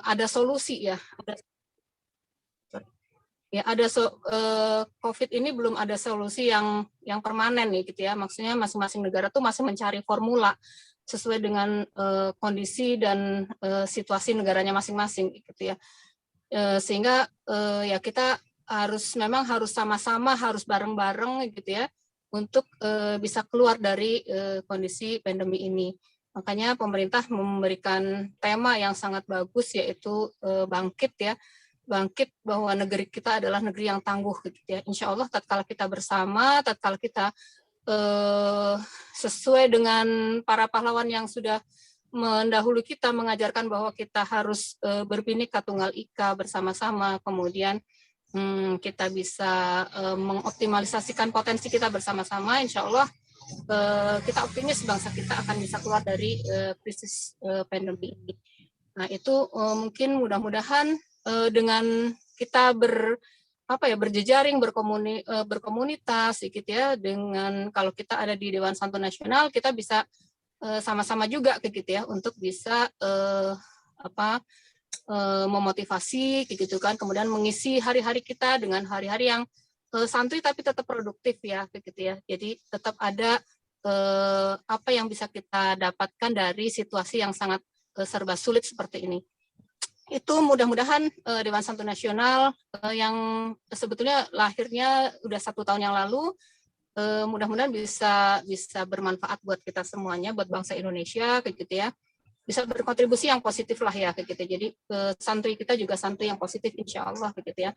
ada solusi ya. COVID ini belum ada solusi yang permanen nih gitu ya. Maksudnya masing-masing negara tuh masih mencari formula sesuai dengan kondisi dan situasi negaranya masing-masing gitu ya. Sehingga ya kita memang harus sama-sama, harus bareng-bareng gitu ya untuk bisa keluar dari kondisi pandemi ini. Makanya pemerintah memberikan tema yang sangat bagus, yaitu bangkit ya. Bangkit, bahwa negeri kita adalah negeri yang tangguh gitu ya. Insya Allah tatkala kita bersama, tatkala kita sesuai dengan para pahlawan yang sudah mendahului kita mengajarkan bahwa kita harus berbhinneka tunggal ika bersama-sama, kemudian kita bisa mengoptimalisasikan potensi kita bersama-sama, insya Allah kita optimis bangsa kita akan bisa keluar dari krisis pandemi ini. Nah itu mungkin mudah-mudahan dengan kita berjejaring, berkomunitas gitu ya, dengan kalau kita ada di Dewan Santun Nasional, kita bisa sama-sama juga gitu ya untuk bisa memotivasi gitu kan, kemudian mengisi hari-hari kita dengan hari-hari yang santuy tapi tetap produktif ya gitu ya. Jadi tetap ada apa yang bisa kita dapatkan dari situasi yang sangat serba sulit seperti ini. Itu mudah-mudahan Dewan Santun Nasional yang sebetulnya lahirnya udah 1 tahun yang lalu, mudah-mudahan bisa bermanfaat buat kita semuanya, buat bangsa Indonesia kayak gitu ya, bisa berkontribusi yang positif lah ya kayak gitu. Jadi santri kita juga santri yang positif insya Allah kayak gitu ya.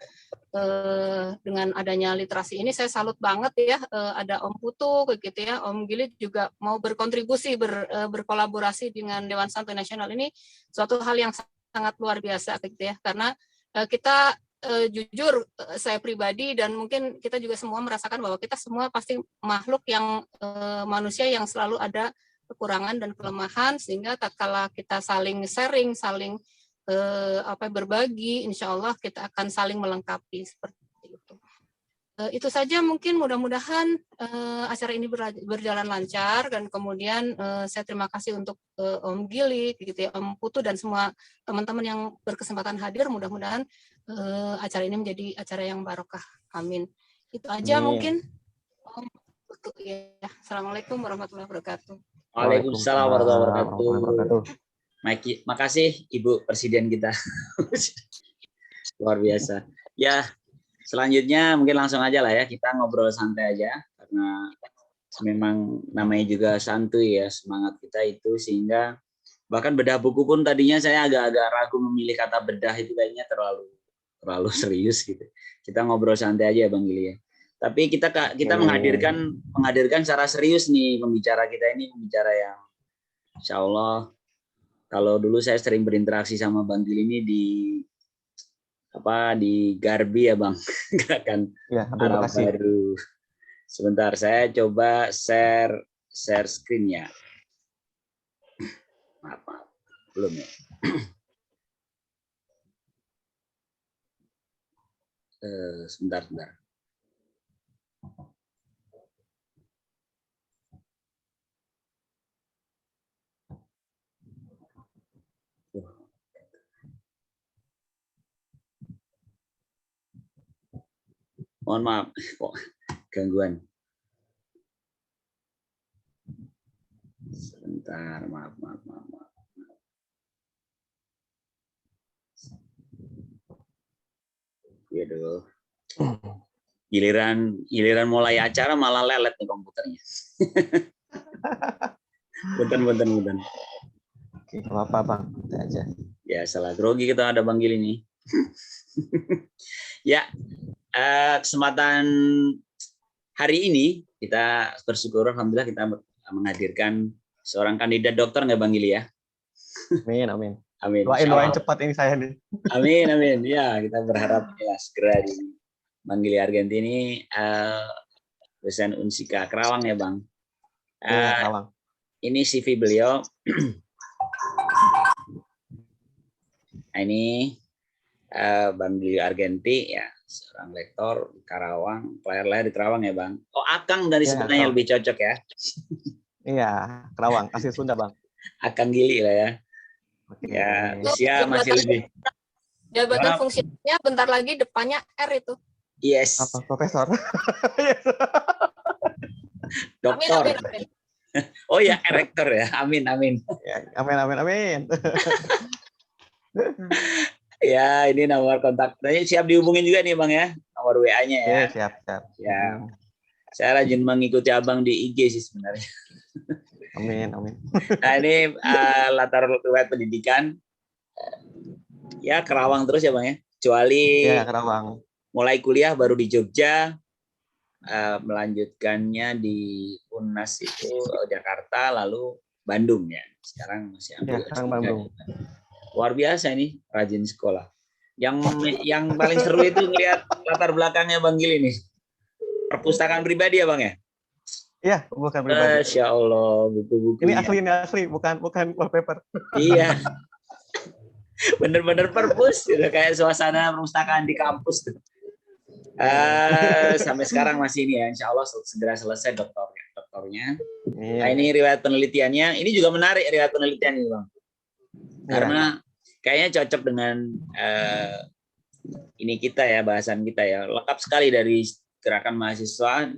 Dengan adanya literasi ini saya salut banget ya, ada Om Putu kayak gitu ya, Om Gili juga mau berkontribusi berkolaborasi dengan Dewan Santun Nasional ini, suatu hal yang sangat luar biasa gitu ya, karena kita jujur saya pribadi dan mungkin kita juga semua merasakan bahwa kita semua pasti makhluk yang manusia yang selalu ada kekurangan dan kelemahan, sehingga tatkala kita saling sharing, saling berbagi, insya Allah kita akan saling melengkapi seperti itu. Itu saja mungkin, mudah-mudahan acara ini berjalan lancar, dan kemudian saya terima kasih untuk Om Gili, gitu ya, Om Putu dan semua teman-teman yang berkesempatan hadir. Mudah-mudahan acara ini menjadi acara yang barokah. Amin. Itu aja mungkin. Om Putu ya. Assalamualaikum warahmatullahi wabarakatuh. Waalaikumsalam warahmatullahi wabarakatuh. Makasih Ibu Presiden kita. Luar biasa. Ya. Selanjutnya mungkin langsung aja lah ya, kita ngobrol santai aja, karena memang namanya juga santuy ya semangat kita itu, sehingga bahkan bedah buku pun tadinya saya agak-agak ragu memilih kata bedah, itu kayaknya terlalu serius gitu. Kita ngobrol santai aja Bang Gili ya. Tapi kita menghadirkan secara serius nih pembicara kita ini, pembicara yang insya Allah, kalau dulu saya sering berinteraksi sama Bang Gili ini di Garbi ya Bang, gerakan Arab Baru. Sebentar, saya coba share screen-nya. Maaf, belum ya. Sebentar. Mohon maaf, kok gangguan. Sebentar, maaf. Aduh. Giliran mulai acara malah lelet nih komputernya. Punten. Oke, apa Bang? Kita aja. Ya, salah grogi kita ada Bang Gili nih. Ya. Kesempatan hari ini kita bersyukur, alhamdulillah kita menghadirkan seorang kandidat dokter, nggak Bang Gili ya? Amin. Doain cepat ini saya nih. Amin. Ya, kita berharap ya segera di Bang Gili Argentini, dosen Unsika Kerawang ya Bang. Kerawang. Ini CV beliau. Ini Bang Gili Argenti ya, seorang lektor di Karawang, lahir di Karawang ya Bang. Oh, Akang dari sebenarnya lebih cocok ya. Iya, Karawang, asli Sunda Bang. Akang Gili lah ya. Oke. Ya, usia masih lebih. Jabatan Maaf. fungsinya bentar lagi depannya R itu. Yes, Apa, Profesor? Amin, doktor. amin, amin. Oh ya, rektor ya. Amin, amin. Ya, amin, amin, amin. Ya, ini nomor kontak. Siap dihubungin juga nih Bang ya, nomor WA-nya ya. Oke, siap, siap. Ya, saya rajin mengikuti Abang di IG sih sebenarnya. Amin, amin. Nah, ini latar riwayat pendidikan. Ya, Kerawang terus ya Bang ya. Kecuali Ya, Kerawang. mulai kuliah baru di Jogja, melanjutkannya di UNAS itu Jakarta, lalu Bandung ya. Sekarang masih ambil Ya, sekarang S3. Bandung. Luar biasa ini, rajin sekolah. Yang paling seru itu ngelihat latar belakangnya Bang Gili nih. Perpustakaan pribadi ya Bang ya? Iya, bukan pribadi. Masya Allah, buku-bukunya. Ini asli, bukan wallpaper. Iya. Bener-bener perpus, udah kayak suasana perpustakaan di kampus tuh. Sampai sekarang masih ini ya, insya Allah segera selesai doktornya. Nah, ini riwayat penelitiannya, ini juga menarik riwayat penelitiannya Bang. Karena kayaknya cocok dengan ini kita ya, bahasan kita ya, lengkap sekali dari gerakan mahasiswa,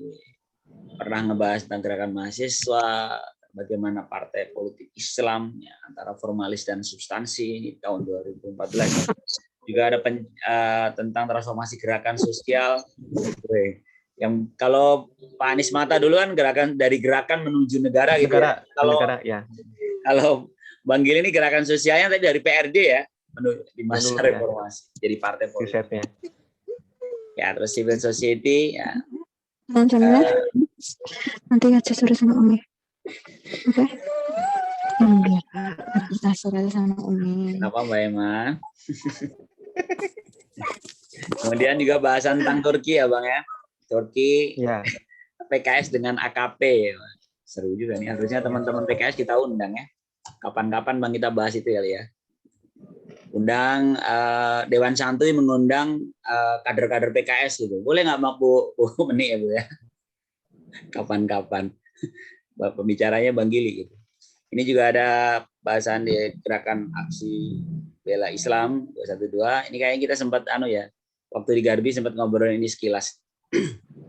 pernah ngebahas tentang gerakan mahasiswa, bagaimana partai politik Islam ya, antara formalis dan substansi ini tahun 2014. Juga ada tentang transformasi gerakan sosial. Yang kalau Pak Anies Mata dulu kan dari gerakan menuju negara gitu ya. Kalau Bang Gili ini gerakan sosialnya tadi dari PRD ya, di masa reformasi jadi partai politik. Ya, terus civil society ya. Nanti aja sore sama Umi. Oke. Iya, Pak. Kita sore sama Umi. Kenapa Mbak Emma? Kemudian juga bahasan tentang Turki ya Bang ya. Turki, ya. PKS dengan AKP. Seru juga nih. Harusnya teman-teman PKS kita undang ya. Kapan-kapan Bang kita bahas itu kali ya. Undang Dewan Santuy mengundang kader-kader PKS gitu. Boleh nggak Bu Meni ya Bu ya? Kapan-kapan. Pembicaranya Bang Gili gitu. Ini juga ada bahasan di gerakan aksi bela Islam 212. Ini kayaknya kita sempat waktu di Garbi sempat ngobrol ini sekilas.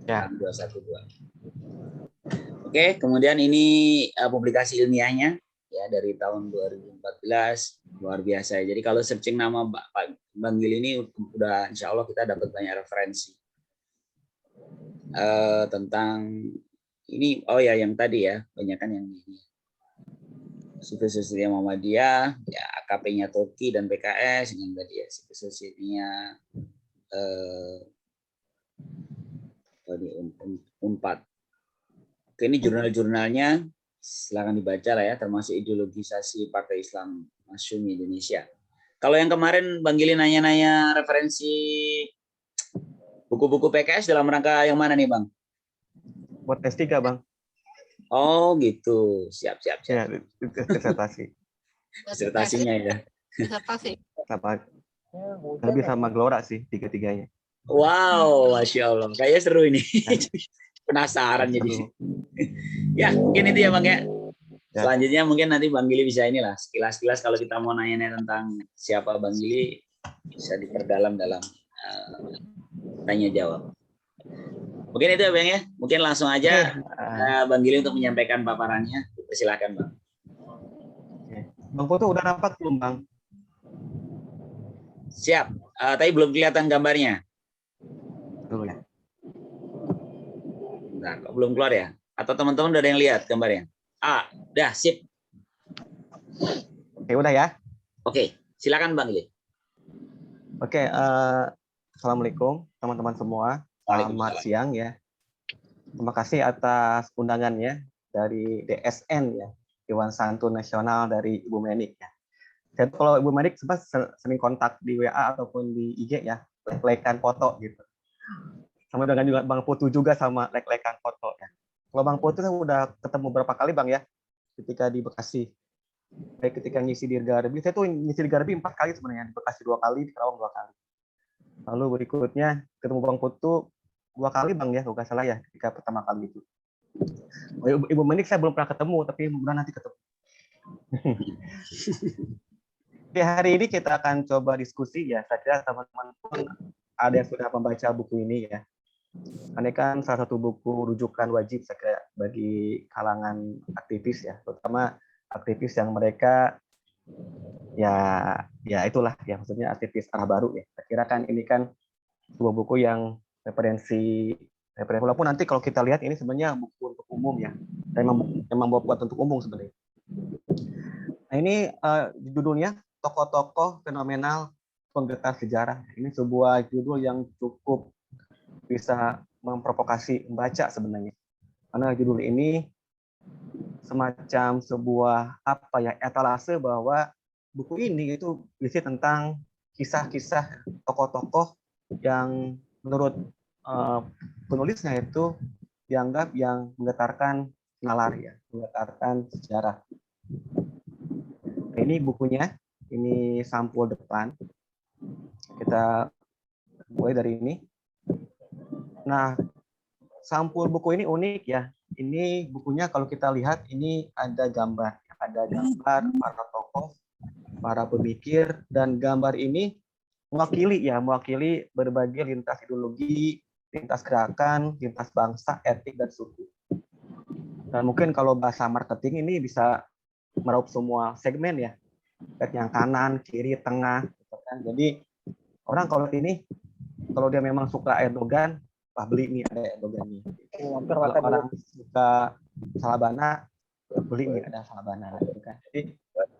Ya, 212. Oke, kemudian ini publikasi ilmiahnya ya dari tahun 2014, luar biasa. Jadi kalau searching nama Bang Gili ini udah insya Allah kita dapat banyak referensi tentang ini. Oh ya, yang tadi ya, banyak kan yang ini. Civil Society Muhammadiyah, ya AKP-nya Turki dan PKS, yang tadi ya Civil Society-nya Unpad. Oke, ini jurnal-jurnalnya silakan dibaca lah ya, termasuk ideologisasi Partai Islam Masyumi Indonesia. Kalau yang kemarin Bang Gili nanya-nanya referensi buku-buku PKS dalam rangka yang mana nih Bang? Buat S3 Bang. Oh gitu, siap. Ya, disertasi. Disertasinya ya. Disertasi. Lebih sama Gelora sih, tiga-tiganya. Wow, Masya Allah. Kayaknya seru ini. Penasaran jadi. Ya, mungkin itu ya Bang ya. Selanjutnya mungkin nanti Bang Gili bisa inilah sekilas-sekilas kalau kita mau nanya tentang siapa Bang Gili bisa diperdalam dalam tanya jawab. Mungkin itu ya Bang ya. Mungkin langsung aja Bang Gili untuk menyampaikan paparannya. Silakan Bang. Bang Putu udah rapat belum Bang? Siap. Tapi belum kelihatan gambarnya. Dulu ya. Nah, kok belum keluar ya? Atau teman-teman udah ada yang lihat gambarnya? Udah, sip. Oke, udah ya. Oke, silakan Bang Gili. Oke, assalamualaikum teman-teman semua. Selamat siang ya. Terima kasih atas undangannya dari DSN ya, Dewan Santun Nasional dari Ibu Menik ya. Dan kalau Ibu Menik sempat sering kontak di WA ataupun di IG ya, like-like-an foto gitu. Sama dengan juga Bang Putu juga sama like-like-an foto ya. Kalau Bang Putu saya udah ketemu berapa kali Bang ya, ketika di Bekasi. Baik ketika ngisi di Garbi, saya tuh ngisi di Garbi 4 kali sebenarnya, di Bekasi 2 kali, di Kerawang 2 kali. Lalu berikutnya ketemu Bang Putu 2 kali Bang ya, kalau nggak salah ya, ketika pertama kali itu. Ibu Menik saya belum pernah ketemu, tapi mudah-mudahan nanti ketemu. Di hari ini kita akan coba diskusi ya. Saya kira teman-teman pun ada yang sudah membaca buku ini ya. Ini kan salah satu buku rujukan wajib saya kira bagi kalangan aktivis ya, terutama aktivis yang mereka ya itulah ya, maksudnya aktivis arah baru ya. Saya kira kan ini kan sebuah buku yang referensi walaupun nanti kalau kita lihat ini sebenarnya buku untuk umum ya, memang buat untuk umum sebenarnya. Nah ini judulnya Tokoh-tokoh Fenomenal Penggetar Sejarah. Ini sebuah judul yang cukup bisa memprovokasi membaca sebenarnya. Karena judul ini semacam sebuah etalase bahwa buku ini itu berisi tentang kisah-kisah tokoh-tokoh yang menurut penulisnya itu dianggap yang menggetarkan nalar ya, menggetarkan sejarah. Nah, ini bukunya, ini sampul depan. Kita mulai dari ini. Nah, sampul buku ini unik ya. Ini bukunya kalau kita lihat ini ada gambar para tokoh, para pemikir, dan gambar ini mewakili berbagai lintas ideologi, lintas gerakan, lintas bangsa, etik, dan suku. Dan mungkin kalau bahasa marketing ini bisa meraup semua segmen ya, baik yang kanan, kiri, tengah. Gitu kan. Jadi orang kalau dia memang suka Erdogan, beli nih ada Erdogan nih. Kalau orang suka Salabana, beli nih ada Salabana. Gitu kan. Jadi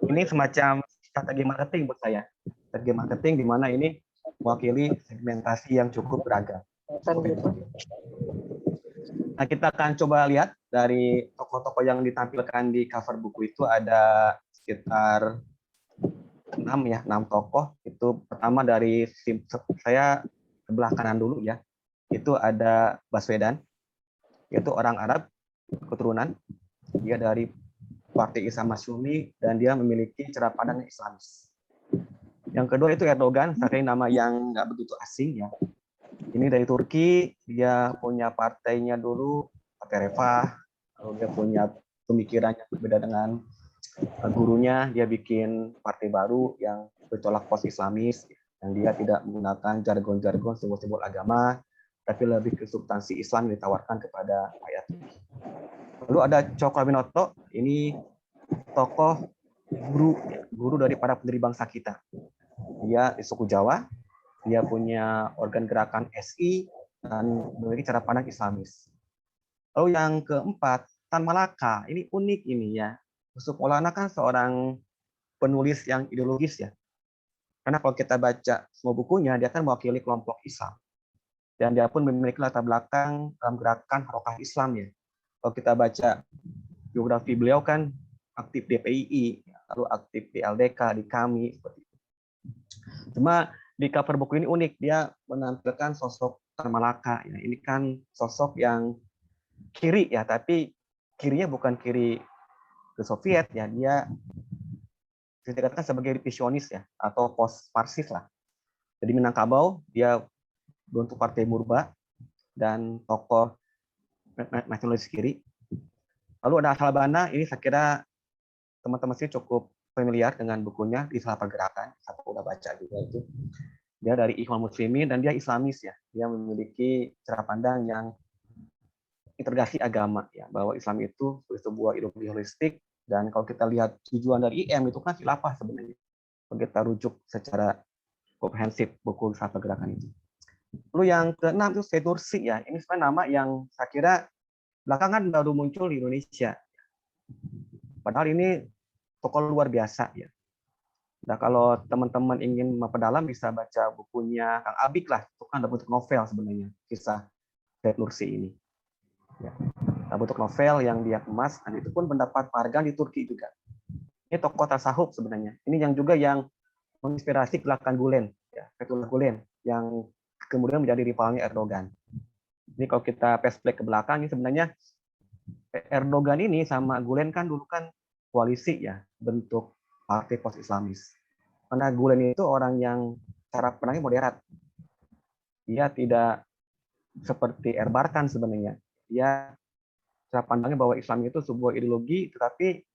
ini semacam strategi marketing buat saya. Strategi marketing di mana ini mewakili segmentasi yang cukup beragam. Nah, kita akan coba lihat dari tokoh-tokoh yang ditampilkan di cover buku itu ada sekitar 6 tokoh. Itu pertama dari saya sebelah kanan dulu ya. Itu ada Baswedan, yaitu orang Arab keturunan. Dia dari Partai Islam Masyumi dan dia memiliki cara pandang Islamis. Yang kedua itu Erdogan, saking nama yang nggak begitu asing ya. Ini dari Turki, dia punya partainya dulu, Partai Refah, lalu dia punya pemikirannya berbeda dengan gurunya, dia bikin partai baru yang bertolak post-Islamis, yang dia tidak menggunakan jargon-jargon simbol-simbol agama, tapi lebih ke substansi Islam yang ditawarkan kepada rakyat. Lalu ada Cokro-Aminoto, ini tokoh guru dari para pendiri bangsa kita. Dia di suku Jawa, dia punya organ gerakan SI dan memiliki cara pandang Islamis. Lalu yang keempat, Tan Malaka, ini unik ini ya. Yusuf Maulana kan seorang penulis yang ideologis ya. Karena kalau kita baca semua bukunya, dia kan mewakili kelompok Islam. Dan dia pun memiliki latar belakang dalam gerakan Harokah Islam ya. Kalau kita baca biografi beliau kan aktif di PII, lalu aktif di LDK, di KAMI, seperti itu. Cuma di cover buku ini unik, dia menampilkan sosok Tan Malaka. Ya. Ini kan sosok yang kiri ya, tapi kirinya bukan kiri ke Soviet ya, dia dikatakan sebagai visionis ya, atau post Marxis lah. Jadi Minangkabau, dia bentuk partai Murba dan tokoh nasionalis kiri. Lalu ada Salabana, ini saya kira teman-teman sih cukup familiar dengan bukunya di Salah Pergerakan, saya udah baca juga itu. Dia dari Ikhwan Muslimin dan dia Islamis ya. Dia memiliki cara pandang yang integrasi agama ya, bahwa Islam itu sebuah ideologi holistik dan kalau kita lihat tujuan dari IM itu kan khilafah sebenarnya. Kalau kita rujuk secara komprehensif buku Salah Pergerakan itu. Lalu yang keenam itu Said Nursi ya. Ini sebenarnya nama yang saya kira belakangan baru muncul di Indonesia. Padahal ini tokoh luar biasa ya. Nah, kalau teman-teman ingin memperdalam bisa baca bukunya Kang Abik lah, itu kan bentuk novel sebenarnya kisah Said Nursi ini. Ya. Bentuk novel yang dia kemas, dan itu pun mendapat penghargaan di Turki juga. Ini tokoh tasawuf sebenarnya. Ini yang juga yang menginspirasi gerakan Gulen, ya, Fethullah Gulen, yang kemudian menjadi rivalnya Erdogan. Ini kalau kita flashback ke belakang, ini sebenarnya Erdogan ini sama Gulen kan dulu kan koalisi ya, bentuk partai post-Islamis. Karena Gulen itu orang yang cara pandangnya moderat. Dia tidak seperti Erbakan sebenarnya. Dia cara pandangnya bahwa Islam itu sebuah ideologi, tetapi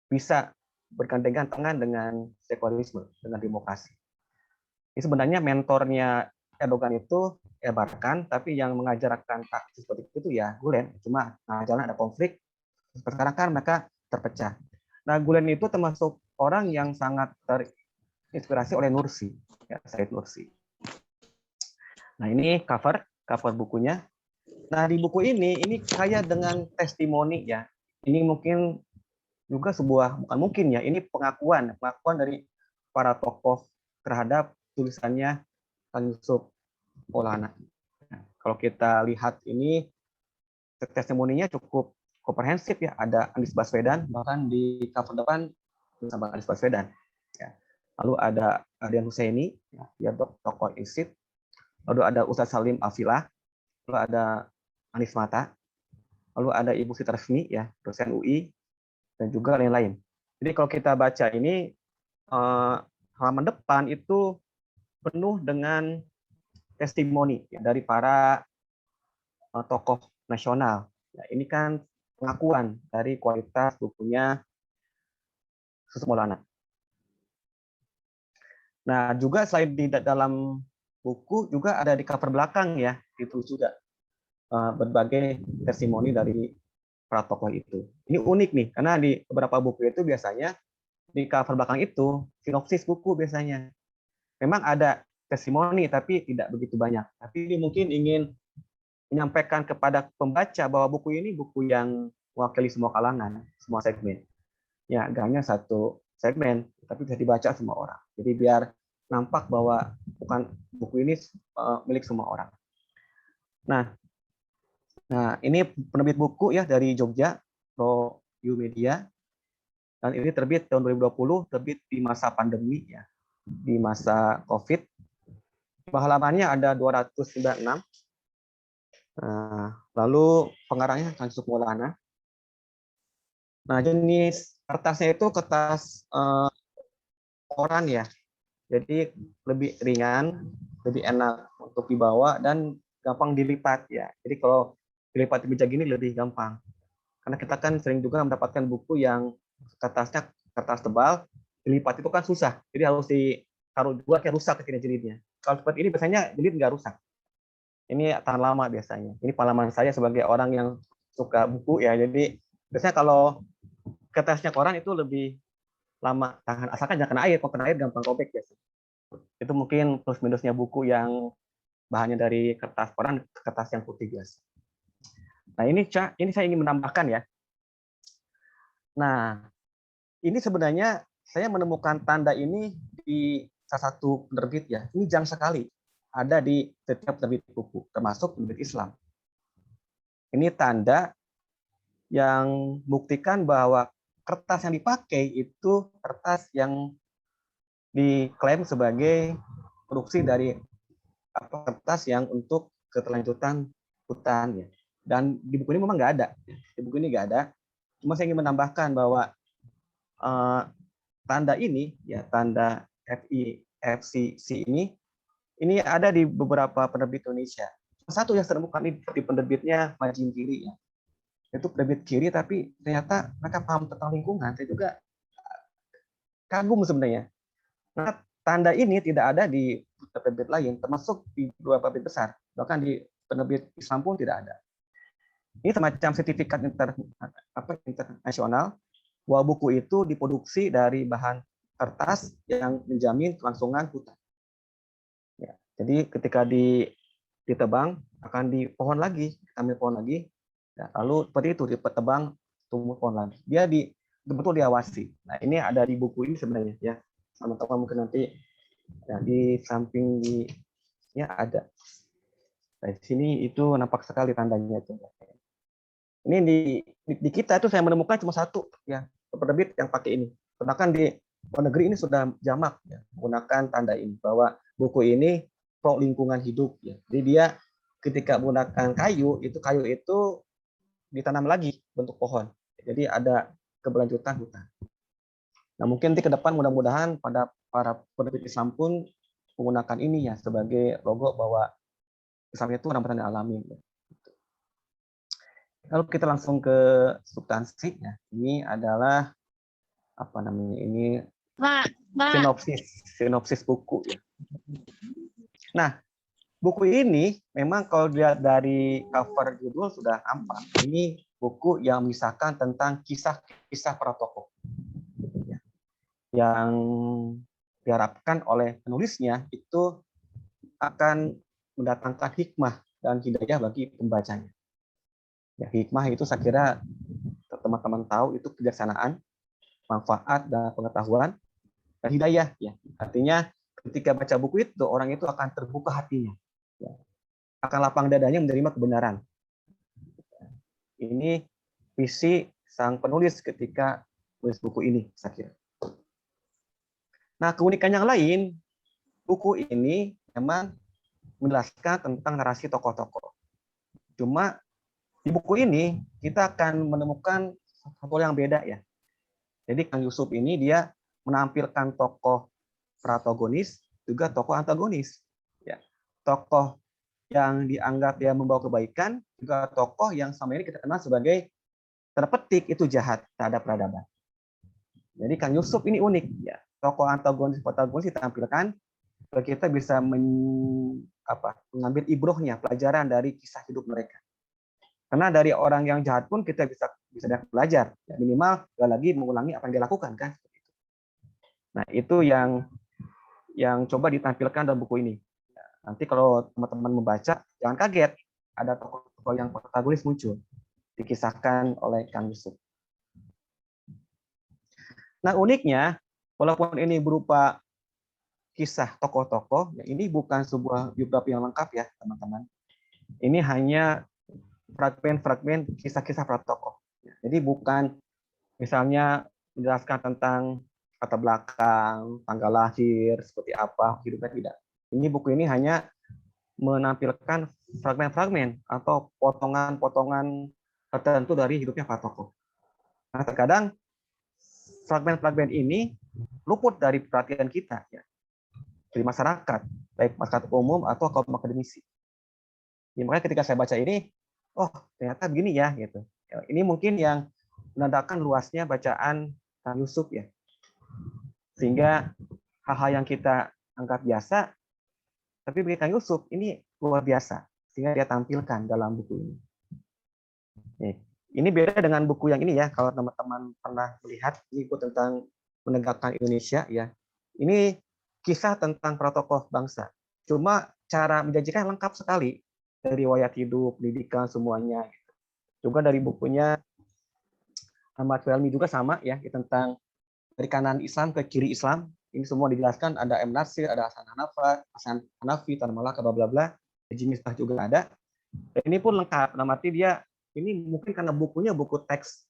bisa bergandengan tangan dengan sekulerisme, dengan demokrasi. Ini sebenarnya mentornya Erdogan itu Erbakan, tapi yang mengajarkan taktik seperti itu ya Gulen. Cuma jalan ada konflik, sekarang kan mereka terpecah. Nah, Gulen itu termasuk orang yang sangat terinspirasi oleh Nursi, ya, Said Nursi. Nah, ini cover bukunya. Nah, di buku ini kaya dengan testimoni ya. Ini mungkin juga bukan mungkin ya, ini pengakuan dari para tokoh terhadap tulisannya Kang Yusuf Maulana. Nah, kalau kita lihat ini testimoninya cukup komprehensif ya. Ada Anies Baswedan, bahkan di cover depan bersama Anies Baswedan. Ya. Lalu ada Ardian Husseini, ya, dia tokoh ISID. Lalu ada Ustadz Salim Afilah, lalu ada Anies Mata, lalu ada Ibu Siti Resmi, ya, dosen UI, dan juga lain-lain. Jadi kalau kita baca ini, halaman depan itu penuh dengan testimoni ya, dari para tokoh nasional. Ya, ini kan pengakuan dari kualitas bukunya Yusuf Maulana. Nah, juga selain di dalam buku juga ada di cover belakang ya, itu juga berbagai testimoni dari para tokoh itu. Ini unik nih, karena di beberapa buku itu biasanya di cover belakang itu sinopsis buku biasanya. Memang ada testimoni, tapi tidak begitu banyak. Tapi ini mungkin ingin menyampaikan kepada pembaca bahwa buku ini buku yang mewakili semua kalangan, semua segmen. Ya, gak hanya satu segmen, tapi bisa dibaca semua orang. Jadi biar nampak bahwa bukan buku ini milik semua orang. Nah, ini penerbit buku ya dari Jogja, Pro You Media. Dan ini terbit tahun 2020, terbit di masa pandemi ya, di masa COVID. Halamannya ada 296. Lalu pengarangnya Kang Yusuf Maulana. Nah, jenis kertasnya itu kertas koran ya. Jadi lebih ringan, lebih enak untuk dibawa dan gampang dilipat ya. Jadi kalau dilipat di meja gini lebih gampang. Karena kita kan sering juga mendapatkan buku yang kertasnya kertas tebal, dilipat itu kan susah. Jadi harus ditaruh juga kayak rusak ke jilidnya. Kalau seperti ini biasanya jilid nggak rusak. Ini tahan lama biasanya. Ini pengalaman saya sebagai orang yang suka buku ya. Jadi biasanya kalau kertasnya koran itu lebih lama tahan, asalkan jangan kena air. Kalau kena air gampang robek biasanya. Itu mungkin plus minusnya buku yang bahannya dari kertas koran ke kertas yang putih biasa. Nah, ini saya ingin menambahkan ya. Nah, ini sebenarnya saya menemukan tanda ini di salah satu penerbit ya. Ini jarang sekali ada di setiap penerbit buku, termasuk penerbit Islam. Ini tanda yang buktikan bahwa kertas yang dipakai itu kertas yang diklaim sebagai produksi dari kertas yang untuk keterlanjutan hutan ya. Dan di buku ini memang nggak ada. Di buku ini nggak ada. Cuma saya ingin menambahkan bahwa tanda ini ya, tanda FIFCC ini ada di beberapa penerbit Indonesia. Satu yang saya temukan di penerbitnya Majin Kiri ya. Itu penerbit kiri tapi ternyata mereka paham tentang lingkungan. Saya juga kagum sebenarnya. Nah, tanda ini tidak ada di penerbit lain, termasuk di beberapa penerbit besar. Bahkan di penerbit Islam pun tidak ada. Ini semacam sertifikat internasional bahwa buku itu diproduksi dari bahan kertas yang menjamin kelangsungan hutan. Ya, jadi ketika ditebang akan di pohon lagi, ambil pohon lagi, ya, lalu seperti itu ditebang tumbuh pohon lagi. Dia betul diawasi. Nah, ini ada di buku ini sebenarnya ya. Teman-teman mungkin nanti ya, di samping ya ada. Nah, di sini itu nampak sekali tandanya itu. Ini di kita itu saya menemukan cuma satu ya, penerbit yang pakai ini. Sedangkan di luar negeri ini sudah jamak ya, menggunakan tanda ini bahwa buku ini pro lingkungan hidup ya. Jadi dia ketika menggunakan kayu itu ditanam lagi bentuk pohon. Jadi ada keberlanjutan hutan. Nah, mungkin nanti ke depan mudah-mudahan pada para penerbit Islam pun menggunakan ini ya sebagai logo bahwa Islam itu ramah alami. Lalu kita langsung ke substansi ya. Ini adalah apa namanya ini Mak, sinopsis buku ya. Nah, buku ini memang kalau dilihat dari cover judul sudah nampak. Ini buku yang mengisahkan tentang kisah-kisah para tokoh ya, yang diharapkan oleh penulisnya itu akan mendatangkan hikmah dan hidayah bagi pembacanya. Ya, hikmah itu saya kira teman-teman tahu itu kebijaksanaan, manfaat dan pengetahuan, dan hidayah ya. Artinya ketika baca buku itu orang itu akan terbuka hatinya. Ya. Akan lapang dadanya menerima kebenaran. Ini visi sang penulis ketika menulis buku ini, saya kira. Nah, keunikan yang lain, buku ini memang menjelaskan tentang narasi tokoh-tokoh. Cuma di buku ini kita akan menemukan satu yang beda ya. Jadi Kang Yusuf ini dia menampilkan tokoh protagonis juga tokoh antagonis. Ya. Tokoh yang dianggap ya membawa kebaikan, juga tokoh yang selama ini kita kenal sebagai terpetik itu jahat terhadap peradaban. Jadi Kang Yusuf ini unik ya. Tokoh antagonis protagonis ditampilkan supaya kita bisa mengambil ibrohnya, pelajaran dari kisah hidup mereka. Karena dari orang yang jahat pun kita bisa belajar, ya, minimal nggak lagi mengulangi apa yang dia lakukan kan. Nah itu yang coba ditampilkan dalam buku ini. Nanti kalau teman-teman membaca, jangan kaget ada tokoh-tokoh yang protagonis muncul, dikisahkan oleh Kang Yusuf. Nah uniknya, walaupun ini berupa kisah tokoh-tokoh, ya ini bukan sebuah biografi yang lengkap ya teman-teman. Ini hanya fragmen-fragmen kisah-kisah para tokoh. Jadi bukan misalnya menjelaskan tentang latar belakang, tanggal lahir, seperti apa hidupnya, tidak. Ini buku ini hanya menampilkan fragmen-fragmen atau potongan-potongan tertentu dari hidupnya para tokoh. Nah, terkadang fragmen-fragmen ini luput dari perhatian kita ya, dari masyarakat, baik masyarakat umum atau kaum akademisi. Ya, makanya ketika saya baca ini, oh ternyata begini ya gitu. Ini mungkin yang menandakan luasnya bacaan Kang Yusuf ya. Sehingga hal-hal yang kita anggap biasa, tapi bagi Kang Yusuf ini luar biasa. Sehingga dia tampilkan dalam buku ini. Nih, ini beda dengan buku yang ini ya. Kalau teman-teman pernah melihat, ini buku tentang menegakkan Indonesia ya. Ini kisah tentang para tokoh bangsa. Cuma cara menjanjikan lengkap sekali. Dari riwayat hidup, pendidikan, semuanya. Juga dari bukunya Ahmad Helmi juga sama ya, tentang dari kanan Islam ke kiri Islam. Ini semua dijelaskan, ada M. Nasir, ada Hasan Hanafi, Tan Malaka, bla bla bla. Haji Miftah juga ada. Dan ini pun lengkap. Nah, arti dia ini mungkin karena bukunya buku teks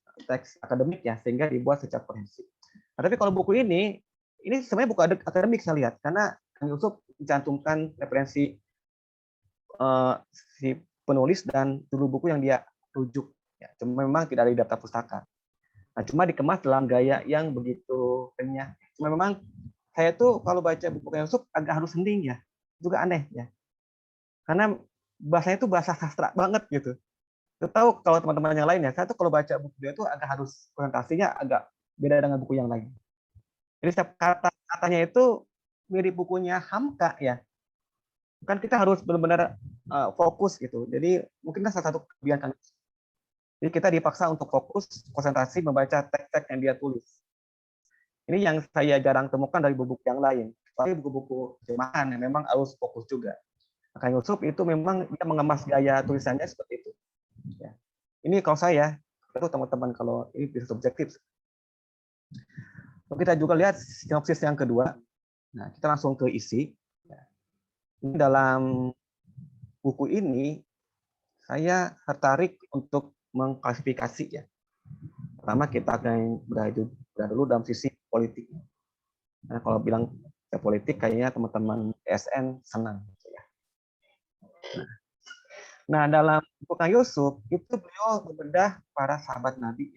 akademik ya, sehingga dibuat secara komprehensif. Nah, tapi kalau buku ini sebenarnya buku akademik saya lihat, karena Kang Yusuf mencantumkan referensi si penulis dan judul buku yang dia rujuk. Ya, cuma memang tidak ada di daftar pustaka. Nah, cuma dikemas dalam gaya yang begitu renyah. Cuma memang saya tuh kalau baca buku Kang Yusuf agak harus hening ya, juga aneh ya. Karena bahasanya itu bahasa sastra banget gitu. Kita tahu kalau teman-teman yang lain ya, saya tuh kalau baca buku dia tuh agak harus presentasinya agak beda dengan buku yang lain. Jadi setiap kata-katanya itu mirip bukunya Hamka ya. Kan kita harus benar-benar fokus gitu. Jadi mungkin salah satu kelebihan kan. Jadi kita dipaksa untuk fokus, konsentrasi membaca teks-teks yang dia tulis. Ini yang saya jarang temukan dari buku yang lain. Tapi buku-buku terjemahan yang memang harus fokus juga. Kang Yusuf itu memang dia mengemas gaya tulisannya seperti itu. Ya. Ini kalau saya, itu teman-teman kalau ini bisa subjektif. Kita juga lihat sinopsis yang kedua. Nah, kita langsung ke isi. Ini dalam buku ini saya tertarik untuk mengklasifikasi ya. Pertama kita akan berada dulu dalam sisi politik. Nah, kalau bilang politik kayaknya teman-teman SN senang. Nah, dalam buku Kang Yusuf itu beliau membedah para sahabat Nabi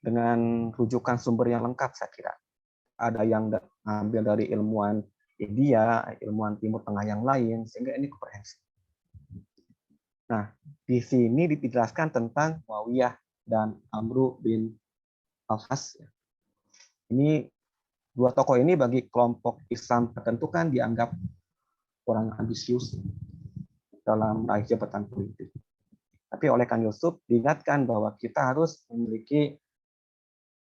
dengan rujukan sumber yang lengkap saya kira. Ada yang ambil dari ilmuwan India, ilmuwan Timur Tengah yang lain, sehingga ini komprehensif. Nah, di sini dijelaskan tentang Muawiyah dan Amru bin Al-As. Ini dua tokoh ini bagi kelompok Islam tertentu kan dianggap orang ambisius dalam meraih jabatan politik. Tapi oleh Kang Yusuf diingatkan bahwa kita harus memiliki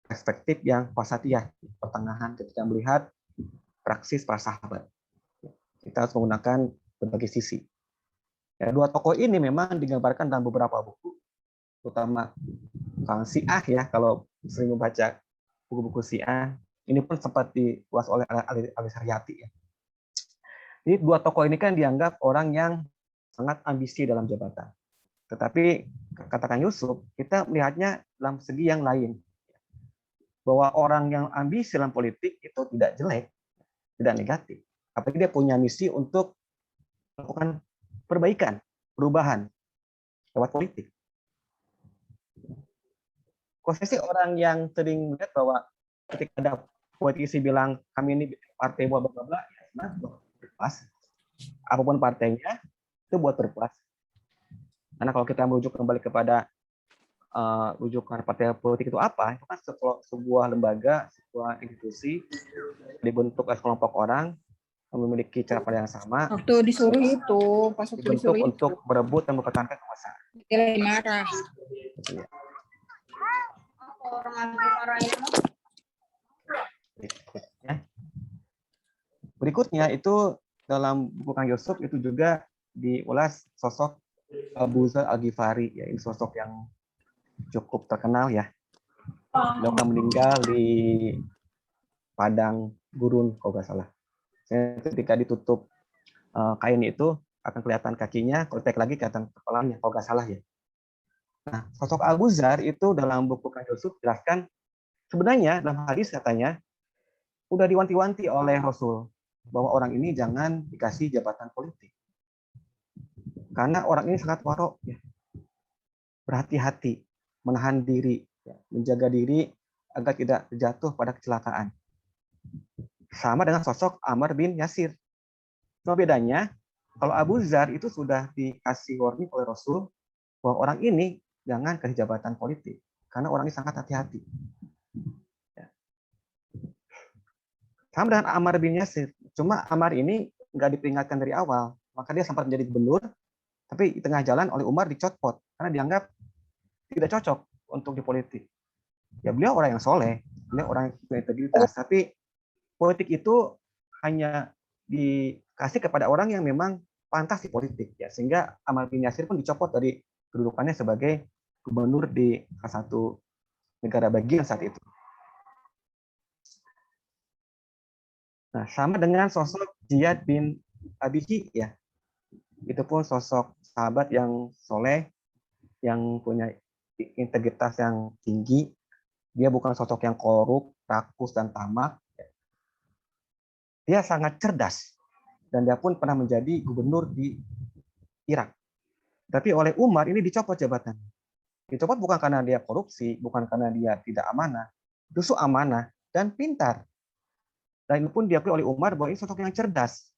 perspektif yang wasatiyah, pertengahan ketika melihat praksis para sahabat. Kita harus menggunakan berbagai sisi. Ya, dua tokoh ini memang digambarkan dalam beberapa buku, terutama Kang Syiah ya, kalau sering membaca buku-buku Syiah, ini pun sempat diulas oleh Ali Saryati ya. Jadi dua tokoh ini kan dianggap orang yang sangat ambisi dalam jabatan. Tetapi katakan Yusuf, kita melihatnya dalam segi yang lain. Bahwa orang yang ambisi dalam politik itu tidak jelek, tidak negatif. Apalagi dia punya misi untuk melakukan perbaikan, perubahan lewat politik. Kok sih orang yang sering melihat bahwa ketika ada politisi bilang kami ini partai buat bla bla, ya berpuas. Apapun partainya itu buat berpuas. Karena kalau kita merujuk kembali kepada rujukan partai politik itu apa? Itu kan sebuah lembaga, sebuah institusi dibentuk oleh kelompok orang yang memiliki cara pandang yang sama. Waktu disuruh itu, pas waktu dibentuk disuruh untuk itu. berebut dan mempertahankan kekuasaan. Dia marah. Berikutnya itu dalam buku Kang Yusuf itu juga diulas sosok Abu Dzar Al-Ghifari, ya, ini sosok yang cukup terkenal ya. Beliau kan meninggal di padang gurun kalau nggak salah. Ketika ditutup kain itu akan kelihatan kakinya, kalau tek lagi kelihatan kepalanya kalau nggak salah ya. Nah, sosok Abu Dzar itu dalam buku Kang Yusuf jelaskan sebenarnya dalam hadis katanya udah diwanti-wanti oleh Rasul bahwa orang ini jangan dikasih jabatan politik. Karena orang ini sangat warok ya. Berhati-hati, menahan diri, ya, menjaga diri agar tidak jatuh pada kecelakaan. Sama dengan sosok Ammar bin Yasir. Cuma bedanya, kalau Abu Dzar itu sudah dikasih warning oleh Rasul bahwa orang ini jangan kasih jabatan politik karena orang ini sangat hati-hati. Ya. Sama dengan Ammar bin Yasir. Cuma Ammar ini nggak diperingatkan dari awal, maka dia sempat menjadi gubernur, tapi di tengah jalan oleh Umar dicopot karena dianggap tidak cocok untuk di politik. Ya beliau orang yang soleh, beliau orang yang berintegritas, tapi politik itu hanya dikasih kepada orang yang memang pantas di politik, ya sehingga Ammar bin Yasir pun dicopot dari kedudukannya sebagai gubernur di salah satu negara bagian saat itu. Nah, sama dengan sosok Ziyad bin Abihi ya, itu pun sosok sahabat yang soleh, yang punya integritas yang tinggi. Dia bukan sosok yang korup, rakus dan tamak. Dia sangat cerdas dan dia pun pernah menjadi gubernur di Irak. Tapi oleh Umar ini dicopot jabatan. Dicopot bukan karena dia korupsi, bukan karena dia tidak amanah, justru amanah dan pintar. Dan itu pun diakui oleh Umar bahwa ini sosok yang cerdas.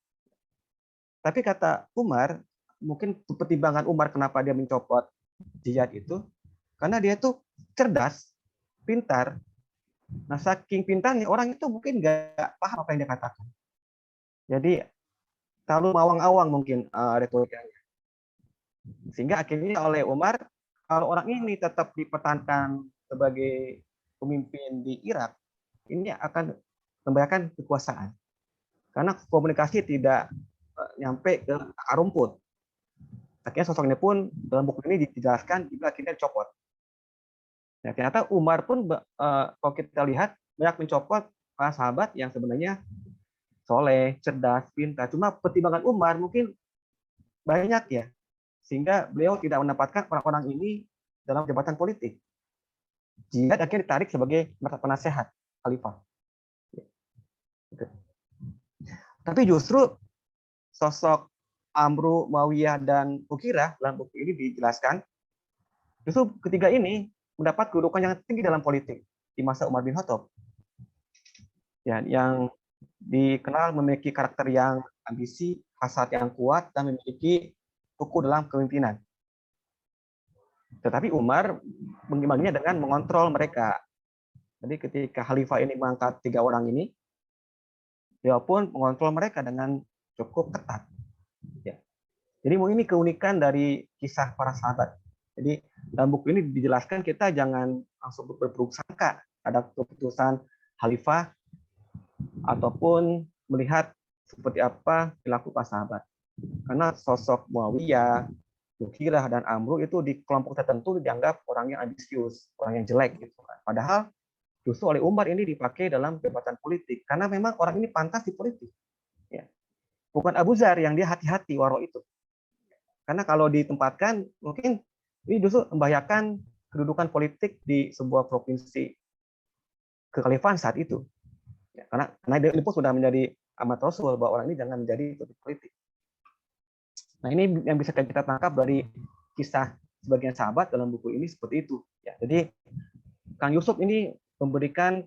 Tapi kata Umar, mungkin pertimbangan Umar kenapa dia mencopot Ziyad itu, karena dia itu cerdas, pintar. Nah, saking pintarnya orang itu mungkin nggak paham apa yang dia katakan. Jadi terlalu mawang-awang mungkin retorikanya. Sehingga akhirnya oleh Umar, kalau orang ini tetap dipertahankan sebagai pemimpin di Irak, ini akan membahayakan kekuasaan. Karena komunikasi tidak nyampe ke akar rumput. Akhirnya sosok ini pun dalam buku ini dijelaskan juga akhirnya dicopot. Ya, ternyata Umar pun kalau kita lihat banyak mencopot para sahabat yang sebenarnya soleh, cerdas, pintar. Cuma pertimbangan Umar mungkin banyak ya, sehingga beliau tidak menempatkan orang-orang ini dalam jabatan politik. Ziyad akhirnya ditarik sebagai penasehat khalifah. Tapi justru sosok Amru, Muawiyah, dan Mughirah dalam buku ini dijelaskan, justru ketiga ini mendapat kedudukan yang tinggi dalam politik di masa Umar bin Khattab. Ya, yang dikenal memiliki karakter yang ambisi, hasrat yang kuat, dan memiliki kuku dalam kepemimpinan. Tetapi Umar mengimbanginya dengan mengontrol mereka. Jadi ketika khalifah ini mengangkat 3 orang ini, dia pun mengontrol mereka dengan cukup ketat. Ya. Jadi ini keunikan dari kisah para sahabat. Jadi dalam buku ini dijelaskan kita jangan langsung berburuk sangka ada keputusan khalifah ataupun melihat seperti apa perilaku para sahabat. Karena sosok Muawiyah, Mughirah, dan Amru itu di kelompok tertentu dianggap orang yang ambisius, orang yang jelek gitu kan. Padahal justru oleh Umar ini dipakai dalam jabatan politik karena memang orang ini pantas di politik. Ya. Bukan Abu Zar yang dia hati-hati waro itu. Karena kalau ditempatkan mungkin ini justru membahayakan kedudukan politik di sebuah provinsi kekhalifahan saat itu. Ya, karena ini pun sudah menjadi amat rasul bahwa orang ini jangan menjadi politik. Nah, ini yang bisa kita tangkap dari kisah sebagian sahabat dalam buku ini seperti itu. Ya, jadi Kang Yusuf ini memberikan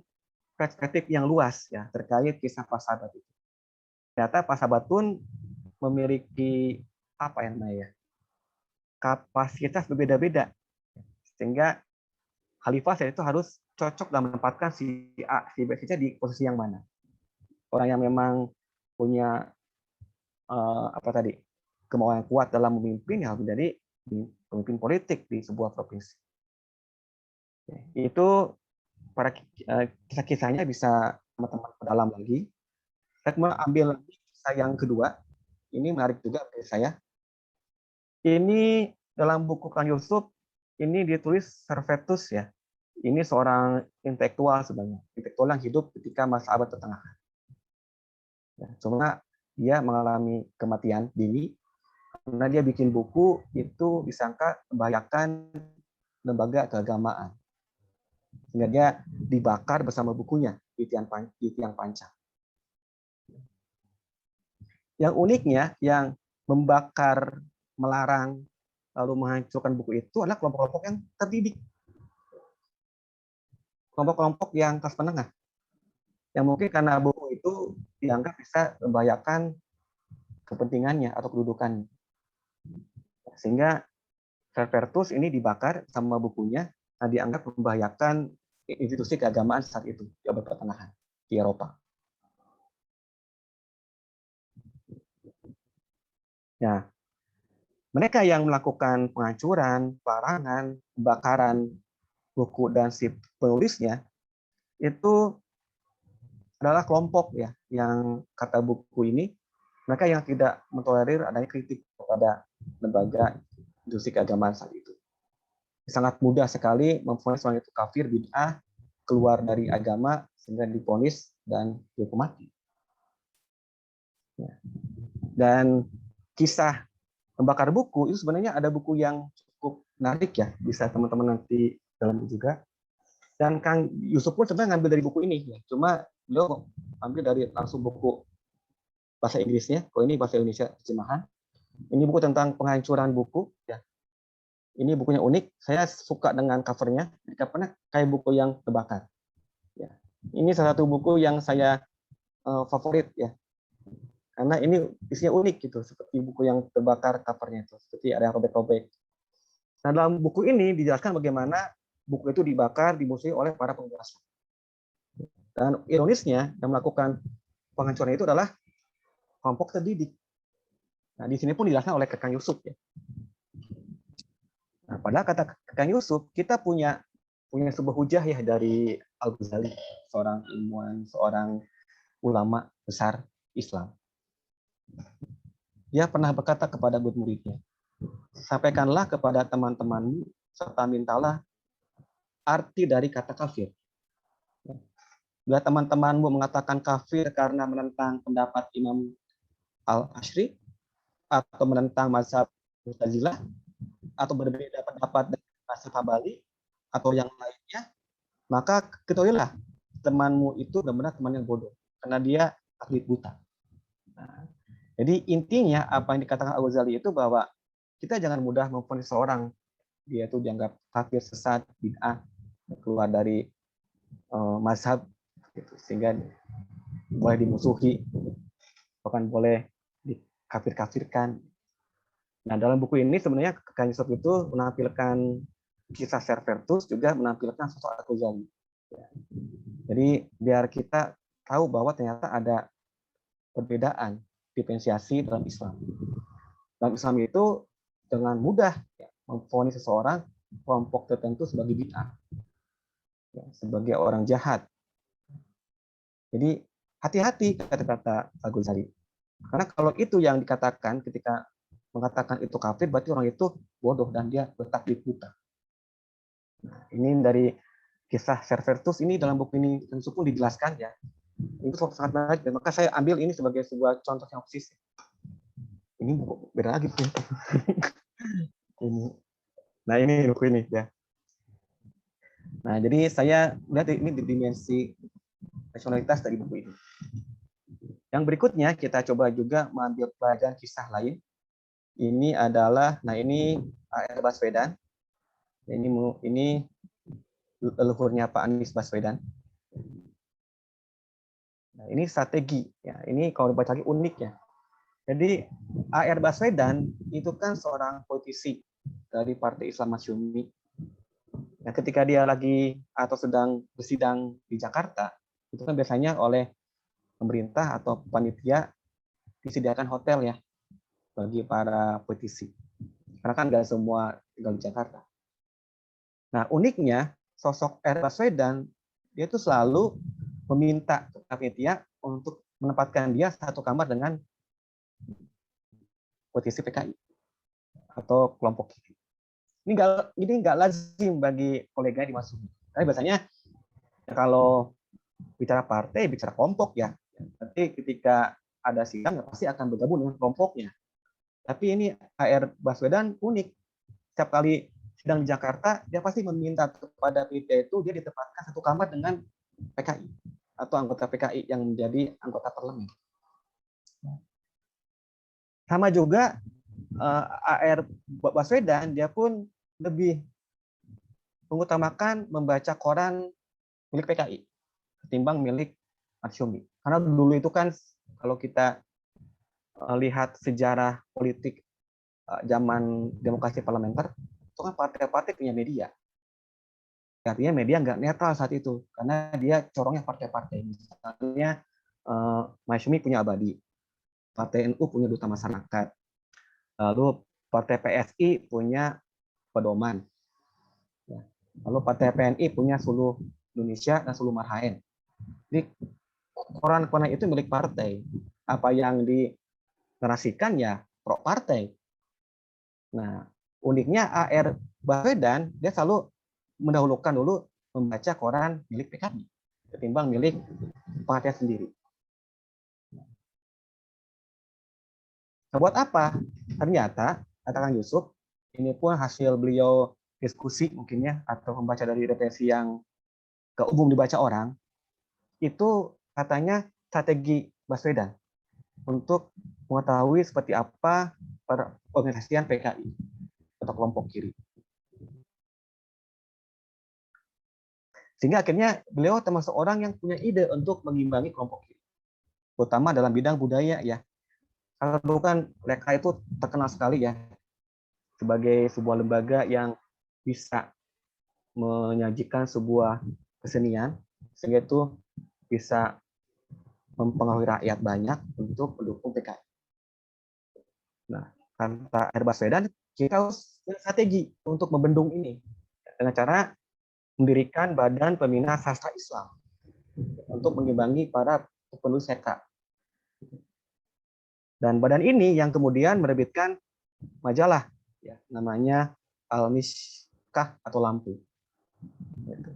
perspektif yang luas ya terkait kisah para sahabat itu. Ternyata para sahabat pun memiliki apa yang namanya kapasitas berbeda-beda, sehingga khalifah saat itu harus cocok dalam menempatkan si A, si B, si C di posisi yang mana. Orang yang memang punya kemauan yang kuat dalam memimpin ya harus menjadi pemimpin politik di sebuah provinsi. Itu para kisah-kisahnya bisa teman-teman perdalam lagi. Saya mau ambil kisah yang kedua. Ini menarik juga bagi saya. Ini dalam buku Kang Yusuf, ini ditulis Servetus ya. Ini seorang intelektual sebenarnya. Intelektual yang hidup ketika masa abad pertengahan. Ya, cuma dia mengalami kematian dini karena dia bikin buku itu disangka membahayakan lembaga keagamaan. Sehingga dia dibakar bersama bukunya di tiang panca. Yang uniknya, yang membakar, melarang, lalu menghancurkan buku itu adalah kelompok-kelompok yang terdidik. Kelompok-kelompok yang kelas menengah. Yang mungkin karena buku itu dianggap bisa membahayakan kepentingannya atau kedudukannya. Sehingga Servetus ini dibakar sama bukunya, nah dianggap membahayakan institusi keagamaan saat itu di abad pertengahan di Eropa. Nah, mereka yang melakukan penghancuran, pelarangan, pembakaran buku dan si penulisnya itu adalah kelompok ya yang kata buku ini mereka yang tidak mentolerir adanya kritik kepada lembaga institusi keagamaan saat itu. Sangat mudah sekali memvonis orang itu kafir, bid'ah, keluar dari agama sehingga divonis dan dihukum mati. Dan kisah membakar buku itu sebenarnya ada buku yang cukup menarik ya, bisa teman-teman nanti dalam juga. Dan Kang Yusuf pun sebenarnya ngambil dari buku ini ya, cuma beliau ambil dari langsung buku bahasa Inggrisnya. Kalau ini bahasa Indonesia terjemahan. Ini buku tentang penghancuran buku ya. Ini bukunya unik. Saya suka dengan covernya. Covernya kayak buku yang terbakar. Ya. Ini salah satu buku yang saya favorit ya. Karena ini isinya unik gitu, seperti buku yang terbakar covernya itu, seperti ada yang robek-robek. Nah, dalam buku ini dijelaskan bagaimana buku itu dibakar, dimusuhi oleh para penguasa. Dan ironisnya, yang melakukan penghancuran itu adalah kelompok terdidik. Nah, di sini pun dijelaskan oleh Kang Yusuf ya. Nah, padahal kata Kang Yusuf, kita punya sebuah hujah ya dari Al-Ghazali, seorang ilmuwan, seorang ulama besar Islam. Dia pernah berkata kepada murid-muridnya, sampaikanlah kepada teman-temanmu serta mintalah arti dari kata kafir. Bila teman-temanmu mengatakan kafir karena menentang pendapat Imam Al-Ashri atau menentang mazhab Mu'tazilah atau berbeda pendapat dengan mazhab Hambali atau yang lainnya, maka ketahuilah temanmu itu benar-benar teman yang bodoh karena dia taklid buta. Nah, jadi intinya apa yang dikatakan Al-Ghazali itu bahwa kita jangan mudah memvonis seorang dia itu dianggap kafir, sesat, bid'ah, keluar dari mazhab gitu, sehingga boleh dimusuhi, bahkan boleh dikafir-kafirkan. Nah, dalam buku ini sebenarnya Kang Yusuf itu menampilkan kisah Servetus, juga menampilkan sosok Al-Ghazali. Jadi biar kita tahu bahwa ternyata ada perbedaan diferensiasi dalam Islam. Dalam Islam itu dengan mudah memvonis seseorang kelompok tertentu sebagai bid'ah, sebagai orang jahat. Jadi hati-hati kata-kata Pak Ghazali. Karena kalau itu yang dikatakan ketika mengatakan itu kafir, berarti orang itu bodoh dan dia bertaklid buta. Nah, ini dari kisah Servetus ini dalam buku ini tentu pun dijelaskan ya. Itu sangat menarik dan maka saya ambil ini sebagai sebuah contoh yang persis. Ini beda lagi tuh. Ini. Nah ini buku ini ya. Nah jadi saya lihat ini di dimensi rasionalitas dari buku ini. Yang berikutnya kita coba juga mengambil pelajaran kisah lain. Ini adalah, nah ini A.R. Baswedan. Ini leluhurnya Pak Anies Baswedan. Nah, ini strategi. Ya, ini kalau dibaca lagi unik ya. Jadi A.R. Baswedan itu kan seorang politisi dari Partai Islam Masyumi. Nah, ketika dia lagi atau sedang bersidang di Jakarta, itu kan biasanya oleh pemerintah atau panitia disediakan hotel ya bagi para politisi. Karena kan nggak semua tinggal di Jakarta. Nah, uniknya sosok R. Baswedan dia itu selalu meminta panitia untuk menempatkan dia satu kamar dengan politisi PKI atau kelompok kiri. Ini nggak lazim bagi kolega di Masyumi. Tapi biasanya kalau bicara partai, bicara kelompok ya. Nanti ketika ada sidang, pasti akan bergabung dengan kelompoknya. Tapi ini A.R. Baswedan unik. Setiap kali sidang di Jakarta, dia pasti meminta kepada panitia itu dia ditempatkan satu kamar dengan PKI atau anggota PKI yang menjadi anggota parlemen. Sama juga A.R. Baswedan, dia pun lebih mengutamakan membaca koran milik PKI ketimbang milik Masyumi. Karena dulu itu kan kalau kita lihat sejarah politik zaman demokrasi parlementer, itu kan partai-partai punya media. Artinya media nggak netral saat itu, karena dia corongnya partai-partai. Misalnya Masyumi punya Abadi, Partai NU punya Duta Masyarakat, lalu Partai PSI punya Pedoman, lalu Partai PNI punya Suluh Indonesia dan Suluh Marhaen. Jadi koran-koran itu milik partai. Apa yang dinarasikan ya pro partai. Nah, uniknya A.R. Baswedan dia selalu mendahulukan dulu membaca koran milik PKI ketimbang milik partai sendiri. Nah, buat apa? Ternyata kata Kang Yusuf, ini pun hasil beliau diskusi mungkin ya atau membaca dari referensi yang ke umum dibaca orang, itu katanya strategi Baswedan untuk mengetahui seperti apa organisasian PKI atau kelompok kiri. Sehingga akhirnya beliau termasuk orang yang punya ide untuk mengimbangi kelompok kiri, terutama dalam bidang budaya ya. Kalau dulu kan Leka itu terkenal sekali ya sebagai sebuah lembaga yang bisa menyajikan sebuah kesenian sehingga itu bisa mempengaruhi rakyat banyak untuk mendukung PKI. Nah, kata R. Baswedan, kita harus strategi untuk membendung ini dengan cara mendirikan Badan Pembina Sastra Islam untuk mengimbangi para penulis SEKA. Dan badan ini yang kemudian menerbitkan majalah ya, namanya Al-Miskah atau Lampu.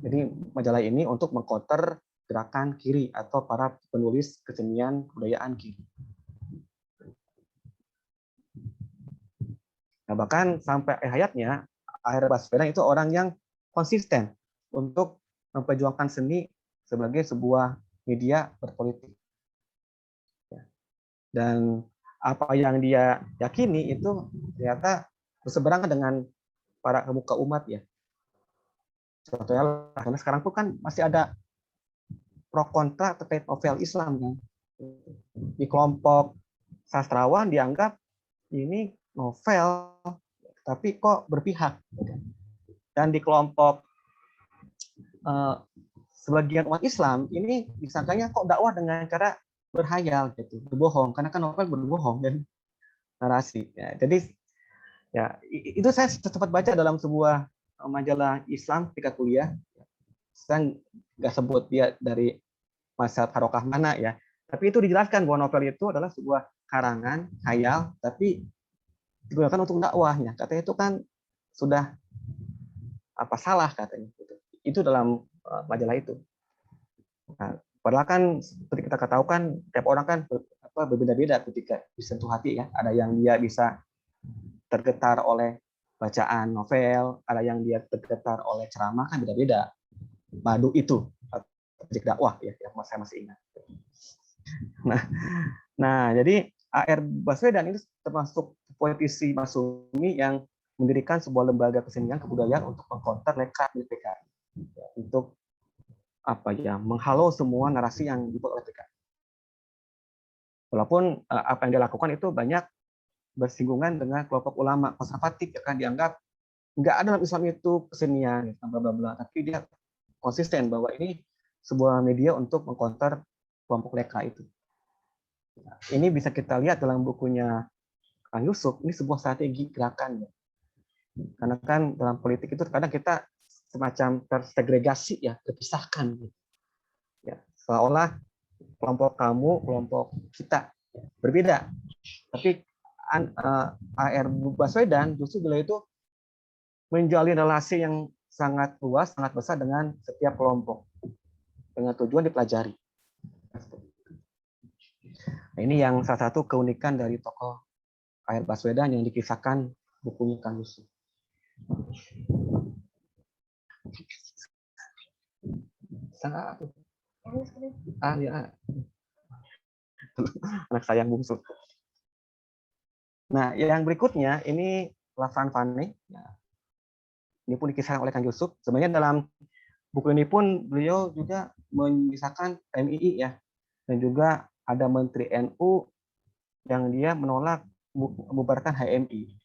Jadi majalah ini untuk mengcounter gerakan kiri atau para penulis kesenian kebudayaan kiri. Nah, bahkan sampai hayatnya A.R. Baswedan itu orang yang konsisten untuk memperjuangkan seni sebagai sebuah media berpolitik. Dan apa yang dia yakini itu ternyata berseberangan dengan para pemuka umat ya. Contohnya karena sekarang pun kan masih ada pro kontra terkait novel Islam kan. Di kelompok sastrawan dianggap ini novel tapi kok berpihak. Dan di kelompok sebagian umat Islam ini disangkanya kok dakwah dengan cara berhayal gitu, berbohong, karena kan novel berbohong dan narasi. Ya, jadi ya itu saya sempat baca dalam sebuah majalah Islam ketika kuliah. Saya nggak sebut dia dari mazhab harokah mana ya, tapi itu dijelaskan bahwa novel itu adalah sebuah karangan khayal, tapi digunakan untuk dakwahnya. Katanya itu kan sudah salah katanya. Itu dalam majalah itu. Nah, padahal kan seperti kita tahu kan tiap orang kan berbeda-beda ketika disentuh hati ya. Ada yang dia bisa tergetar oleh bacaan novel, ada yang dia tergetar oleh ceramah, kan beda-beda. Madu itu objek dakwah ya, yang saya masih ingat. Nah, jadi A.R. Baswedan itu termasuk politisi Masyumi yang mendirikan sebuah lembaga kesenian kebudayaan untuk mengkonter lekat PKI, ya, untuk menghalau semua narasi yang dibuat oleh PKI. Walaupun apa yang dia lakukan itu banyak bersinggungan dengan kelompok ulama konservatif, ya kan, dianggap nggak ada dalam Islam itu kesenian, bla bla bla, tapi dia konsisten bahwa ini sebuah media untuk mengkonter kelompok leka itu. Ini bisa kita lihat dalam bukunya Kang Yusuf, ini sebuah strategi gerakan. Karena kan dalam politik itu kadang kita semacam tersegregasi ya, terpisahkan. Ya, seolah kelompok kamu, kelompok kita berbeda. Tapi A.R. Baswedan justru beliau itu menjalin relasi yang sangat luas, sangat besar dengan setiap kelompok, dengan tujuan dipelajari. Nah, ini yang salah satu keunikan dari tokoh A.R. Baswedan yang dikisahkan bukunya Kang Yusuf. Ya. Anak saya yang bungsu. Nah, yang berikutnya ini Lafran Fane. Ini pun dikisahkan oleh Kang Yusuf. Sebenarnya dalam buku ini pun beliau juga mengisahkan MII ya, dan juga ada Menteri NU yang dia menolak membubarkan HMI.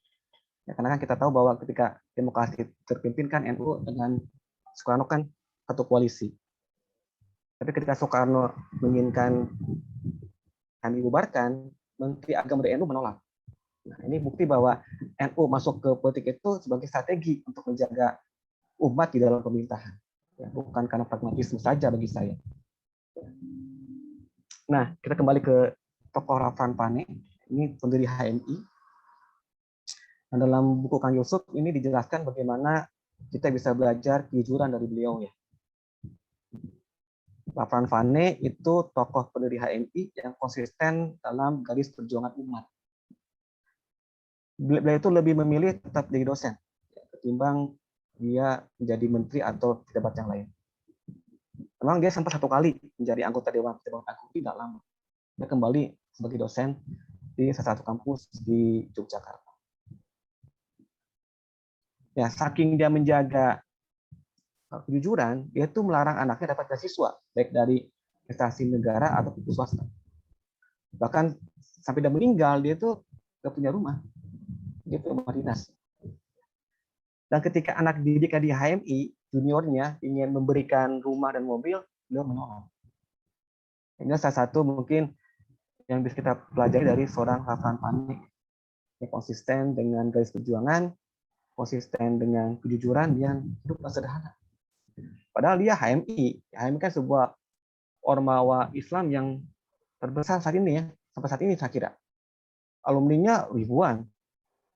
Ya, karena kan kita tahu bahwa ketika demokrasi terpimpin kan NU dengan Soekarno kan satu koalisi. Tapi ketika Soekarno menginginkan HMI dibubarkan, Menteri Agama dari NU menolak. Nah, ini bukti bahwa NU masuk ke politik itu sebagai strategi untuk menjaga umat di dalam pemerintahan. Ya, bukan karena pragmatisme saja bagi saya. Nah, kita kembali ke tokoh Lafran Fane, ini pendiri HMI. Nah, dalam buku Kang Yusuf ini dijelaskan bagaimana kita bisa belajar kejujuran dari beliau ya. Lafran Fane itu tokoh pendiri HMI yang konsisten dalam garis perjuangan umat. Beliau itu lebih memilih tetap jadi dosen ketimbang dia menjadi menteri atau pejabat yang lain. Memang dia sempat 1 kali menjadi anggota Dewan Pertimbangan Agung, tidak lama. Dia kembali sebagai dosen di salah satu kampus di Yogyakarta. Ya, saking dia menjaga kejujuran, dia itu melarang anaknya dapat beasiswa, baik dari instansi negara atau swasta. Bahkan sampai dia meninggal, dia itu nggak punya rumah. Dia punya rumah dinas. Dan ketika anak didiknya di HMI, juniornya ingin memberikan rumah dan mobil, beliau menolak. Ini salah satu mungkin yang bisa kita pelajari dari seorang Lafran Fane, yang konsisten dengan garis perjuangan, konsisten dengan kejujuran, yang hidup sederhana. Padahal dia HMI. HMI kan sebuah ormawa Islam yang terbesar saat ini ya, sampai saat ini saya kira. Alumninya ribuan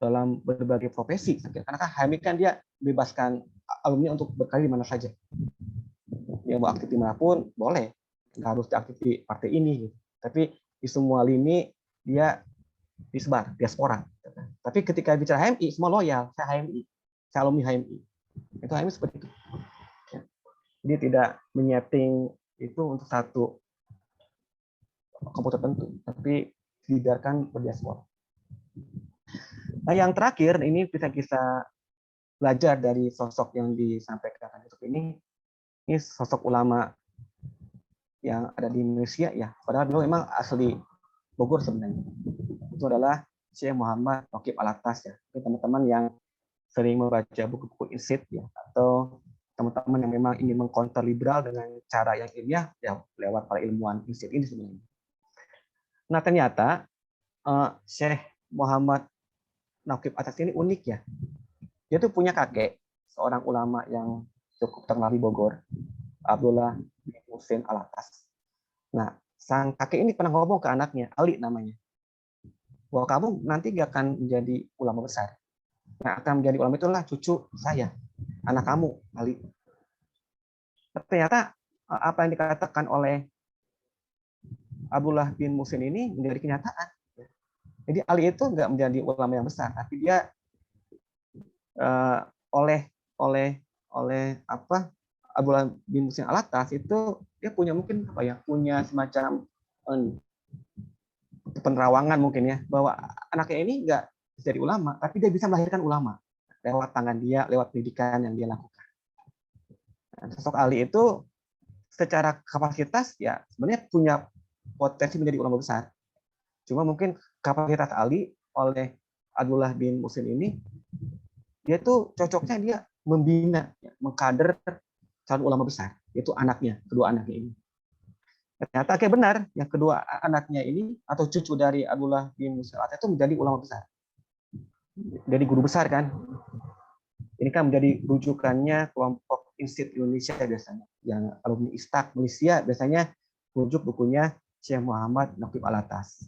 dalam berbagai profesi. Karena kan HMI kan dia bebaskan alumni untuk berkarir di mana saja. Yang mau aktif di manapun boleh, nggak harus aktif di partai ini. Tapi di semua lini dia disebar, diaspora. Tapi ketika bicara HMI, semua loyal. Saya HMI, saya alumni HMI. Itu HMI seperti itu. Jadi tidak menyeting itu untuk satu kelompok tertentu, tapi dibiarkan berdiaspora. Nah, yang terakhir ini bisa kita belajar dari sosok yang disampaikan ini sosok ulama yang ada di Indonesia ya. Padahal beliau memang asli Bogor sebenarnya. Itu adalah Syekh Muhammad Naqib Al-Atas ya. Teman-teman yang sering membaca buku-buku Insid ya, atau teman-teman yang memang ingin mengcounter liberal dengan cara yang ilmiah ya lewat para ilmuwan insight ini sebenarnya. Nah ternyata Syekh Muhammad Naqib Atas ini unik ya. Dia tuh punya kakek, seorang ulama yang cukup terkenal di Bogor, Abdullah bin Husain Alatas. Nah, sang kakek ini pernah ngomong ke anaknya, Ali namanya, bahwa kamu nanti gak akan menjadi ulama besar. Yang akan menjadi ulama itulah cucu saya, anak kamu, Ali. Ternyata apa yang dikatakan oleh Abdullah bin Husain ini menjadi kenyataan. Jadi Ali itu nggak menjadi ulama yang besar, tapi dia oleh Abdullah bin Husain Alatas itu dia punya mungkin punya semacam penerawangan mungkin ya bahwa anaknya ini nggak jadi ulama, tapi dia bisa melahirkan ulama lewat tangan dia, lewat pendidikan yang dia lakukan. Nah, sosok Ali itu secara kapasitas ya sebenarnya punya potensi menjadi ulama besar. Cuma mungkin kapasitas Ali oleh Abdullah bin Husain ini dia tuh cocoknya dia membina, mengkader calon ulama besar, yaitu anaknya, kedua anaknya ini. Ternyata kayak benar, yang kedua anaknya ini atau cucu dari Abdullah bin Husain itu menjadi ulama besar, jadi guru besar kan. Ini kan menjadi rujukannya kelompok Institut Indonesia biasanya, yang alumni Istak Malaysia biasanya rujuk bukunya Syekh Muhammad Naqib Alatas.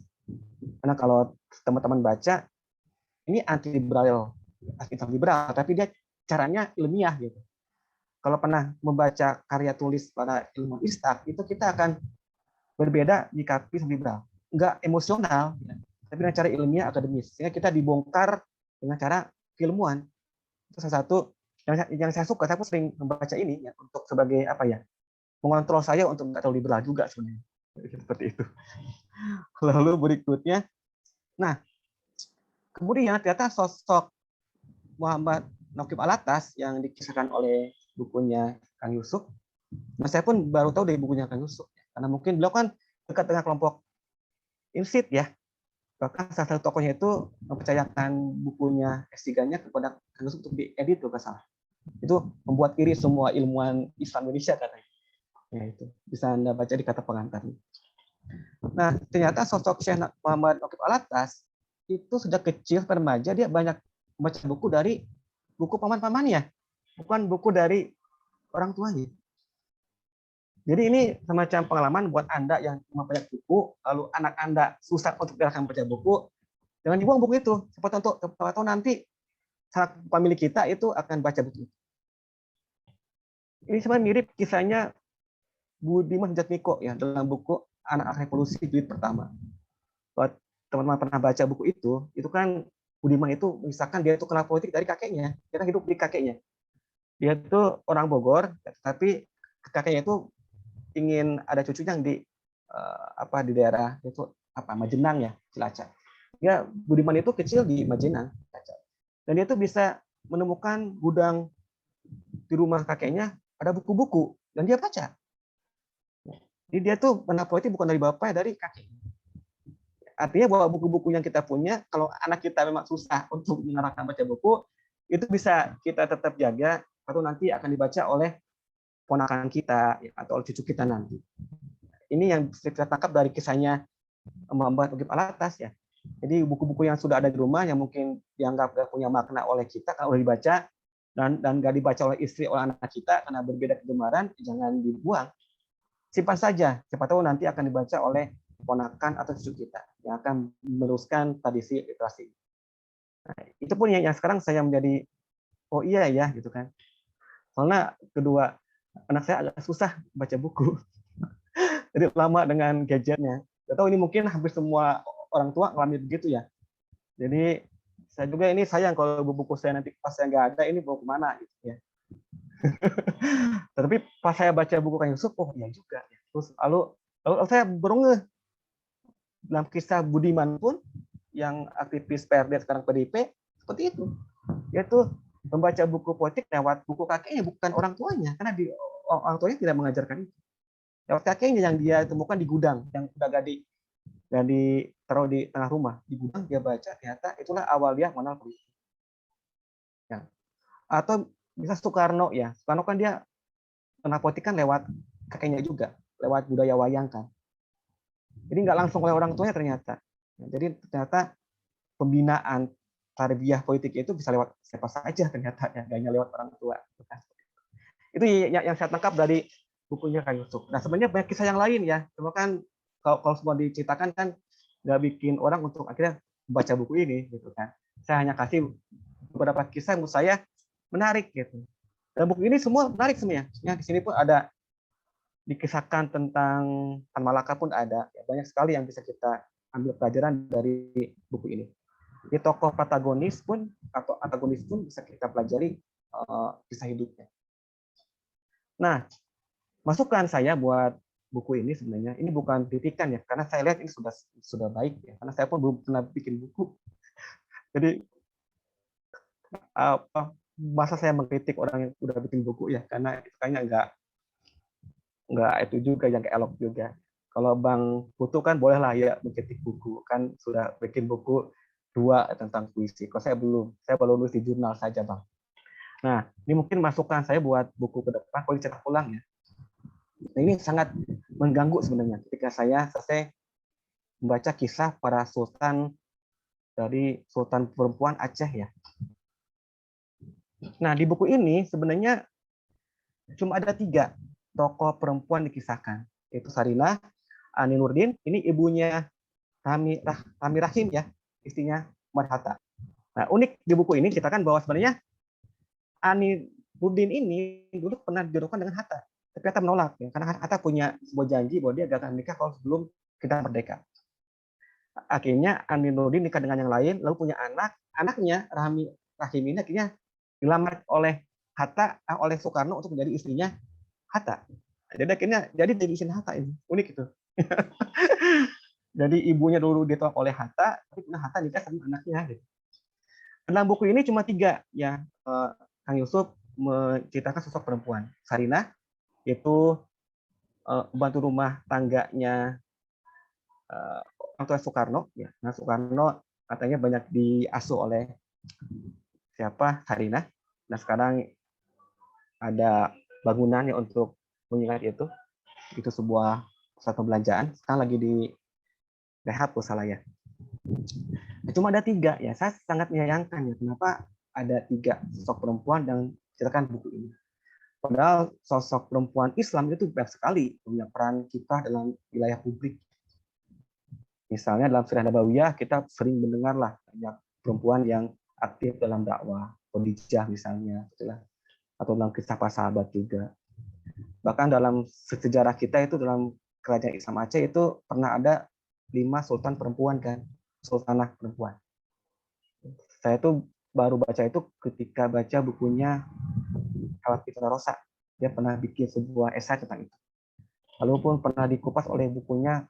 Karena kalau teman-teman baca, ini anti liberal, tapi dia caranya ilmiah gitu. Kalau pernah membaca karya tulis para ilmuwan Istak, itu kita akan berbeda jika liberal. Enggak emosional, ya, tapi dengan cara ilmiah akademis. Sehingga kita dibongkar dengan cara keilmuan. Itu salah satu yang saya suka. Saya pun sering membaca ini ya, untuk sebagai mengontrol saya untuk nggak terlalu liberal juga sebenarnya. Seperti itu. Lalu berikutnya, nah kemudian ternyata sosok Muhammad Naqib Alatas yang dikisahkan oleh bukunya Kang Yusuf. Nah, saya pun baru tahu dari bukunya Kang Yusuf. Karena mungkin beliau kan dekat dengan kelompok Insit ya. Bahkan salah satu tokohnya itu mempercayakan bukunya S3-nya kepada Kang Yusuf untuk diedit tuh salah. Itu membuat iri semua ilmuwan Islam Indonesia katanya. Ya itu bisa Anda baca di kata pengantar. Nah, ternyata sosok Syekh Muhammad Naqib Alatas itu sejak kecil remaja dia banyak membaca buku dari buku paman-pamannya, bukan buku dari orang tuanya. Jadi ini semacam pengalaman buat Anda yang membaca buku, lalu anak Anda susah untuk diarahkan baca buku, jangan dibuang buku itu. Siapa tahu nanti saat pemilik kita itu akan baca buku. Ini sebenarnya mirip kisahnya Budiman Sujatmiko ya dalam buku Anak Revolusi Jilid pertama. Buat teman-teman pernah baca buku itu kan Budiman itu misalkan dia itu kenal politik dari kakeknya, dia kan hidup di kakeknya. Dia itu orang Bogor, tapi kakeknya itu ingin ada cucunya yang di daerah itu Majenang ya, Cilacap. Ya Budiman itu kecil di Majenang, Cilacap. Dan dia itu bisa menemukan gudang di rumah kakeknya ada buku-buku dan dia baca. Jadi dia tuh kenal politik bukan dari bapak, dari kakeknya. Artinya bahwa buku-buku yang kita punya, kalau anak kita memang susah untuk mengarahkan baca buku, itu bisa kita tetap jaga atau nanti akan dibaca oleh ponakan kita atau oleh cucu kita nanti. Ini yang kita tangkap dari kisahnya Muhammad Naqib Alatas ya. Jadi buku-buku yang sudah ada di rumah yang mungkin dianggap gak punya makna oleh kita kalau udah dibaca dan gak dibaca oleh istri, oleh anak kita karena berbeda kegemaran, jangan dibuang. Simpan saja, siapa tahu nanti akan dibaca oleh ponakan atau cucu kita yang akan meneruskan tradisi literasi. Nah, itu pun yang sekarang saya menjadi oh iya ya gitu kan. Soalnya kedua anak saya agak susah baca buku. Jadi lama dengan gadgetnya. Gak tahu ini mungkin hampir semua orang tua ngalamin begitu ya. Jadi saya juga ini sayang kalau buku saya nanti pas saya nggak ada ini mau kemana gitu ya. Tapi pas saya baca buku Kang Yusuf, oh iya juga. Terus lalu saya baru dalam kisah Budiman pun yang aktivis PRD sekarang PDIP seperti itu. Yaitu membaca buku politik lewat buku kakeknya, bukan orang tuanya, karena orang tuanya tidak mengajarkan itu. Lewat kakeknya yang dia temukan di gudang, yang udah gak ditaruh di tengah rumah, di gudang dia baca, ternyata itulah awal dia mengenal politik. Ya. Atau bisa Soekarno ya. Soekarno kan dia kena politik kan lewat kakeknya juga, lewat budaya wayang kan. Jadi nggak langsung oleh orang tuanya ternyata. Jadi ternyata pembinaan tarbiyah politik itu bisa lewat siapa saja ternyata ya, nggak hanya lewat orang tua. Itu yang saya tangkap dari bukunya Kang Yusuf. Nah sebenarnya banyak kisah yang lain ya, cuma kan kalau semua diceritakan kan nggak bikin orang untuk akhirnya baca buku ini gitu kan. Saya hanya kasih beberapa kisah yang menurut saya menarik gitu. Dan buku ini semua menarik semuanya. Ya, di sini pun ada dikisahkan tentang Tan Malaka pun ada. Ya, banyak sekali yang bisa kita ambil pelajaran dari buku ini. Di tokoh protagonis pun atau antagonis pun bisa kita pelajari kisah hidupnya. Nah, masukan saya buat buku ini sebenarnya ini bukan kritikan ya, karena saya lihat ini sudah baik ya, karena saya pun belum pernah bikin buku. Jadi masa saya mengkritik orang yang udah bikin buku ya, karena itu kayaknya nggak itu juga yang elok juga. Kalau Bang Putu kan boleh lah ya mengkritik buku, kan sudah bikin buku 2 tentang puisi. Kalau saya baru nulis di jurnal saja Bang. Nah ini mungkin masukan saya buat buku ke depan kalau dicetak ulang ya. Nah, ini sangat mengganggu sebenarnya ketika saya selesai membaca kisah para sultan dari sultan perempuan Aceh ya. Nah di buku ini sebenarnya cuma ada 3 tokoh perempuan dikisahkan, yaitu Sarinah, Ani Nurdin, ini ibunya Rami Rahim ya, istrinya Umar Hatta. Nah unik di buku ini dikatakan bahwa sebenarnya Ani Nurdin ini dulu pernah dijodohkan dengan Hatta, tapi Hatta menolak ya, karena Hatta punya sebuah janji bahwa dia gak akan menikah kalau sebelum kita merdeka. Akhirnya Ani Nurdin nikah dengan yang lain, lalu punya anaknya Rahim ini akhirnya dilamar oleh Hatta oleh Soekarno untuk menjadi istrinya Hatta. Jadi akhirnya jadi istri Hatta ini unik itu. Jadi ibunya dulu ditolak oleh Hatta, tapi kemudian Hatta nikah sama anaknya. Gitu. Dalam buku ini cuma 3 ya, Kang Yusuf menceritakan sosok perempuan. Sarinah itu pembantu rumah tangganya orang tua Soekarno. Ya. Nah Soekarno katanya banyak diasuh oleh siapa Sarinah. Nah sekarang ada bangunannya untuk mengingat itu sebuah pusat perbelanjaan, sekarang lagi di rehab kalau salah ya. Cuma ada 3 ya, saya sangat menyayangkan ya kenapa ada 3 sosok perempuan yang diceritakan buku ini. Padahal sosok perempuan Islam itu banyak sekali punya peran kiprah dalam wilayah publik. Misalnya dalam Sirah Nabawiyah kita sering mendengar lah banyak perempuan yang aktif dalam dakwah, Khadijah misalnya, atau dalam kisah para sahabat juga. Bahkan dalam sejarah kita itu dalam kerajaan Islam Aceh itu pernah ada 5 sultan perempuan kan, sultanah perempuan. Saya tuh baru baca itu ketika baca bukunya Helat Fitra Rosa. Dia pernah bikin sebuah esai tentang itu. Lalu pun pernah dikupas oleh bukunya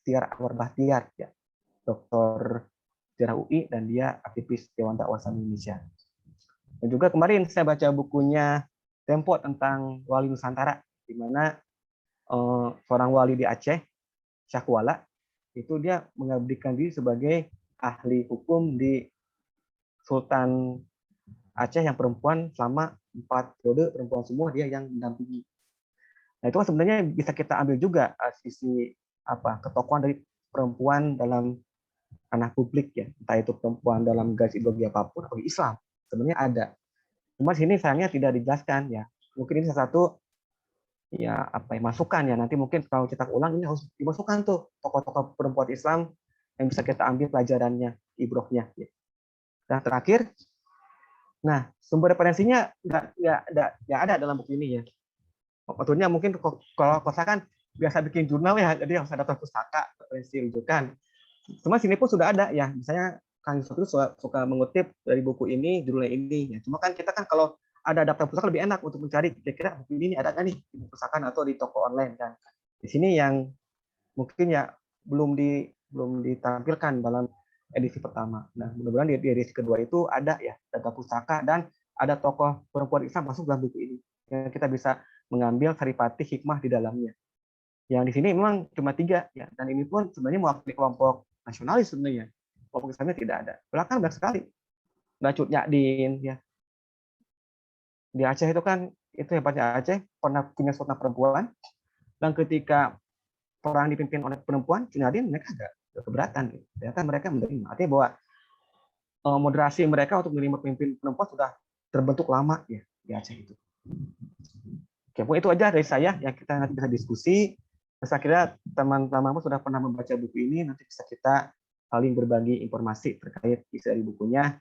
Tiar Anwar Bahtiar, ya, Doktor sejarah UI dan dia aktivis Dewan Dakwah Indonesia. Dan juga kemarin saya baca bukunya Tempo tentang Wali Nusantara, di mana seorang wali di Aceh, Syakwala, itu dia mengabdikan diri sebagai ahli hukum di Sultan Aceh yang perempuan selama 4 periode, perempuan semua dia yang mendampingi. Nah itu sebenarnya bisa kita ambil juga sisi ketokohan dari perempuan dalam ranah publik ya, entah itu perempuan dalam garis ideologi apapun atau Islam sebenarnya ada. Cuma sini sayangnya tidak dijelaskan ya. Mungkin ini salah satu ya masukan ya, nanti mungkin kalau cetak ulang ini harus dimasukkan tuh tokoh-tokoh perempuan Islam yang bisa kita ambil pelajarannya, ibrohnya. Ya. Dan terakhir, nah sumber referensinya nggak ada dalam buku ini ya. Maksudnya mungkin kalau kosakan biasa bikin jurnal ya, jadi harus ada pustaka referensi rujukan. Cuma sini pun sudah ada ya, misalnya Kang Yusuf itu suka mengutip dari buku ini, judulnya ini. Ya. Cuma kan kita kan kalau ada daftar pustaka lebih enak untuk mencari kira-kira buku ini ada nggak nih di perpustakaan atau di toko online kan. Di sini yang mungkin ya belum ditampilkan dalam edisi pertama. Nah mudah-mudahan di edisi kedua itu ada ya data pustaka dan ada tokoh perempuan Islam masuk dalam buku ini. Yang kita bisa mengambil saripati hikmah di dalamnya. Yang di sini memang cuma 3 ya, dan ini pun sebenarnya mewakili kelompok nasionalis sebenarnya. Kelompok Islamnya tidak ada. Belakang banyak sekali. Mbak Cut Nyadin ya. di Aceh itu kan, itu hebatnya Aceh, pernah punya sultan perempuan, dan ketika perang dipimpin oleh perempuan, Cina mereka agak keberatan. Gitu. Ternyata mereka menerima. Artinya bahwa moderasi mereka untuk menerima pemimpin perempuan sudah terbentuk lama ya di Aceh itu. Oke, itu aja dari saya yang kita nanti bisa diskusi. Saya kira teman-teman sudah pernah membaca buku ini, nanti bisa kita saling berbagi informasi terkait isi dari bukunya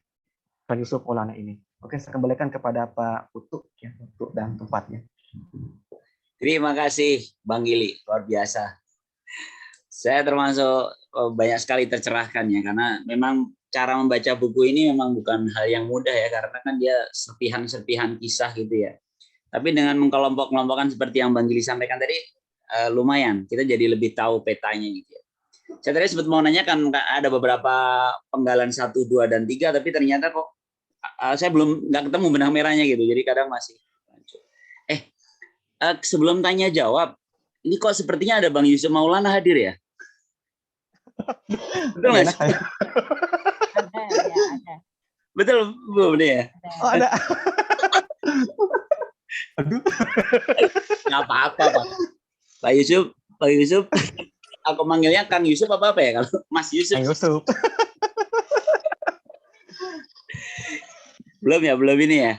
Kang Yusuf Maulana ini. Oke, saya kembalikan kepada Pak Putu ya, untuk dan tempatnya. Terima kasih Bang Gili, luar biasa. Saya termasuk banyak sekali tercerahkan ya, karena memang cara membaca buku ini memang bukan hal yang mudah ya, karena kan dia serpihan-serpihan kisah gitu ya. Tapi dengan mengkelompok-kelompokkan seperti yang Bang Gili sampaikan tadi, lumayan, kita jadi lebih tahu petanya gitu ya. Saya tadi sempat mau nanyakan, ada beberapa penggalan 1, 2, dan 3, tapi ternyata kok saya nggak ketemu benang merahnya gitu, jadi kadang masih. Sebelum tanya jawab, ini kok sepertinya ada Bang Yusuf Maulana hadir ya? Betul nggak sih? Ada, ya ada. Betul, Bu, bener ya? Oh, ada. Aduh. Nggak apa-apa, Pak. Pak Yusuf, aku manggilnya Kang Yusuf apa ya? Kalau Mas Yusuf. Kang Yusuf. Belum ini ya?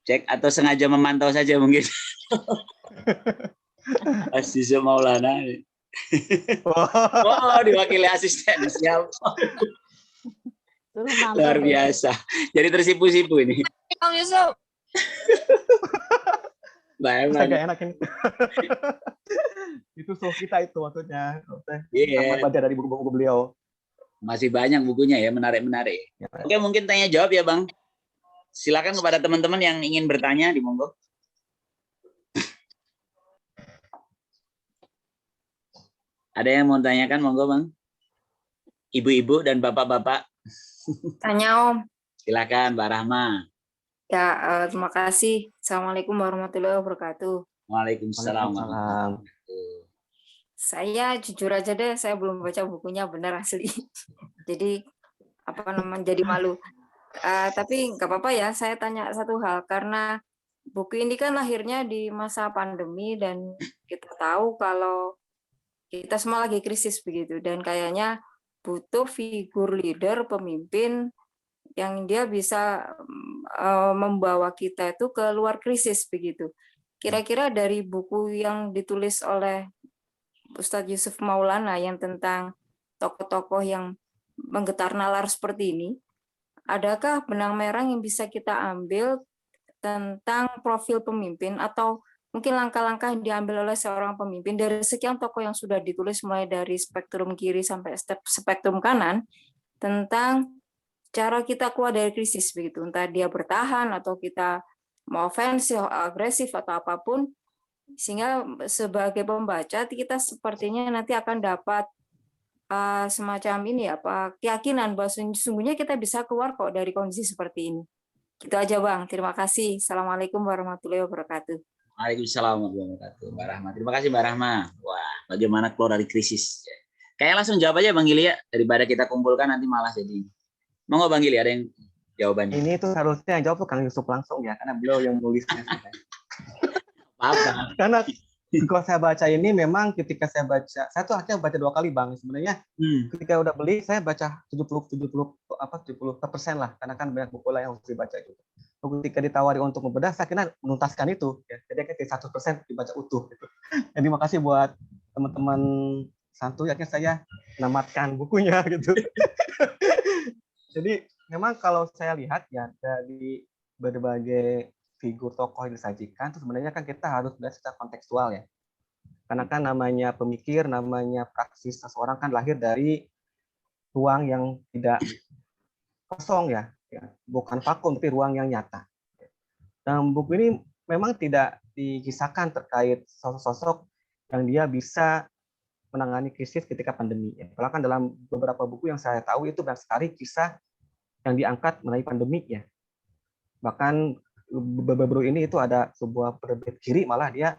Cek atau sengaja memantau saja mungkin. Mas Yusuf Maulana. Oh, diwakili asisten. Siap. Luar biasa. Jadi tersipu-sipu ini. Kang Yusuf. Agak enak ini. Itu show kita itu maksudnya. Iya. Baca dari buku-buku beliau. Masih banyak bukunya ya, menarik-menarik. Ya, Oke, mungkin tanya jawab ya, Bang. Silakan kepada teman-teman yang ingin bertanya, di monggo. Ada yang mau tanyakan, monggo, Bang. Ibu-ibu dan bapak-bapak. Tanya Om. Silakan, Mbak Rahma. Ya, terima kasih. Assalamualaikum warahmatullahi wabarakatuh. Waalaikumsalam. Saya jujur aja deh, saya belum baca bukunya, benar asli. Jadi jadi malu. Tapi nggak apa-apa ya, saya tanya satu hal, karena buku ini kan lahirnya di masa pandemi dan kita tahu kalau kita semua lagi krisis begitu, dan kayaknya butuh figur leader, pemimpin yang dia bisa membawa kita itu ke luar krisis begitu. Kira-kira dari buku yang ditulis oleh Ustadz Yusuf Maulana yang tentang tokoh-tokoh yang menggetar nalar seperti ini, adakah benang merah yang bisa kita ambil tentang profil pemimpin atau mungkin langkah-langkah yang diambil oleh seorang pemimpin dari sekian tokoh yang sudah ditulis mulai dari spektrum kiri sampai spektrum kanan tentang cara kita keluar dari krisis begitu, entah dia bertahan atau kita mau ofensif, agresif atau apapun, sehingga sebagai pembaca kita sepertinya nanti akan dapat semacam ini keyakinan bahwa sesungguhnya kita bisa keluar kok dari kondisi seperti ini. Gitu aja Bang, terima kasih. Assalamualaikum warahmatullahi wabarakatuh. Waalaikumsalam warahmatullahi wabarakatuh, Mbak Rahma. Terima kasih, Mbak Rahma. Wah, bagaimana keluar dari krisis? Kayaknya langsung jawab aja, Bang Gili ya, daripada kita kumpulkan nanti malah jadi. Monggo Bang Gili, ada yang jawabannya? Ini tuh harusnya yang jawab tuh Kang Yusuf langsung ya, karena beliau yang nulisnya. Apa? Karena kalau saya baca ini memang ketika saya tuh akhirnya baca 2 kali Bang. Sebenarnya ketika udah beli saya baca 70% lah, karena kan banyak buku lah yang harus dibaca gitu. Ketika ditawari untuk membedah, saya kira menuntaskan itu. Ya. Jadi kayak 100% dibaca utuh. Gitu. Jadi makasih buat teman-teman santuy, akhirnya saya menamatkan bukunya gitu. Jadi memang kalau saya lihat ya dari berbagai figur tokoh yang disajikan, itu sebenarnya kan kita harus melihat secara kontekstual ya. Karena kan namanya pemikir, namanya praksis seseorang kan lahir dari ruang yang tidak kosong ya, bukan vakum tapi ruang yang nyata. Dan buku ini memang tidak dikisahkan terkait sosok-sosok yang dia bisa menangani krisis ketika pandemi. Kalau kan dalam beberapa buku yang saya tahu itu banyak sekali kisah yang diangkat mengenai pandemi ya. Bahkan baru-baru ini itu ada sebuah penerbit kiri malah dia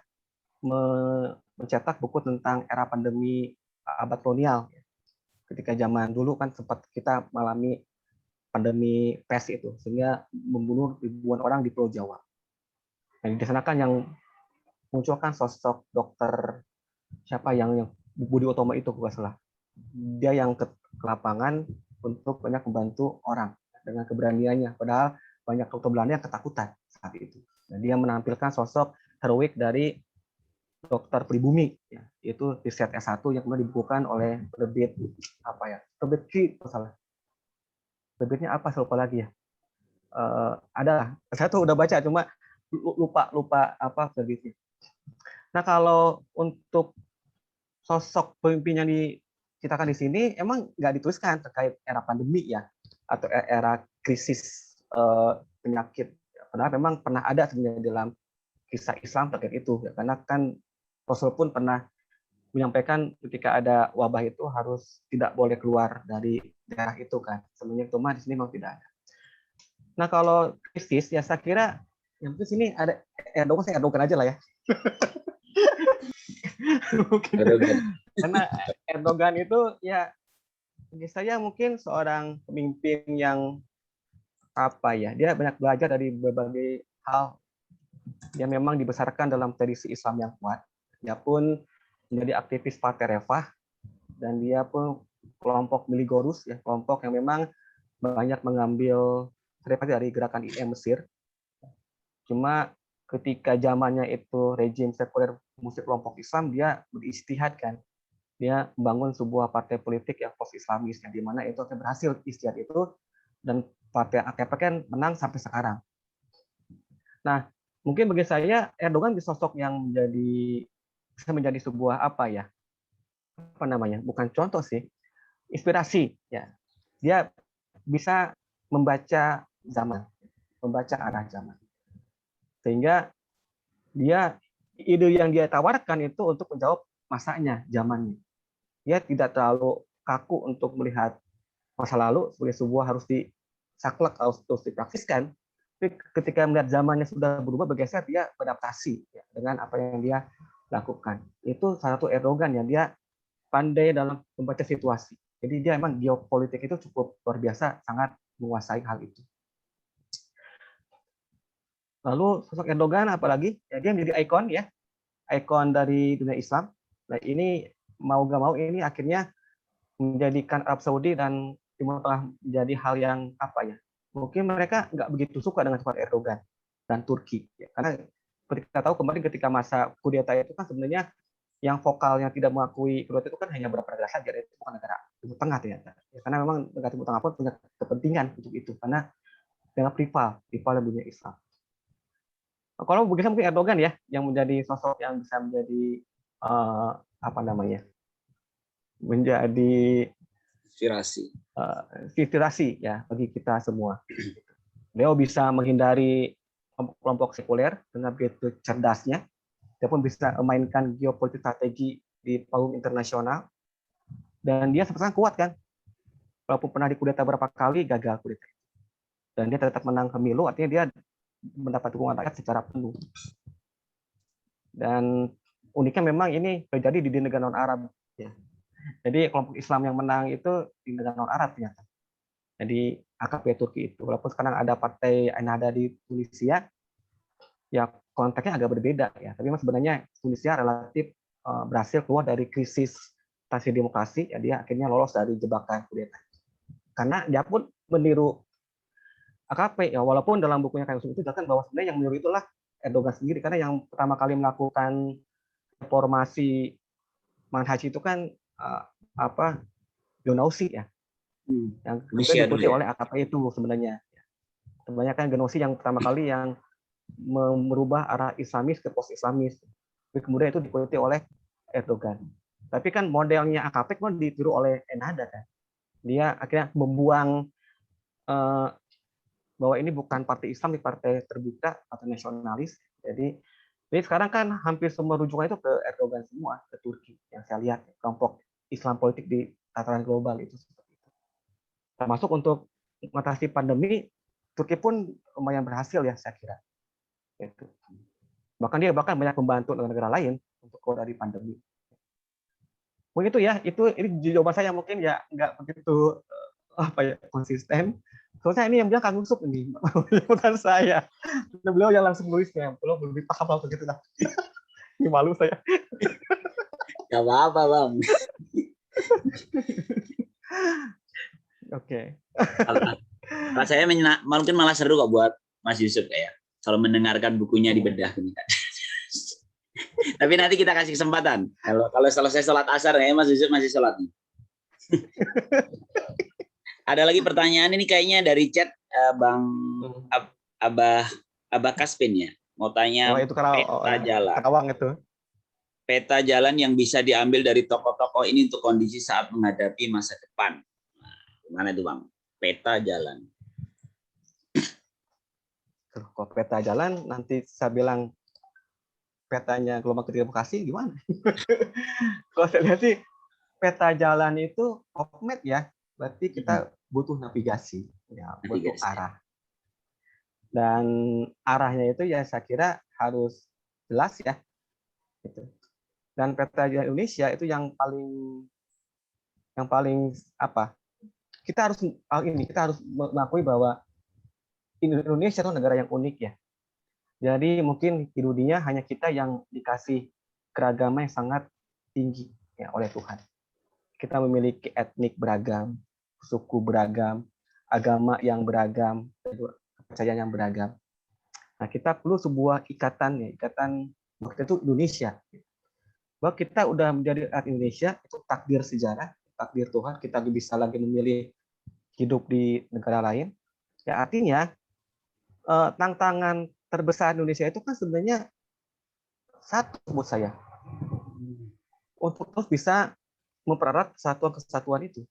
mencetak buku tentang era pandemi abad kolonial. Ketika zaman dulu kan sempat kita mengalami pandemi pes itu, sehingga membunuh ribuan orang di Pulau Jawa. Nah, di sana kan yang munculkan sosok dokter siapa yang Budi Utomo itu bukan salah. Dia yang ke lapangan untuk banyak membantu orang dengan keberaniannya. Padahal banyak dokter Belanda yang ketakutan saat itu. Nah, dia menampilkan sosok heroik dari dokter pribumi, ya, yaitu riset S1 yang kemudian dibukukan oleh penerbit apa ya? Penerbit Ki, salah. Penerbitnya apa? Saya lupa lagi ya. Ada, saya tuh udah baca cuma lupa apa penerbitnya. Nah, kalau untuk sosok pemimpin yang diceritakan di sini emang nggak dituliskan terkait era pandemi ya atau era krisis penyakit. Padahal memang pernah ada sebenarnya dalam kisah Islam terkait itu ya. Karena kan Rasul pun pernah menyampaikan ketika ada wabah itu harus tidak boleh keluar dari daerah itu kan. Sebenarnya itu mah di sini memang tidak ada. Nah, kalau krisis ya saya kira yang di sini ada Erdogan, saya Erdogan aja lah ya. Karena Erdogan itu ya bagi saya mungkin seorang pemimpin yang apa ya, dia banyak belajar dari berbagai hal. Dia memang dibesarkan dalam tradisi Islam yang kuat. Dia pun menjadi aktivis Partai Refah dan dia pun kelompok Miligorus ya, kelompok yang memang banyak mengambil dari gerakan IM Mesir. Cuma ketika zamannya itu rejim sekuler musik kelompok Islam, dia beristihad kan. Dia membangun sebuah partai politik yang post-Islamis, yang dimana itu berhasil istihad itu, dan partai AKP kan menang sampai sekarang. Nah, mungkin bagi saya Erdogan di sosok yang bisa menjadi sebuah apa ya, apa namanya, bukan contoh sih, inspirasi ya. Dia bisa membaca zaman, membaca arah zaman, sehingga ide yang dia tawarkan itu untuk menjawab masanya, zamannya. Dia tidak terlalu kaku untuk melihat masa lalu sebagai sebuah harus disaklek, harus terus dipraktiskan. Tapi ketika melihat zamannya sudah berubah, bergeser, dia beradaptasi ya, dengan apa yang dia lakukan. Itu salah satu Erdogan yang dia pandai dalam membaca situasi. Jadi dia memang geopolitik itu cukup luar biasa, sangat menguasai hal itu. Lalu sosok Erdogan apalagi? Ya, dia menjadi ikon ya, ikon dari dunia Islam. Nah, ini mau gak mau ini akhirnya menjadikan Arab Saudi dan Timur Tengah menjadi hal yang apa ya? Mungkin mereka nggak begitu suka dengan sifat Erdogan dan Turki, ya. Karena kita tahu kemarin ketika masa kudeta itu kan sebenarnya yang vokal yang tidak mengakui kudeta itu kan hanya beberapa negara saja, itu bukan negara Timur Tengah ternyata. Ya, karena memang negara Timur Tengah pun punya kepentingan untuk itu, karena dengan rival dunia Islam. Kalau begitu mungkin Erdogan ya yang menjadi sosok yang bisa menjadi apa namanya, menjadi inspirasi ya bagi kita semua. Beliau bisa menghindari kelompok sekuler dengan begitu cerdasnya. Dia pun bisa memainkan geopolitik strategi di forum internasional. Dan dia sebenarnya kuat kan. Walaupun pernah dikudeta berapa kali, gagal kudeta. Dan dia tetap menang pemilu, artinya dia mendapat dukungan rakyat secara penuh. Dan uniknya memang ini terjadi di negara non-Arab. Ya. Jadi kelompok Islam yang menang itu di negara non-Arab ternyata. Jadi AKP Turki itu. Walaupun sekarang ada partai Ennahda di Tunisia, ya konteksnya agak berbeda ya. Tapi memang sebenarnya Tunisia relatif berhasil keluar dari krisis transisi demokrasi. Ya, dia akhirnya lolos dari jebakan kudeta. Karena dia pun meniru AKP ya, walaupun dalam bukunya Kang Yusuf itu jelaskan bahwa sebenarnya yang meniru itulah Erdogan sendiri, karena yang pertama kali melakukan reformasi manhaj itu kan Genosi ya, yang kemudian diikuti oleh AKP itu sebenarnya. Sebenarnya kan Genosi yang pertama kali yang merubah arah Islamis ke post-Islamis. Kemudian itu diikuti oleh Erdogan. Tapi kan modelnya AKP kan ditiru oleh Ennahda kan. Dia akhirnya membuang bahwa ini bukan partai Islam, ini partai terbuka atau nasionalis. Jadi sekarang kan hampir semua rujukan itu ke Erdogan semua, ke Turki. Yang saya lihat kelompok Islam politik di tataran global itu seperti itu. Termasuk untuk mengatasi pandemi, Turki pun lumayan berhasil ya saya kira. Itu. Bahkan dia banyak membantu negara lain untuk keluar dari pandemi. Mungkin itu ya, ini jawaban saya mungkin ya nggak begitu konsisten. Soalnya ini yang bilang Kang Yusuf ini, bukan saya. Dan beliau yang langsung nulisnya, beliau lebih paham lah begitu lah. Ini malu saya. Gak apa-apa, Bang. Oke. Kalau saya mungkin malah seru kok buat Mas Yusuf kayak kalau mendengarkan bukunya dibedah ini kan. Tapi nanti kita kasih kesempatan. Kalau selesai sholat asar ya Mas Yusuf masih sholat nih. Ada lagi pertanyaan ini kayaknya dari chat Bang Abah Kaspin ya. Mau tanya itu peta jalan. Karawang itu. Peta jalan yang bisa diambil dari tokoh-tokoh ini untuk kondisi saat menghadapi masa depan. Nah, gimana itu Bang? Peta jalan. Kalau peta jalan nanti saya bilang petanya gelombang ketiga Bekasi gimana? Kalau saya lihat sih peta jalan itu off-map ya, berarti kita butuh navigasi, ya, butuh arah. Dan arahnya itu ya saya kira harus jelas ya. Gitu. Dan peta jalan Indonesia itu yang paling apa? Kita harus mengakui bahwa Indonesia itu negara yang unik ya. Jadi mungkin di dunia hanya kita yang dikasih keragaman yang sangat tinggi ya oleh Tuhan. Kita memiliki etnik beragam, suku beragam, agama yang beragam, kepercayaan yang beragam. Nah, kita perlu sebuah ikatan waktu itu Indonesia. Bahwa kita udah menjadi rakyat Indonesia, itu takdir sejarah, takdir Tuhan, kita bisa lagi memilih hidup di negara lain. Ya artinya tantangan terbesar Indonesia itu kan sebenarnya satu buat saya. Untuk terus bisa mempererat kesatuan itu.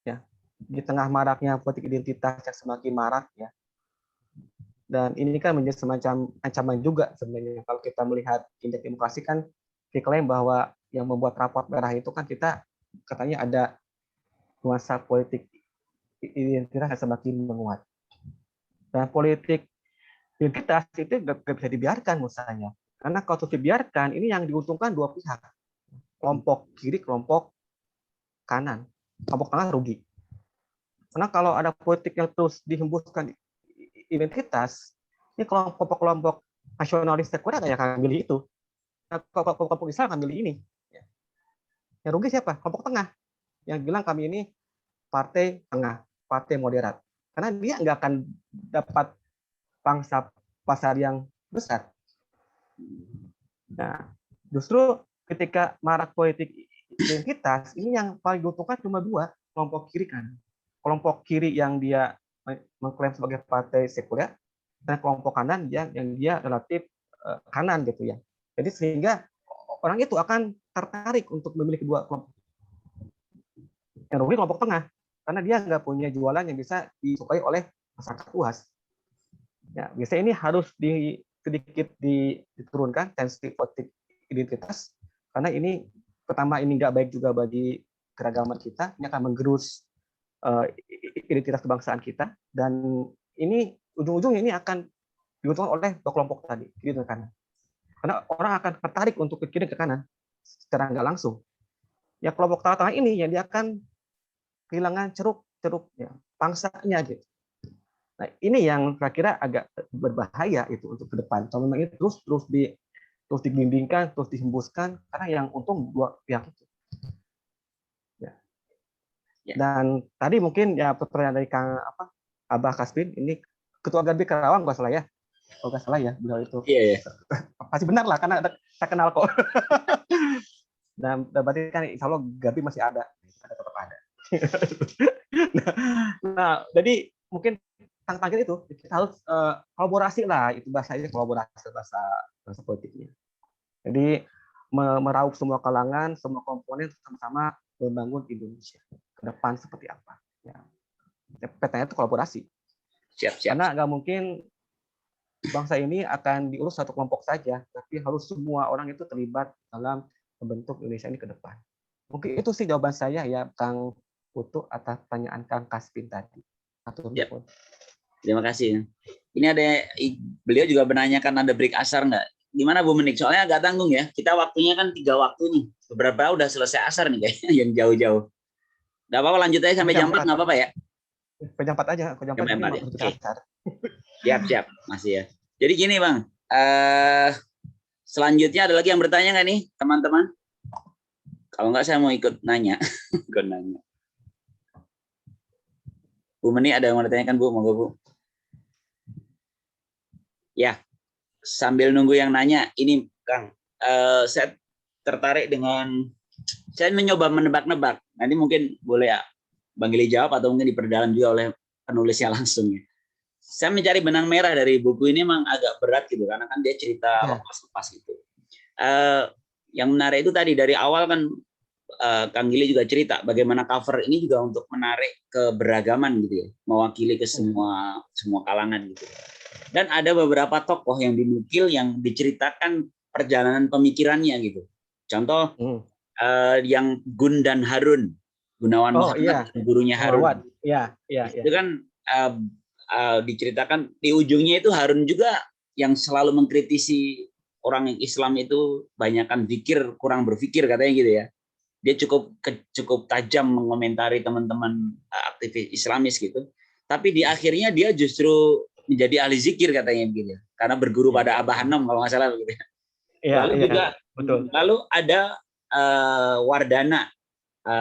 Ya. Di tengah maraknya politik identitas yang semakin marak ya. Dan ini kan menjadi semacam ancaman juga sebenarnya kalau kita melihat indeks demokrasi kan diklaim bahwa yang membuat raport merah itu kan kita katanya ada nuansa politik identitas yang semakin menguat. Dan politik identitas itu nggak bisa dibiarkan menurut saya. Karena kalau dibiarkan, ini yang diuntungkan dua pihak. Kelompok kiri, kelompok kanan. Kelompok kanan rugi. Karena kalau ada politik yang terus dihembuskan identitas, ini kelompok-kelompok nasionalis sekuler yang akan milih itu. Nah, kelompok Islam akan milih ini. Yang rugi siapa? Kelompok tengah. Yang bilang kami ini partai tengah, partai moderat. Karena dia nggak akan dapat pangsa pasar yang besar. Nah, justru ketika marak politik identitas, ini yang paling diuntungkan cuma dua, kelompok kiri kan. Kelompok kiri yang dia mengklaim sebagai partai sekuler, dan kelompok kanan yang dia relatif kanan gitu ya. Jadi sehingga orang itu akan tertarik untuk memilih kedua kelompok. Yang rugi kelompok tengah, karena dia nggak punya jualan yang bisa disukai oleh masyarakat luas. Ya, biasanya ini harus sedikit diturunkan tensi politik identitas, karena ini pertama ini nggak baik juga bagi keragaman kita, ini akan menggerus identitas kebangsaan kita, dan ini ujung-ujungnya ini akan diuntungkan oleh dua kelompok tadi, kiri dan kanan. Karena orang akan tertarik untuk ke kiri ke kanan secara nggak langsung. Ya kelompok tengah-tengah ini yang dia akan kehilangan ceruk ya, pangsanya gitu. Nah, ini yang saya kira agak berbahaya itu untuk ke depan. Kalau memang ini terus dibimbingkan, terus dihembuskan, karena yang untung dua pihak itu. Ya. Dan tadi mungkin ya pertanyaan dari Kang Abah Kaspin, ini Ketua Garbi Karawang nggak salah ya? Kalau nggak salah ya, beliau itu. Iya. Pasti benar lah, karena saya kenal kok. Dan berarti kan insya Allah Garbi masih ada tetap ada. Nah, jadi mungkin tantangan itu kita harus kolaborasi lah, itu bahasanya kolaborasi bahasa politiknya. Jadi meraup semua kalangan, semua komponen sama-sama membangun Indonesia ke depan seperti apa. Ya. Petanya itu kolaborasi. Siap. Karena nggak mungkin bangsa ini akan diurus satu kelompok saja, tapi harus semua orang itu terlibat dalam membentuk Indonesia ini ke depan. Mungkin itu sih jawaban saya ya, Kang Putu, atas pertanyaan Kang Kaspin tadi. Yep. Terima kasih. Ini ada beliau juga menanyakan ada break asar nggak? Gimana Bu Menik? Soalnya agak tanggung ya. Kita waktunya kan 3 waktu nih. Beberapa udah selesai asar nih kayaknya yang jauh-jauh. Nggak apa-apa, lanjut aja sampai jam 4, nggak apa-apa ya? Jam 4 aja, jam 4 Sampai ini 4 ya? mau Oke. asar. Siap, masih ya. Jadi gini Bang, selanjutnya ada lagi yang bertanya nggak nih teman-teman? Kalau nggak saya mau ikut nanya. Ikut nanya. Bu Meni ada yang mau ditanyakan Bu? Monggo Bu. Ya, sambil nunggu yang nanya, ini Kang, saya tertarik dengan, saya mencoba menebak-nebak. Nanti mungkin boleh ya Bang Gili jawab atau mungkin diperdalam juga oleh penulisnya langsung ya. Saya mencari benang merah dari buku ini memang agak berat gitu karena kan dia cerita lepas-lepas gitu. Yang menarik itu tadi dari awal kan Kang Gili juga cerita bagaimana cover ini juga untuk menarik keberagaman gitu ya, mewakili ke semua kalangan gitu. Dan ada beberapa tokoh yang dinukil yang diceritakan perjalanan pemikirannya gitu. Contoh yang Gun dan Harun, Gunawan Muhammad, gurunya Harun. Iya. Itu kan diceritakan di ujungnya itu Harun juga yang selalu mengkritisi orang yang Islam itu banyakkan zikir, kurang berpikir katanya gitu ya. Dia cukup tajam mengomentari teman-teman aktivis Islamis gitu. Tapi di akhirnya dia justru menjadi ahli zikir katanya gitu. Karena berguru pada Abah Hanom kalau nggak salah begitu. Lalu ada Wardana,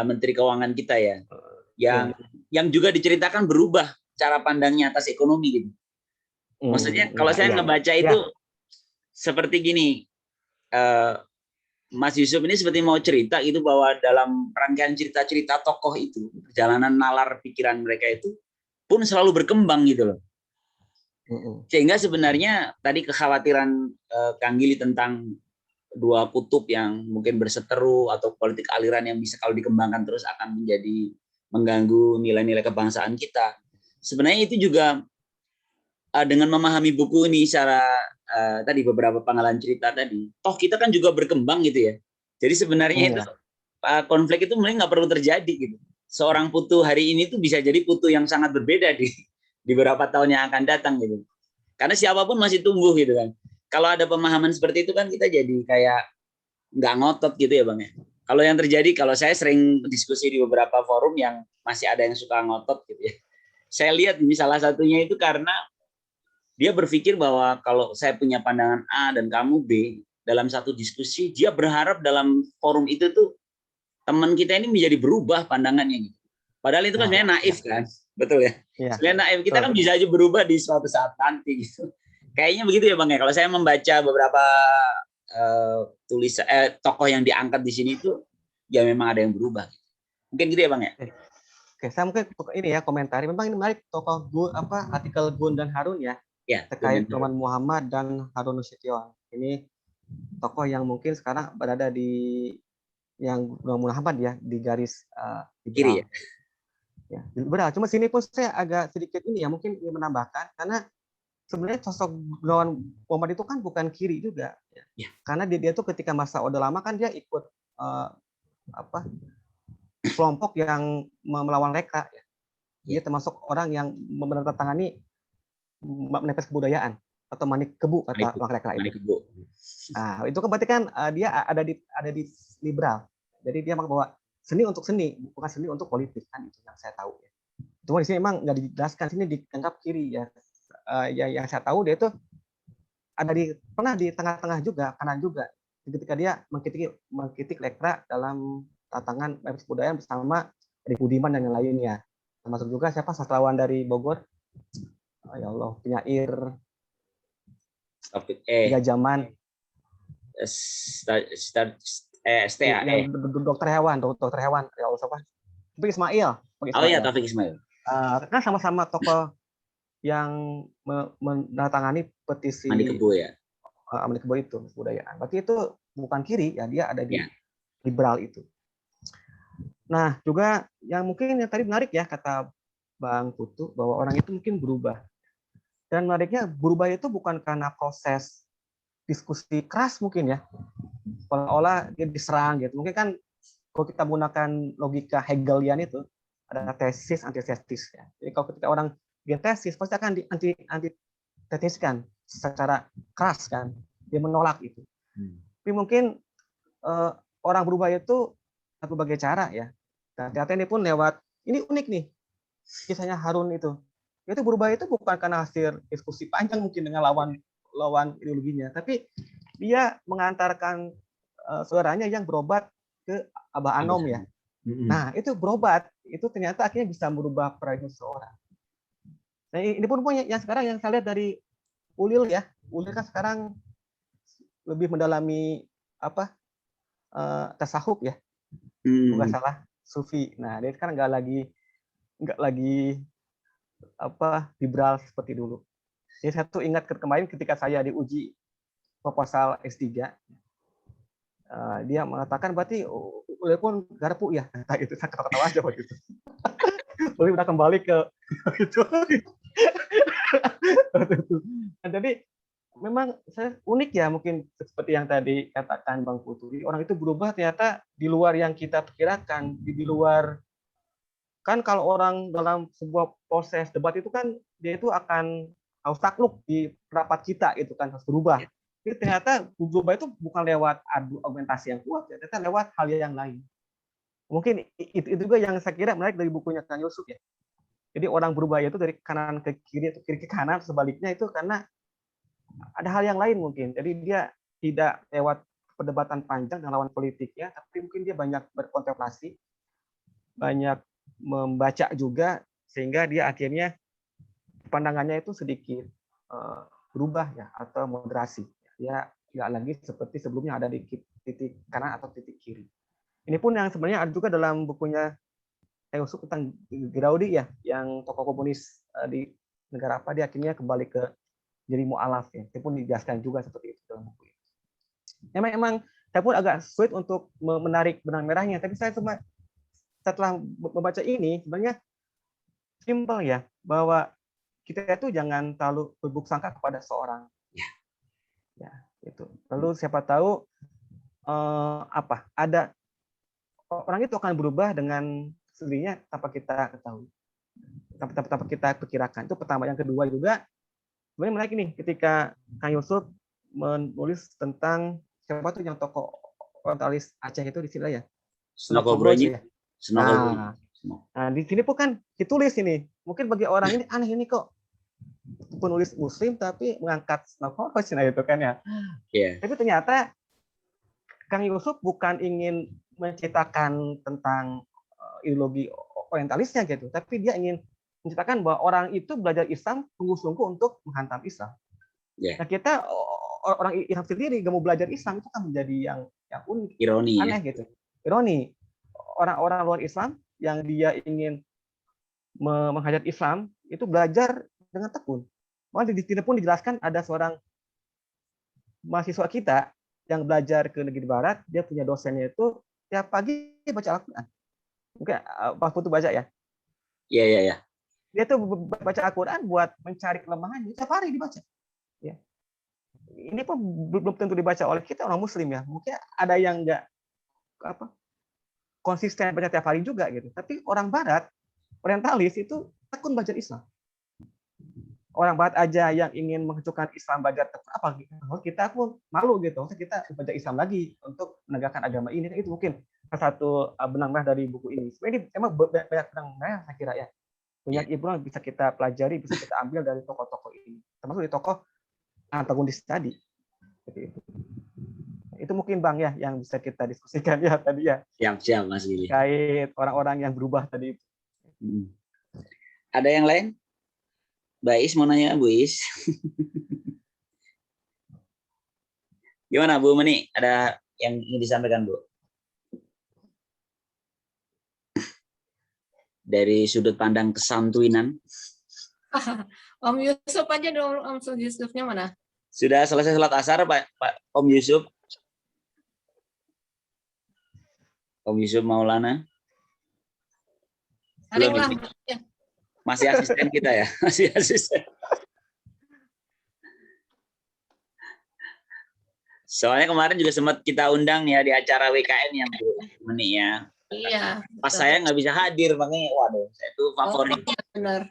Menteri Keuangan kita ya, yang juga diceritakan berubah cara pandangnya atas ekonomi gitu. Maksudnya kalau saya ngebaca itu seperti gini, Mas Yusuf ini seperti mau cerita gitu bahwa dalam rangkaian cerita-cerita tokoh itu, perjalanan nalar pikiran mereka itu pun selalu berkembang gitu loh. Sehingga sebenarnya tadi kekhawatiran Kang Gili tentang dua kutub yang mungkin berseteru atau politik aliran yang bisa kalau dikembangkan terus akan menjadi mengganggu nilai-nilai kebangsaan kita. Sebenarnya itu juga dengan memahami buku ini secara tadi beberapa pengalaman cerita tadi, toh kita kan juga berkembang gitu ya. Jadi sebenarnya itu konflik itu mulai nggak perlu terjadi gitu. Seorang putu hari ini tuh bisa jadi putu yang sangat berbeda di beberapa tahun yang akan datang gitu. Karena siapapun masih tumbuh gitu kan. Kalau ada pemahaman seperti itu kan kita jadi kayak nggak ngotot gitu ya Bang ya. Kalau yang terjadi, kalau saya sering diskusi di beberapa forum yang masih ada yang suka ngotot gitu ya. Saya lihat ini salah satunya itu karena dia berpikir bahwa kalau saya punya pandangan A dan kamu B dalam satu diskusi, dia berharap dalam forum itu tuh teman kita ini menjadi berubah pandangannya gitu. Padahal itu kan sebenarnya naif kan, betul ya? Sebenarnya naif, kita kan bisa aja berubah di suatu saat nanti gitu. Kayaknya begitu ya Bang ya. Kalau saya membaca beberapa tokoh yang diangkat di sini itu, ya memang ada yang berubah. Mungkin gitu ya Bang ya. Oke, saya mungkin ini ya komentari. Memang ini menarik tokoh artikel Gun dan Harun ya. Terkait Gunawan Muhammad dan Harun Nasution. Ini tokoh yang mungkin sekarang berada di yang Gunawan Muhammad ya di garis kiri ya. Benar. Cuma sini pun saya agak sedikit ini ya mungkin menambahkan karena sebenarnya sosok Gunawan Muhammad itu kan bukan kiri juga. Ya. Karena dia tuh ketika masa Orde Lama kan dia ikut kelompok yang melawan Rekla. Ya. Dia termasuk orang yang menandatangani manifest kebudayaan atau Manik Kebu kata orang Rekla itu. Nah, itu kan berarti kan dia ada di liberal. Jadi dia bahwa seni untuk seni, bukan seni untuk politik kan itu yang saya tahu ya. Cuma di sini memang nggak dijelaskan, sini dianggap kiri ya. Yang saya tahu dia itu pernah di tengah-tengah juga, kanan juga. Ketika dia mengkritik Rekla dalam tantangan manifest kebudayaan bersama Edi Budiman dan yang lainnya. Termasuk juga siapa sastrawan dari Bogor? Ya Allah, penyair tiga zaman dokter hewan ya Allah siapa? Taufik Ismail. Ya Taufik Ismail. Kan sama-sama tokoh yang menandatangani petisi Manik Kebu ya. Manik Kebu itu kebudayaan. Berarti itu bukan kiri ya, dia ada di liberal itu. Nah, juga yang mungkin yang tadi menarik ya kata Bang Putu bahwa orang itu mungkin berubah. Dan menariknya berubah itu bukan karena proses diskusi keras mungkin ya. Seolah-olah dia diserang gitu. Mungkin kan kalau kita menggunakan logika Hegelian itu ada tesis, antitesis ya. Jadi kalau ketika orang dia tesis pasti akan antitesiskan secara keras kan. Dia menolak itu. Tapi mungkin orang berubah itu berbagai cara ya. Nah, ternyata ini pun lewat, ini unik nih, kisahnya Harun itu. Itu berubah itu bukan karena hasil diskusi panjang mungkin dengan lawan ideologinya, tapi dia mengantarkan saudaranya yang berobat ke Abah Anom ya. Nah, itu berobat, itu ternyata akhirnya bisa merubah perilaku seseorang. Nah, ini pun yang sekarang yang saya lihat dari Ulil ya. Ulil kan sekarang lebih mendalami apa? Tasawuf ya. Bukan salah, sufi. Nah, dia kan nggak lagi apa liberal seperti dulu. Jadi saya tuh ingat kemarin ketika saya diuji proposal S3, dia mengatakan berarti udah pun garpu ya, kata itu saya ketawa aja waktu itu. Lalu udah kembali ke itu. Nah, jadi memang saya unik ya mungkin seperti yang tadi katakan Bang Putri, orang itu berubah ternyata di luar yang kita perkirakan, di luar. Kan kalau orang dalam sebuah proses debat itu kan dia itu akan harus takluk di pendapat kita itu kan harus berubah. Tapi ternyata berubah itu bukan lewat argumentasi yang kuat, ya, ternyata lewat hal yang lain. Mungkin itu juga yang saya kira menarik dari bukunya Kang Yusuf ya. Jadi orang berubah itu dari kanan ke kiri atau kiri ke kanan, sebaliknya itu karena ada hal yang lain mungkin. Jadi dia tidak lewat perdebatan panjang dengan lawan politiknya, tapi mungkin dia banyak berkontemplasi, banyak membaca juga, sehingga dia akhirnya pandangannya itu sedikit berubah ya, atau moderasi. Ya nggak lagi seperti sebelumnya ada di titik kanan atau titik kiri. Ini pun yang sebenarnya ada juga dalam bukunya Yusuf tentang Giraudi ya, yang tokoh komunis di negara apa, dia akhirnya kembali ke jadi mu'alaf ya. Itu pun dijelaskan juga seperti itu dalam buku ini. Emang saya pun agak sulit untuk menarik benang merahnya, tapi saya cuma setelah membaca ini sebenarnya simpel ya, bahwa kita itu jangan terlalu berburuk sangka kepada seorang. Ya, itu. Lalu siapa tahu ada orang itu akan berubah dengan sendirinya tanpa kita ketahui, tanpa kita perkirakan. Itu pertama. Yang kedua juga sebenarnya menarik nih ketika Kang Yusuf menulis tentang siapa tuh yang tokoh orientalis Aceh itu di sini ya. Snokobroji. Nah, di sini pun kan ditulis ini. Mungkin bagi orang ini aneh ini kok penulis Muslim tapi mengangkat Snokobroji, nah itu kan ya. Yeah. Tapi ternyata Kang Yusuf bukan ingin menceritakan tentang ideologi orientalisnya gitu, tapi dia ingin menceritakan bahwa orang itu belajar Islam sungguh-sungguh untuk menghantam Islam. Yeah. Nah, kita orang Islam sendiri gak mau belajar Islam, itu kan menjadi yang unik, ironi, aneh ya? Gitu. Ironi. Orang-orang luar Islam yang dia ingin menghajat Islam itu belajar dengan tekun. Malah di sini pun dijelaskan ada seorang mahasiswa kita yang belajar ke negeri barat, dia punya dosennya itu tiap pagi baca Al-Quran. Mungkin Pak Putu baca ya? Iya. Dia tuh baca Al-Quran buat mencari kelemahannya, tiap hari dibaca. Ya. Ini pun belum tentu dibaca oleh kita orang Muslim ya. Mungkin ada yang nggak konsisten baca tiap hari juga gitu. Tapi orang Barat, orientalis itu tekun belajar Islam. Orang Barat aja yang ingin menghecurkan Islam belajar tekun apa gitu. Kita pun malu gitu. Maksudnya kita belajar Islam lagi untuk menegakkan agama ini. Itu mungkin salah satu benang merah dari buku ini. Sebenarnya ini emang banyak benang merah saya kira ya. Banyak ibroh bisa kita pelajari, bisa kita ambil dari tokoh-tokoh ini. Termasuk di tokoh antagonis tadi. Seperti itu. Itu mungkin Bang ya yang bisa kita diskusikan ya tadi ya. Siap Mas Gili. Kait orang-orang yang berubah tadi. Ada yang lain? Mbak Is mau nanya, Bu Is. Gimana Bu Meni? Ada yang ingin disampaikan Bu? Dari sudut pandang kesantuinan. Om Yusuf aja dong, Om Yusufnya mana? Sudah selesai sholat asar Pak Om Yusuf? Om Yusuf Maulana? Belum. Masih asisten kita ya? Masih asisten. Soalnya kemarin juga sempat kita undang ya di acara WKN yang Bu Meni ya. Iya. Pas saya nggak bisa hadir, makanya waduh, saya itu favorit. Oh, iya, benar.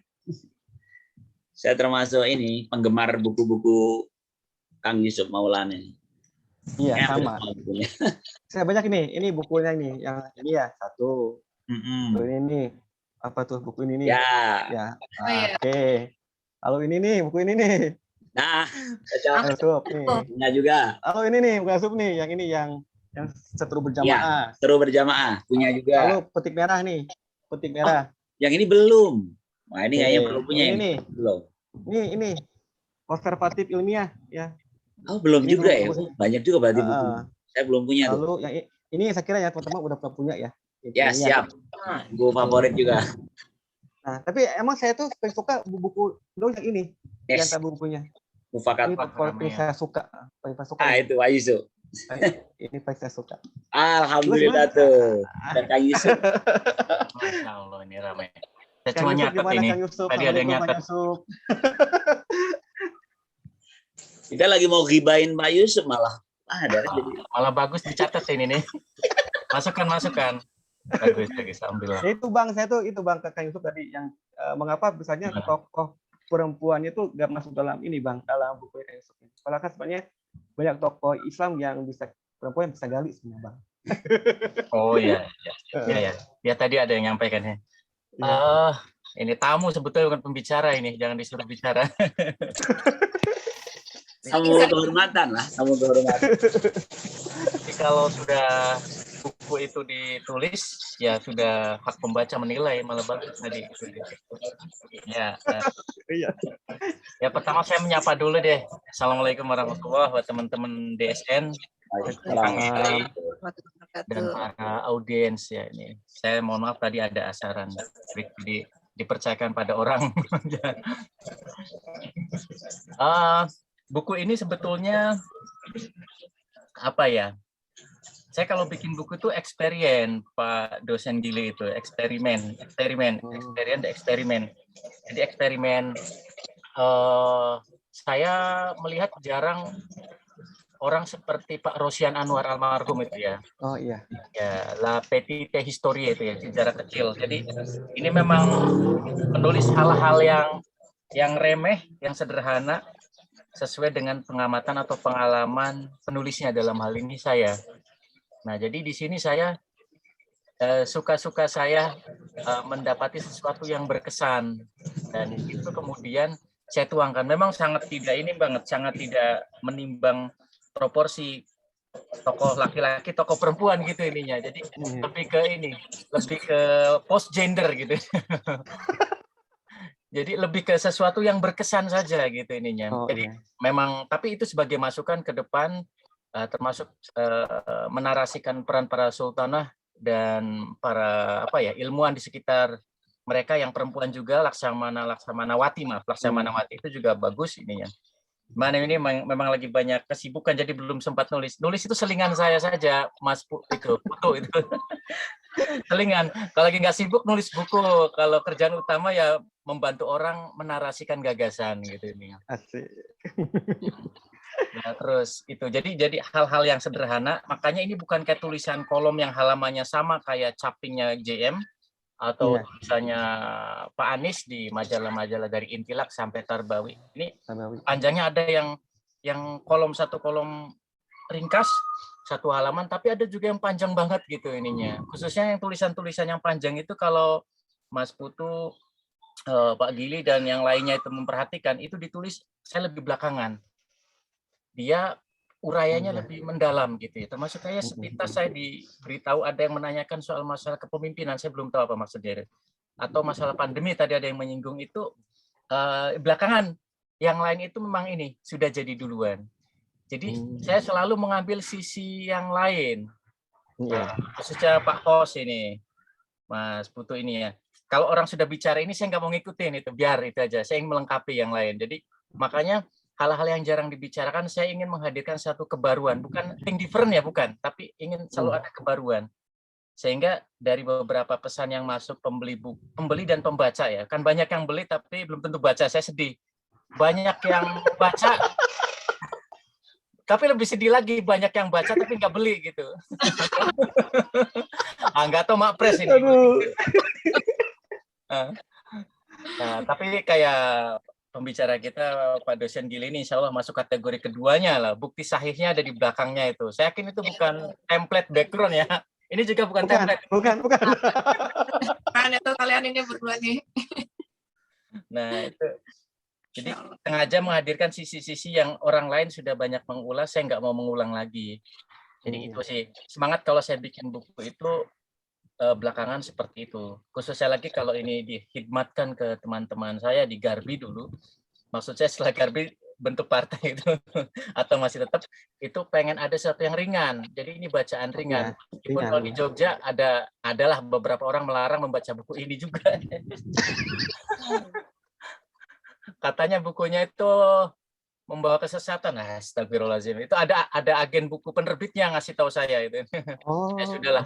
Saya termasuk ini penggemar buku-buku Kang Yusuf Maulana. Iya, sama. Saya banyak ini bukunya ini, yang ini ya satu. Tuh ini nih. Apa tuh buku ini nih? Ya. Ya. Oh, iya. Oke. Lalu ini nih, buku ini nih. Nah, cocok. Asup nih. Punya juga. Lalu ini nih, bukan asup nih. Yang ini yang seteru berjamaah. Seru berjamaah. Punya juga. Lalu petik merah nih. Petik merah. Yang ini belum. Wah, ini kayaknya Oke. belum punya Ini ini. nih. Belum. Ini konservatif ilmiah ya. Oh, belum Ini juga belum ya. punya. Banyak juga berarti buku. Saya belum punya tuh. Lalu yang ini saya kira ya teman-teman udah pernah punya ya. Ya, siap. Buku favorit juga. Nah, tapi emang saya tuh paling suka buku yang ini. Di Yes. antara bukunya. Mufakat. Ini paling saya suka. Paling saya suka. Ah, itu Pak Yusuf. Ini paling saya suka. Alhamdulillah tuh. Dan Kang Yusuf. Masya Allah, ini ramai. Saya Kang cuma Yusuf nyatet gimana, ini. Kang Yusuf? Tadi ada yang Assalamualaikum, Kang nyatet. Yusuf. Kita lagi mau gibain Pak Yusuf malah. Ada jadi. Malah bagus dicatat ini nih. Masukkan. Bagus, alhamdulillah. Ya itu Bang, saya tuh itu Bang Kang Yusuf tadi yang mengapa misalnya tokoh perempuannya tuh gak masuk dalam ini Bang, dalam buku Kang Yusuf. Padahal kan sebenarnya banyak tokoh Islam yang bisa perempuan yang bisa gali sebenarnya Bang. Oh iya. Ya tadi ada yang nyampaikan ya. Ini tamu sebetulnya bukan pembicara ini, jangan disuruh bicara. Tamu kehormatan lah, tamu kehormatan. Jadi kalau sudah buku itu ditulis, ya sudah hak pembaca menilai, malah bagus tadi. Ya, Iya. ya pertama saya menyapa dulu deh. Assalamualaikum warahmatullahi wabarakatuh, teman-teman DSN, Kang Eli, dan para audiens ya ini. Saya mohon maaf tadi ada asaran, dipercayakan pada orang. Buku ini sebetulnya apa ya? Saya kalau bikin buku itu eksperimen, Pak dosen Gili itu eksperimen. Jadi eksperimen. Saya melihat jarang orang seperti Pak Rosian Anwar almarhum itu ya. Oh iya. Ya, La Petite Histoire itu ya, sejarah kecil. Jadi ini memang menulis hal-hal yang remeh, yang sederhana, sesuai dengan pengamatan atau pengalaman penulisnya, dalam hal ini saya. Nah, jadi di sini saya suka-suka saya mendapati sesuatu yang berkesan, dan itu kemudian saya tuangkan. Memang sangat tidak menimbang proporsi tokoh laki-laki, tokoh perempuan gitu ininya. Jadi lebih ke post gender gitu. Jadi lebih ke sesuatu yang berkesan saja gitu ininya. Jadi memang, tapi itu sebagai masukan ke depan, termasuk menarasikan peran para sultanah dan para ilmuwan di sekitar mereka yang perempuan juga, Laksamanawati itu juga bagus ininya. Mana ini memang lagi banyak kesibukan, jadi belum sempat nulis. Nulis itu selingan saya saja, Mas itu foto itu. Selingan. Kalau lagi nggak sibuk nulis buku, kalau kerjaan utama ya membantu orang menarasikan gagasan gitu ini. Asik. Nah, terus itu jadi hal-hal yang sederhana. Makanya ini bukan kayak tulisan kolom yang halamannya sama kayak capingnya JM atau tulisannya Pak Anies di majalah-majalah dari Intilak sampai Tarbawi. Ini panjangnya ada yang satu kolom ringkas, satu halaman, tapi ada juga yang panjang banget gitu ininya. Khususnya yang tulisan-tulisan yang panjang itu, kalau Mas Putu, Pak Gili dan yang lainnya itu memperhatikan, itu ditulis saya lebih belakangan. Dia urayanya lebih mendalam gitu ya. Termasuk sepintas saya diberitahu ada yang menanyakan soal masalah kepemimpinan, saya belum tahu apa maksudnya. Atau masalah pandemi tadi ada yang menyinggung, itu belakangan. Yang lain itu memang ini sudah jadi duluan. Jadi saya selalu mengambil sisi yang lain. Khususnya Pak Pos ini, Mas Putu ini ya. Kalau orang sudah bicara ini saya nggak mau ngikutin itu, biar itu aja. Saya ingin melengkapi yang lain. Jadi makanya hal-hal yang jarang dibicarakan, saya ingin menghadirkan satu kebaruan, bukan thing different ya, bukan, tapi ingin selalu ada kebaruan. Sehingga dari beberapa pesan yang masuk pembeli dan pembaca ya, kan banyak yang beli tapi belum tentu baca, saya sedih. Banyak yang baca, tapi lebih sedih lagi, banyak yang baca tapi nggak beli gitu. Nggak tahu Mak Pres ini. Nah, tapi kayak pembicara kita Pak dosen Gili ini insya Allah masuk kategori keduanya lah. Bukti sahihnya ada di belakangnya itu. Saya yakin itu bukan template background ya. Ini juga bukan Bukan, template. bukan. Kan itu kalian ini berdua nih. Nah, itu. Jadi sengaja menghadirkan sisi-sisi yang orang lain sudah banyak mengulas, saya nggak mau mengulang lagi. Jadi itu sih semangat kalau saya bikin buku itu belakangan seperti itu. Khususnya lagi kalau ini dihikmatkan ke teman-teman saya di Garbi dulu. Maksud saya setelah Garbi bentuk partai itu atau masih tetap itu pengen ada sesuatu yang ringan. Jadi ini bacaan ringan. Meskipun kalau di Jogja adalah beberapa orang melarang membaca buku ini juga. Katanya bukunya itu membawa kesesatan. Astagfirullahaladzim. Itu ada agen buku penerbitnya ngasih tahu saya itu. Oh, Ya sudahlah.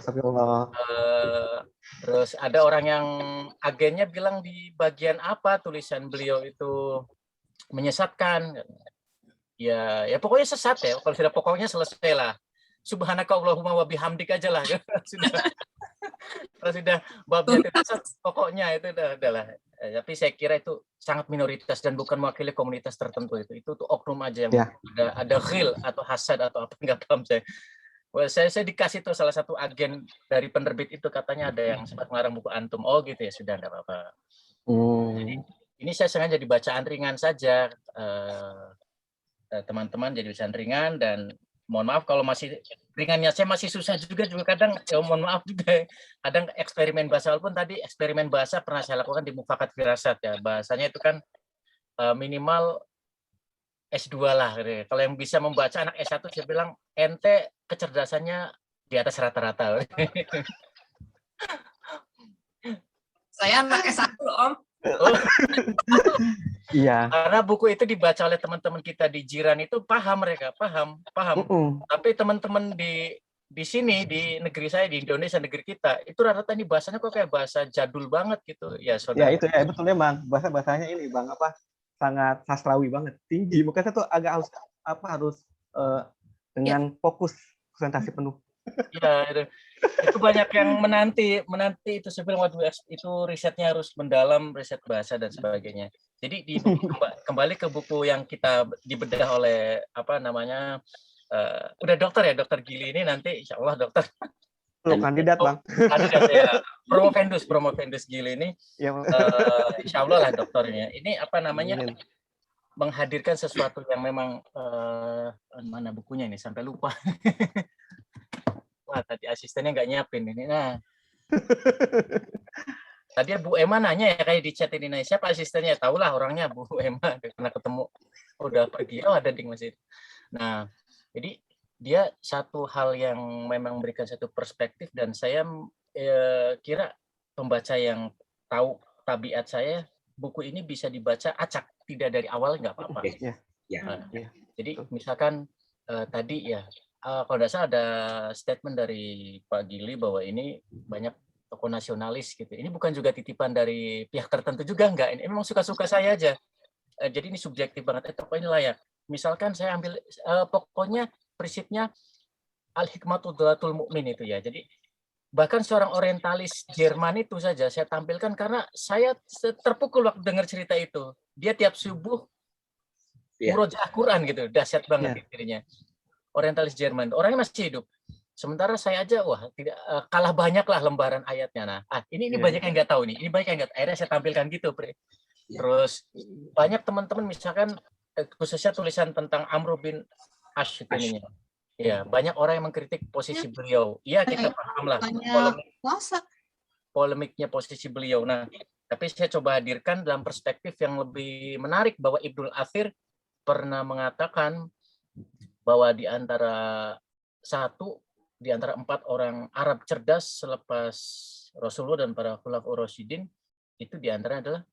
Terus ada orang yang agennya bilang di bagian apa tulisan beliau itu menyesatkan. Ya pokoknya sesat ya. Kalau sudah pokoknya selesai lah. Subhanaka Allahumma wa bihamdik aja lah. Sudah. Kalau sudah babnya itu pokoknya itu adalah. Tapi saya kira itu sangat minoritas dan bukan mewakili komunitas tertentu itu tuh oknum aja yang ada khil atau hasad atau apa nggak paham saya. Well, saya dikasih tuh salah satu agen dari penerbit itu katanya ada yang sempat ngarang buku antum. Oh gitu ya, sudah nggak apa-apa. Jadi ini saya sengaja jadi bacaan ringan saja, teman-teman, jadi bacaan ringan dan mohon maaf kalau masih ringannya saya masih susah juga kadang mohon maaf juga kadang eksperimen bahasa, walaupun tadi eksperimen bahasa pernah saya lakukan di Mufakat Firasat ya, bahasanya itu kan minimal S2 lah. Kalau yang bisa membaca anak S1 saya bilang ente kecerdasannya di atas rata-rata. Saya anak S1 Om. Iya. Karena buku itu dibaca oleh teman-teman kita di jiran itu mereka paham. Tapi teman-teman di sini di negeri saya di Indonesia negeri kita itu rata-rata ini bahasanya kok kayak bahasa jadul banget gitu ya saudara. Ya itu ya betul memang bahasanya ini Bang sangat sastrawi banget, tinggi. Makanya tuh agak harus dengan fokus konsentrasi penuh. Iya, itu banyak yang menanti itu sebelum waktu itu risetnya harus mendalam, riset bahasa dan sebagainya. Jadi di buku, kembali ke buku yang kita dibedah oleh udah dokter ya, Dokter Gili ini nanti insya Allah dokter. Kandidat Bang. Kandidat ya, Promovendus Gili ini. Ya, insya Allah lah dokternya. Ini menghadirkan sesuatu yang memang mana bukunya ini sampai lupa. Wah, tadi asistennya nggak nyiapin ini. Nah, tadi Bu Emma nanya ya kayak di chat ini, siapa asistennya? Tahulah orangnya Bu Emma, pernah ketemu. Udah pergi, ada di masjid. Nah, jadi dia satu hal yang memang memberikan satu perspektif dan saya kira pembaca yang tahu tabiat saya, buku ini bisa dibaca acak, tidak dari awal nggak apa-apa. Jadi misalkan tadi ya, kalau tidak salah ada statement dari Pak Gili bahwa ini banyak tokoh nasionalis gitu. Ini bukan juga titipan dari pihak tertentu juga enggak. Ini memang suka-suka saya aja. Jadi ini subjektif banget. Tokoh ini layak. Misalkan saya ambil pokoknya prinsipnya al-hikmatu dhalatul mu'min itu ya. Jadi bahkan seorang orientalis Jerman itu saja saya tampilkan karena saya terpukul waktu dengar cerita itu. Dia tiap subuh murojaah Quran gitu. Dahsyat banget dirinya. Orientalis Jerman, orangnya masih hidup. Sementara saya aja, tidak kalah banyak lah lembaran ayatnya. Nah, ini banyak yang nggak tahu nih. Ini banyak yang nggak. Akhirnya saya tampilkan gitu, Pre. Terus banyak teman-teman misalkan khususnya tulisan tentang Amr bin Ash ini. Ya, banyak orang yang mengkritik posisi beliau. Iya, kita paham lah. Polemiknya posisi beliau. Nah, tapi saya coba hadirkan dalam perspektif yang lebih menarik bahwa Ibnul Athir pernah mengatakan bahwa di antara 4 orang Arab cerdas selepas Rasulullah dan para khulafaur rasyidin itu di antara adalah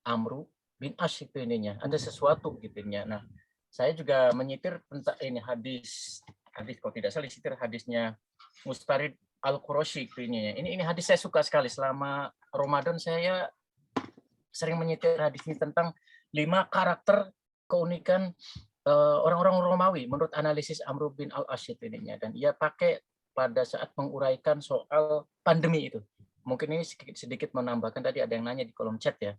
Amr bin Ash itu ininya. Ada sesuatu gitunya. Nah, saya juga menyitir tentang ini hadis kalau tidak salah disitir hadisnya Mustarid Al-Qurashi itu ininya. Ini hadis saya suka sekali. Selama Ramadan saya sering menyitir hadis ini tentang 5 karakter keunikan orang-orang Romawi menurut analisis Amr bin al-Asyid ininya, dan ia pakai pada saat menguraikan soal pandemi itu. Mungkin ini sedikit menambahkan, tadi ada yang nanya di kolom chat ya.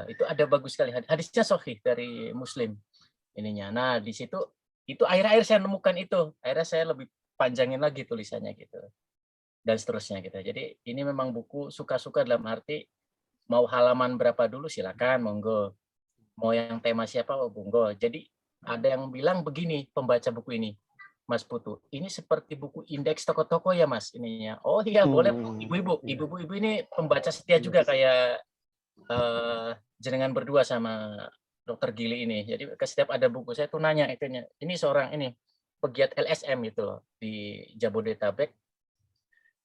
Itu ada bagus sekali hadisnya sahih dari Muslim ininya. Nah, di situ itu akhir-akhir saya nemukan itu. Akhirnya saya lebih panjangin lagi tulisannya gitu. dan seterusnya gitu. Jadi ini memang buku suka-suka dalam arti mau halaman berapa dulu silakan, monggo. Mau yang tema siapa, monggo. Jadi ada yang bilang begini pembaca buku ini, Mas Putu, ini seperti buku indeks toko-toko ya Mas ininya. Oh iya boleh ibu-ibu ini pembaca setia juga kayak jenengan berdua sama Dokter Gili ini. Jadi setiap ada buku saya tuh nanya itunya. Ini seorang ini pegiat LSM itu loh di Jabodetabek.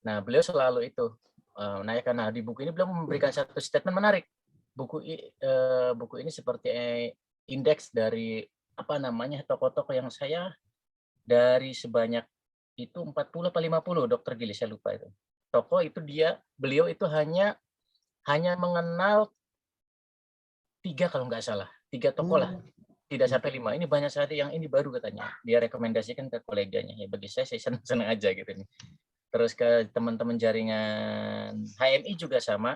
Nah beliau selalu itu menanyakan. Nah di buku ini beliau memberikan satu statement menarik. Buku ini seperti indeks dari apa namanya toko-toko yang saya dari sebanyak itu 40 atau 50 Dokter Gili saya lupa itu. Toko itu beliau itu hanya mengenal 3 kalau nggak salah, 3 toko lah, tidak sampai 5. Ini banyak sekali yang ini baru katanya. Dia rekomendasikan ke koleganya. Ya bagi saya senang aja gitu nih. Terus ke teman-teman jaringan HMI juga sama.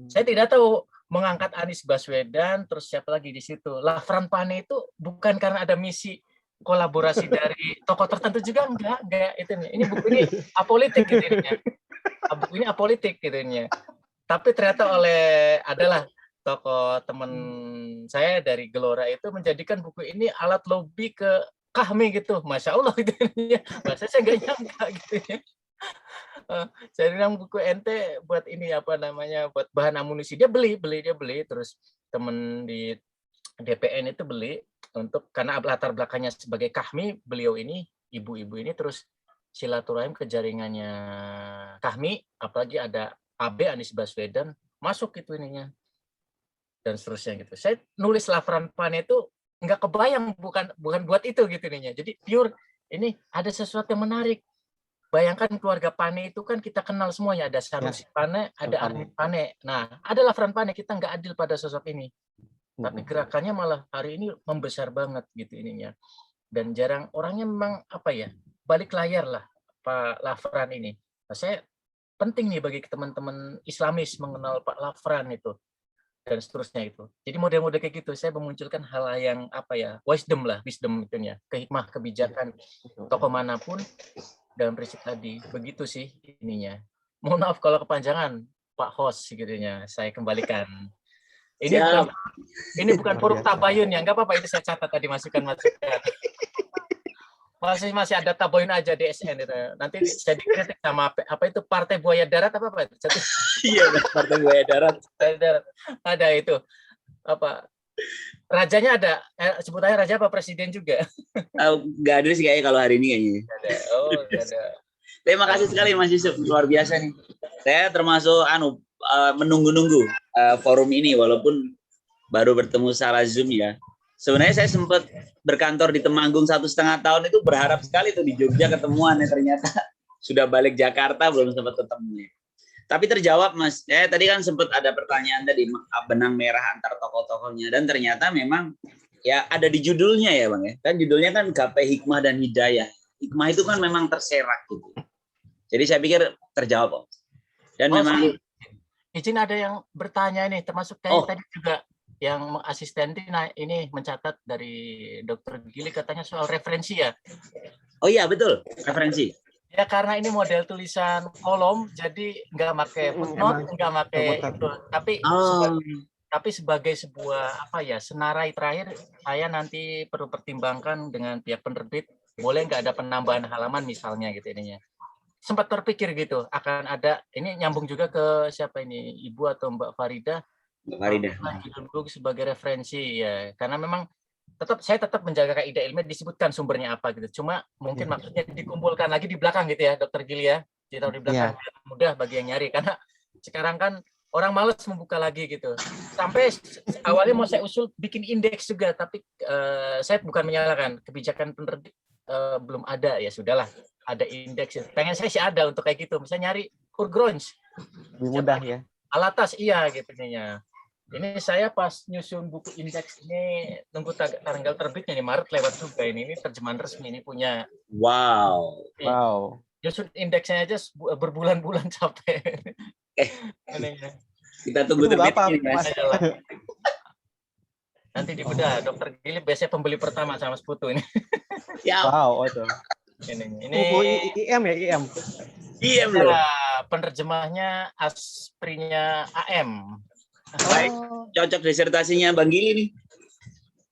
Saya tidak tahu mengangkat Anies Baswedan, terus siapa lagi di situ. Lafran Pane itu bukan karena ada misi kolaborasi dari tokoh tertentu juga enggak itu nih. Ini buku ini apolitik gitu ini. Buku ini apolitik gitu ini. Tapi ternyata adalah tokoh teman saya dari Gelora itu menjadikan buku ini alat lobby ke Kahmi gitu. Masya Allah gitu ya. Masa saya nggak nyangka gitu ya. Saya bilang buku ente buat ini apa namanya buat bahan amunisi. Dia beli terus teman di DPN itu beli untuk karena latar belakangnya sebagai Kahmi, beliau ini ibu-ibu ini terus silaturahim ke jaringannya Kahmi, apalagi ada AB Anies Baswedan masuk itu ininya dan seterusnya gitu. Saya nulis Lafran Pane itu nggak kebayang bukan buat itu gitu ininya. Jadi pure ini ada sesuatu yang menarik. Bayangkan keluarga Pane itu kan kita kenal semuanya, ada Sanusi Pane, ada Armin Pane. Nah, ada Lafran Pane, kita nggak adil pada sosok ini. Tapi gerakannya malah hari ini membesar banget gitu ininya. Dan jarang orangnya memang apa ya, balik layar lah Pak Lafran ini. Nah, saya penting nih bagi teman-teman Islamis mengenal Pak Lafran itu dan seterusnya itu. Jadi model-model kayak gitu saya memunculkan hal yang apa ya, wisdom itunya, kehikmah kebijakan tokoh manapun dalam prinsip tadi. Begitu sih ininya. Mohon maaf kalau kepanjangan Pak host gitunya. Saya kembalikan. Ini bukan forum tabayun ya, enggak apa-apa itu saya catat tadi masukan. Masih ada tabayun aja di SN itu. Nanti saya dikritik sama apa itu Partai Buaya Darat apa? Iya, Partai Buaya Darat. Ada itu. Apa? Rajanya ada, sebutannya raja apa presiden juga? Nggak ada sih kayaknya kalau hari ini kayaknya. Nggak ada. Terima kasih sekali Mas Yusuf, luar biasa nih. Saya termasuk menunggu-nunggu forum ini walaupun baru bertemu secara Zoom ya. Sebenarnya saya sempat berkantor di Temanggung 1,5 tahun itu berharap sekali tuh di Jogja ketemuan ya, ternyata sudah balik Jakarta belum sempat ketemu ya. Tapi terjawab Mas, tadi kan sempat ada pertanyaan tadi benang merah antar tokoh-tokohnya dan ternyata memang ya ada di judulnya ya Bang ya. Kan judulnya kan Gapai Hikmah dan Hidayah. Hikmah itu kan memang terserak gitu. Jadi saya pikir terjawab. Dan memang izin ada yang bertanya ini termasuk kayak tadi juga yang asisten ini mencatat dari Dokter Gili katanya soal referensi ya. Oh iya betul, referensi. Ya karena ini model tulisan kolom, jadi nggak pakai footnote, nggak pakai itu. Tapi sebagai sebuah apa ya senarai terakhir, saya nanti perlu pertimbangkan dengan pihak penerbit, boleh nggak ada penambahan halaman misalnya gitu ininya. Sempat terpikir gitu, akan ada ini nyambung juga ke siapa ini Ibu atau Mbak Farida. Mbak Farida. Sebagai referensi ya, karena memang saya tetap menjaga kaidah ilmiah disebutkan sumbernya apa gitu. Cuma mungkin maksudnya dikumpulkan lagi di belakang gitu ya, Dokter Gili ya. Ditaruh di belakang mudah bagi yang nyari karena sekarang kan orang malas membuka lagi gitu. Sampai awalnya mau saya usul bikin indeks juga, tapi saya bukan menyalahkan kebijakan penerbit belum ada ya sudahlah. Ada indeks. Pengen saya sih ada untuk kayak gitu. Misalnya nyari Kurgrons. Mudah ya. Alatas iya gitu nya. Ini saya pas nyusun buku indeks ini nunggu tanggal terbitnya nih Maret lewat juga ini terjemahan resmi ini punya. Wow. Nyusun indeksnya aja berbulan-bulan capek. Kita tunggu terbitnya Mas. Nanti dibedah Dokter Gili biasanya pembeli pertama sama Sputu ini. Ya. Wow, itu. Ini buku IM ya IM. Iya belum. Ya, penerjemahnya Asprinya AM. Baik, cocok disertasinya Bang Gili nih.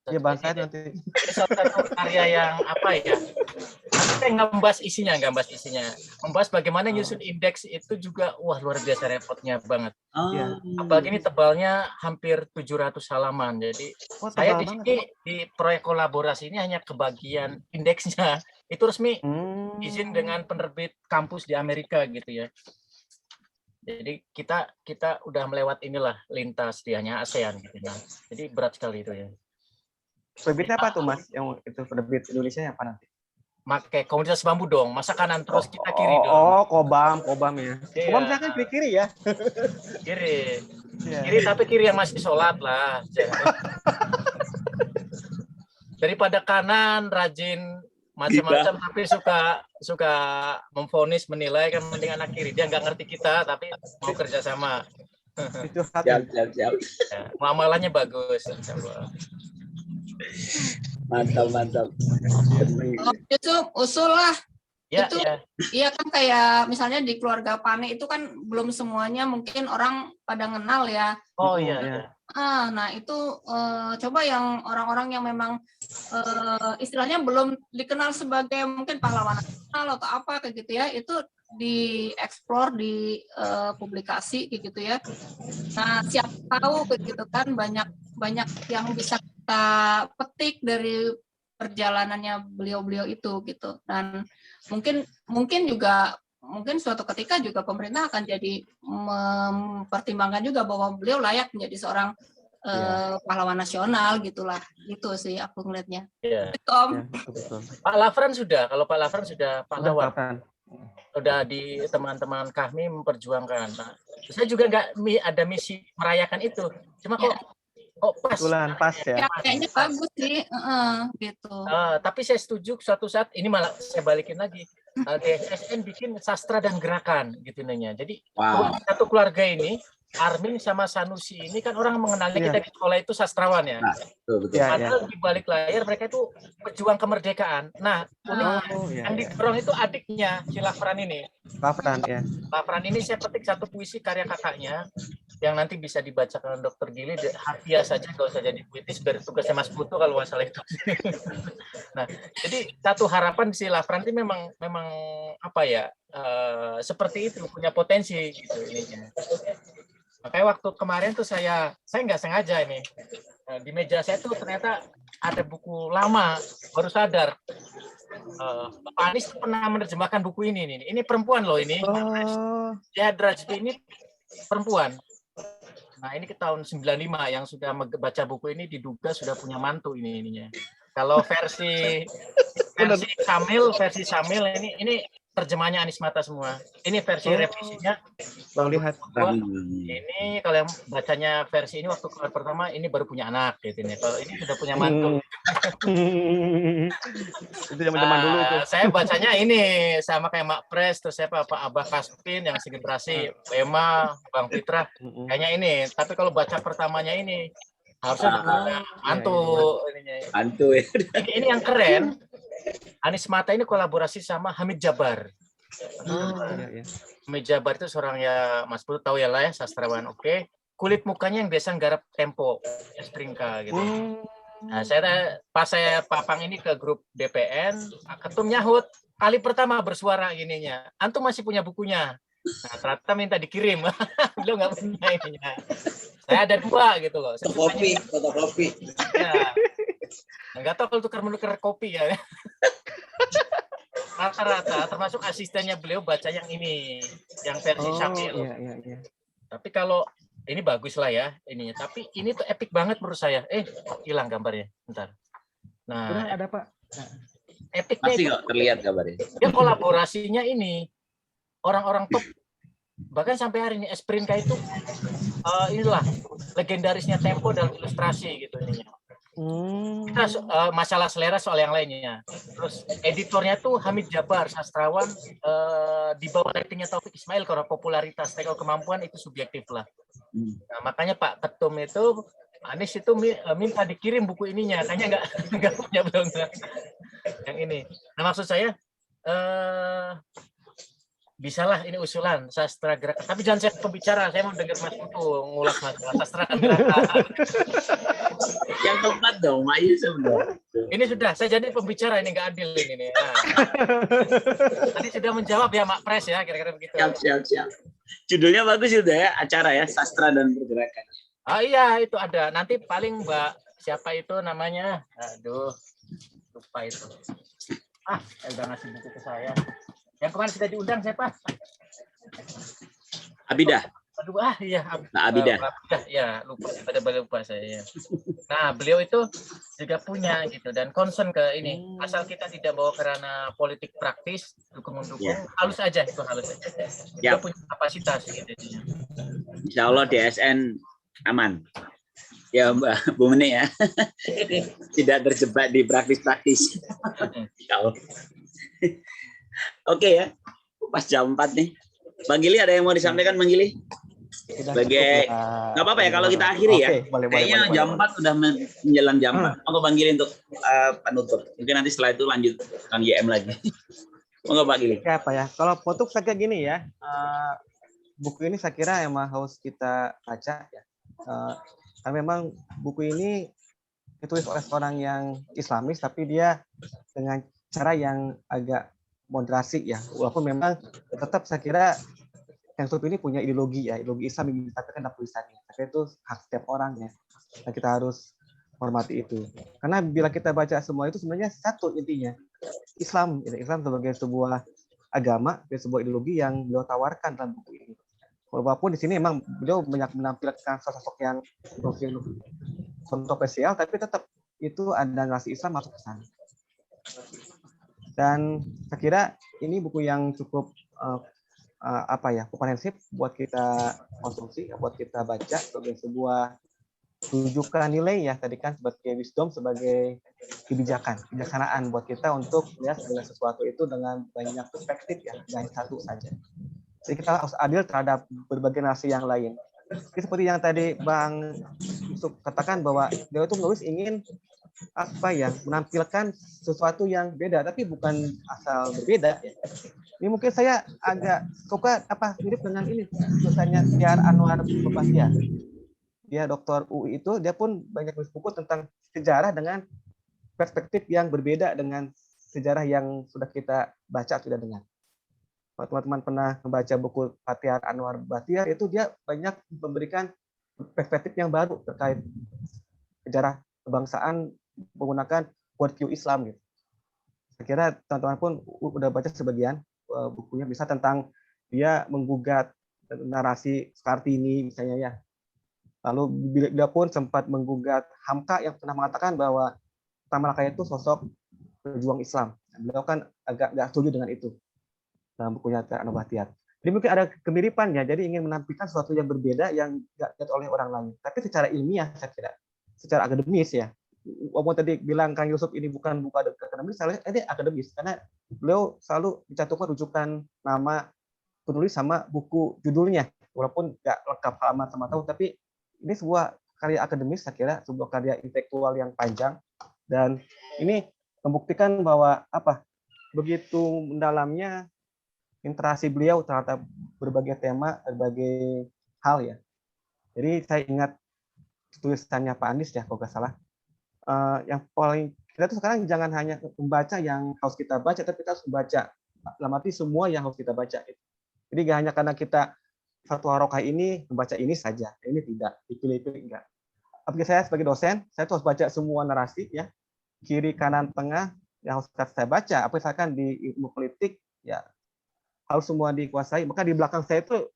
Ya Bang Said nanti. Ini suatu karya yang apa ya? Kita nggak membahas isinya. Membahas bagaimana nyusun indeks itu juga, wah luar biasa repotnya banget. Iya. Apalagi ini tebalnya hampir 700 halaman. Jadi Wah, saya tebal di banget. sini di proyek kolaborasi ini hanya kebagian indeksnya. Itu resmi izin dengan penerbit kampus di Amerika gitu ya. Jadi kita udah melewat inilah lintas dianya ASEAN gitu ya. Jadi berat sekali itu ya. Penerbitnya apa tuh Mas? Yang itu penerbit Indonesia yang apa nanti? Pakai komunitas bambu dong. Masa kanan terus kita kiri dong. Oh, Kobam ya. Iya. Kobam saya kan kiri ya. Kiri. Iya. Kiri tapi kiri yang masih sholat lah. Daripada kanan rajin macam-macam tapi suka memvonis menilai, kan mending anak kiri. Dia nggak ngerti kita tapi mau kerja sama. Itu satu. Siap. Ya, muamalahnya bagus. Mantap. Yusuf, usul lah. Ya, Itu ya. iya kan kayak misalnya di keluarga Pane itu kan belum semuanya mungkin orang pada kenal ya. Oh iya. Nah itu coba yang orang-orang yang memang istilahnya belum dikenal sebagai mungkin pahlawan nasional atau apa kayak gitu ya, itu dieksplor di publikasi kayak gitu ya. Nah siapa tahu kayak gitu kan banyak yang bisa kita petik dari perjalanannya beliau-beliau itu gitu. Dan mungkin juga suatu ketika juga pemerintah akan jadi mempertimbangkan juga bahwa beliau layak menjadi seorang pahlawan nasional gitulah. Gitu sih aku ngelihatnya. Iya. Om. Betul. Pak Lafran sudah, kalau Pak Lafran sudah pahlawan. Udah Di teman-teman kami memperjuangkan. Nah, saya juga nggak ada misi merayakan itu. Cuma kok pas. pas ya. Kayaknya bagus sih, gitu. Tapi saya setuju suatu saat ini malah saya balikin lagi. DSN bikin sastra dan gerakan gitu nanya. Jadi satu keluarga ini, Armin sama Sanusi ini kan orang mengenalnya kita di sekolah itu sastrawan ya. Nah, betul. Padahal di balik layar mereka itu pejuang kemerdekaan. Nah, yang didorong itu adiknya si Lafran ini. Lafran ini saya petik satu puisi karya kakaknya yang nanti bisa dibacakan Dr. Gili, hafiyah saja, nggak usah jadi puitis, biar tugasnya Mas Putu kalau masalah itu. Nah, jadi satu harapan si Lafran ini memang apa ya, seperti itu, punya potensi gitu ininya. Makanya waktu kemarin tuh saya nggak sengaja ini di meja saya tuh ternyata ada buku lama, baru sadar. Pak Anies pernah menerjemahkan buku ini. Ini perempuan loh ini. Ya, Drajbi ini perempuan. Nah, ini ke tahun 95 yang sudah baca buku ini diduga sudah punya mantu ininya. Kalau versi Samil ini terjemahnya Anies Mata semua. Ini versi revisinya. Bang lihat. Ini kalau yang bacanya versi ini waktu keluar pertama ini baru punya anak gitu nih. Kalau ini sudah punya mantu. Itu zaman dulu tuh. Saya bacanya ini sama kayak Mak Pres, terus saya Pak Abah Kaspin yang segenerasi, Bema, Bang Fitra. Kayaknya ini. Tapi kalau baca pertamanya ini harusnya mantu ininya. Mantu ya. Ini yang keren. Anies Mata ini kolaborasi sama Hamid Jabar. Hamid Jabar itu seorang ya Mas Putu tahu ya lah ya, sastrawan. Oke. Kulit mukanya yang biasa nggarap Tempo, Springka gitu. Nah, saya papang ini ke grup DPN, ketum nyahut, kali pertama bersuara gininya. Antum masih punya bukunya? Nah, ternyata minta dikirim. Beliau nggak punya ininya. Saya ada 2 gitu loh. Fotokopi. Ya. Nggak tahu kalau tukar-menukar kopi ya. Rata-rata termasuk asistennya beliau baca yang ini, yang versi Syamil. Iya. Tapi kalau ini bagus lah ya ininya. Tapi ini tuh epic banget menurut saya. Hilang gambarnya. Bentar. Nah, udah ada Pak. Epicnya Masih itu nggak terlihat gambarnya. dia kolaborasinya ini orang-orang top. Bahkan sampai hari ini Sprinka itu inilah legendarisnya Tempo dalam ilustrasi gitu ininya. Kita masalah selera soal yang lainnya. Terus editornya tuh Hamid Jabar, sastrawan, di bawah ratingnya Taufik Ismail karena popularitas, kalau kemampuan itu subjektif lah. Nah, makanya Pak Ketum itu Anies itu minta dikirim buku ininya, kayaknya nggak punya belum yang ini. Nah, maksud saya bisalah ini usulan sastra gerakan. Tapi jangan saya pembicara, saya mau dengar Mas Putu ngulas masalah sastra dan gerakan. Yang keempat dong, Mak Yusuf dong. Ini sudah, saya jadi pembicara, ini nggak adil ini nih. Nah. Tadi sudah menjawab ya Mak Pres ya, kira-kira begitu. Siap. Judulnya bagus juga ya, acara ya, sastra dan pergerakan. Oh iya, itu ada. Nanti paling Mbak, siapa itu namanya? Aduh, lupa itu. Udah ngasih buku ke saya. Yang kemarin sudah diundang siapa? Abidah. Aduh, iya. Mbak Abidah. Ya, lupa saya. Ya. Nah, beliau itu juga punya gitu dan concern ke ini. Asal kita tidak bawa kerana politik praktis, dukung-mendukung, halus aja itu halus aja. Dia punya kapasitas gitu. Insya Allah DSN aman. Ya Mbak Bu Meni ya. Tidak terjebak di praktis-praktis. Insya Allah. Oke ya. Pas jam 4 nih. Bang Gili ada yang mau disampaikan Bang Gili? Sebagai nggak apa-apa ya kalau kita akhiri ya. Kayaknya jam 4 sudah menjelang jam 4. Monggo Bang Gili untuk penutup. Mungkin nanti setelah itu lanjut Kang YM lagi. Monggo Bang Gili. Apa ya? Kalau penutup saya kayak gini ya. Buku ini saya kira emang harus kita baca ya. Karena memang buku ini ditulis oleh seorang yang Islamis tapi dia dengan cara yang agak moderasi ya. Walaupun memang tetap saya kira yang ini punya ideologi ya, ideologi Islam yang dikatakan dalam tulisannya. Tapi itu hak setiap orang ya. Dan kita harus hormati itu. Karena bila kita baca semua itu sebenarnya satu intinya. Islam sebagai sebuah agama, sebuah ideologi yang beliau tawarkan dalam buku ini. Walaupun di sini memang beliau banyak menampilkan sosok yang kontroversial, tapi tetap itu ada narasi Islam masuk ke sana. Dan saya kira ini buku yang cukup komprehensif buat kita konsumsi, buat kita baca sebagai sebuah rujukan nilai ya tadi kan sebagai wisdom, sebagai kebijaksanaan buat kita untuk melihat segala sesuatu itu dengan banyak perspektif ya, jangan satu saja. Jadi kita harus adil terhadap berbagai narasi yang lain. Jadi seperti yang tadi Bang Yusuf katakan bahwa dia itu menulis ingin menampilkan sesuatu yang beda, tapi bukan asal berbeda. Ya. Ini mungkin saya agak suka mirip dengan ini tulisannya Tiar Anwar Bahtiar. Dia Doktor UI itu, dia pun banyak menulis buku tentang sejarah dengan perspektif yang berbeda dengan sejarah yang sudah kita baca sudah dengar. Kalau teman-teman pernah membaca buku Tiar Anwar Bahtiar, itu dia banyak memberikan perspektif yang baru terkait sejarah kebangsaan menggunakan worldview Islam gitu. Saya kira teman-teman pun udah baca sebagian bukunya, bisa tentang dia menggugat narasi Kartini misalnya ya. Lalu dia pun sempat menggugat Hamka yang pernah mengatakan bahwa Tamalaka itu sosok pejuang Islam. Beliau kan agak nggak setuju dengan itu dalam bukunya Tiar Anwar Bahtiar. Jadi mungkin ada kemiripannya, jadi ingin menampilkan sesuatu yang berbeda yang nggak dilihat oleh orang lain. Tapi secara ilmiah saya kira, secara akademis ya, walaupun tadi bilang Kang Yusuf ini bukan buku akademis, saya lihat ini akademis karena beliau selalu mencantumkan rujukan nama penulis sama buku judulnya, walaupun nggak lengkap halaman sama tahu, tapi ini sebuah karya akademis, saya kira sebuah karya intelektual yang panjang, dan ini membuktikan bahwa begitu mendalamnya interaksi beliau terhadap berbagai tema, berbagai hal ya. Jadi saya ingat tulisannya Pak Andis ya, kalau nggak salah. Yang paling kita tuh sekarang jangan hanya membaca yang harus kita baca, tapi kita harus membaca dalam arti semua yang harus kita baca. Jadi nggak hanya karena kita satu harokah ini membaca ini saja, ini tidak, dipilih-pilih enggak. Apalagi saya sebagai dosen, saya tuh harus baca semua narasi ya, kiri, kanan, tengah yang harus saya baca. Apa misalkan di ilmu politik ya harus semua dikuasai. Maka di belakang saya itu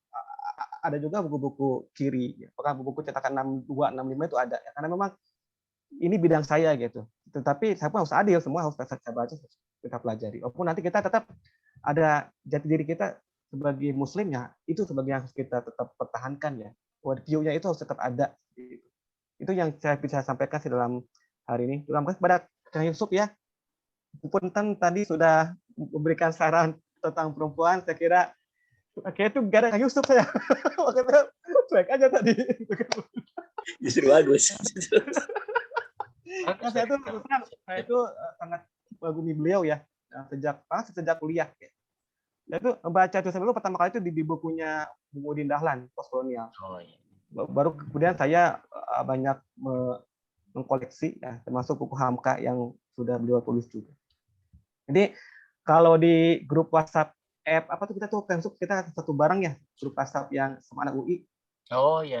ada juga buku-buku kiri, ya. Maka buku cetakan 62, 65 itu ada. Ya. Karena memang ini bidang saya gitu. Tetapi saya pun harus adil, semua harus saya baca, kita pelajari. Walaupun nanti kita tetap ada jati diri kita sebagai Muslim ya, itu sebagai yang harus kita tetap pertahankan ya. Worldview-nya itu harus tetap ada. Itu yang saya bisa sampaikan sih dalam hari ini. Terima kasih kepada Kang Yusuf ya. Punten tadi sudah memberikan saran tentang perempuan, saya kira itu gak ada Kang Yusuf saya. Makanya cuek aja tadi. Justru bagus. Saya itu sangat mengagumi beliau ya sejak kuliah. Ya. Saya tuh membaca tulisan beliau pertama kali itu di bukunya Bung Udin Dahlan, Postkolonial. Oh, iya. Baru kemudian saya banyak mengkoleksi, ya, termasuk buku Hamka yang sudah beliau tulis juga. Jadi kalau di grup WhatsApp apa tuh kita satu barang ya, grup WhatsApp yang sama anak UI. Oh iya.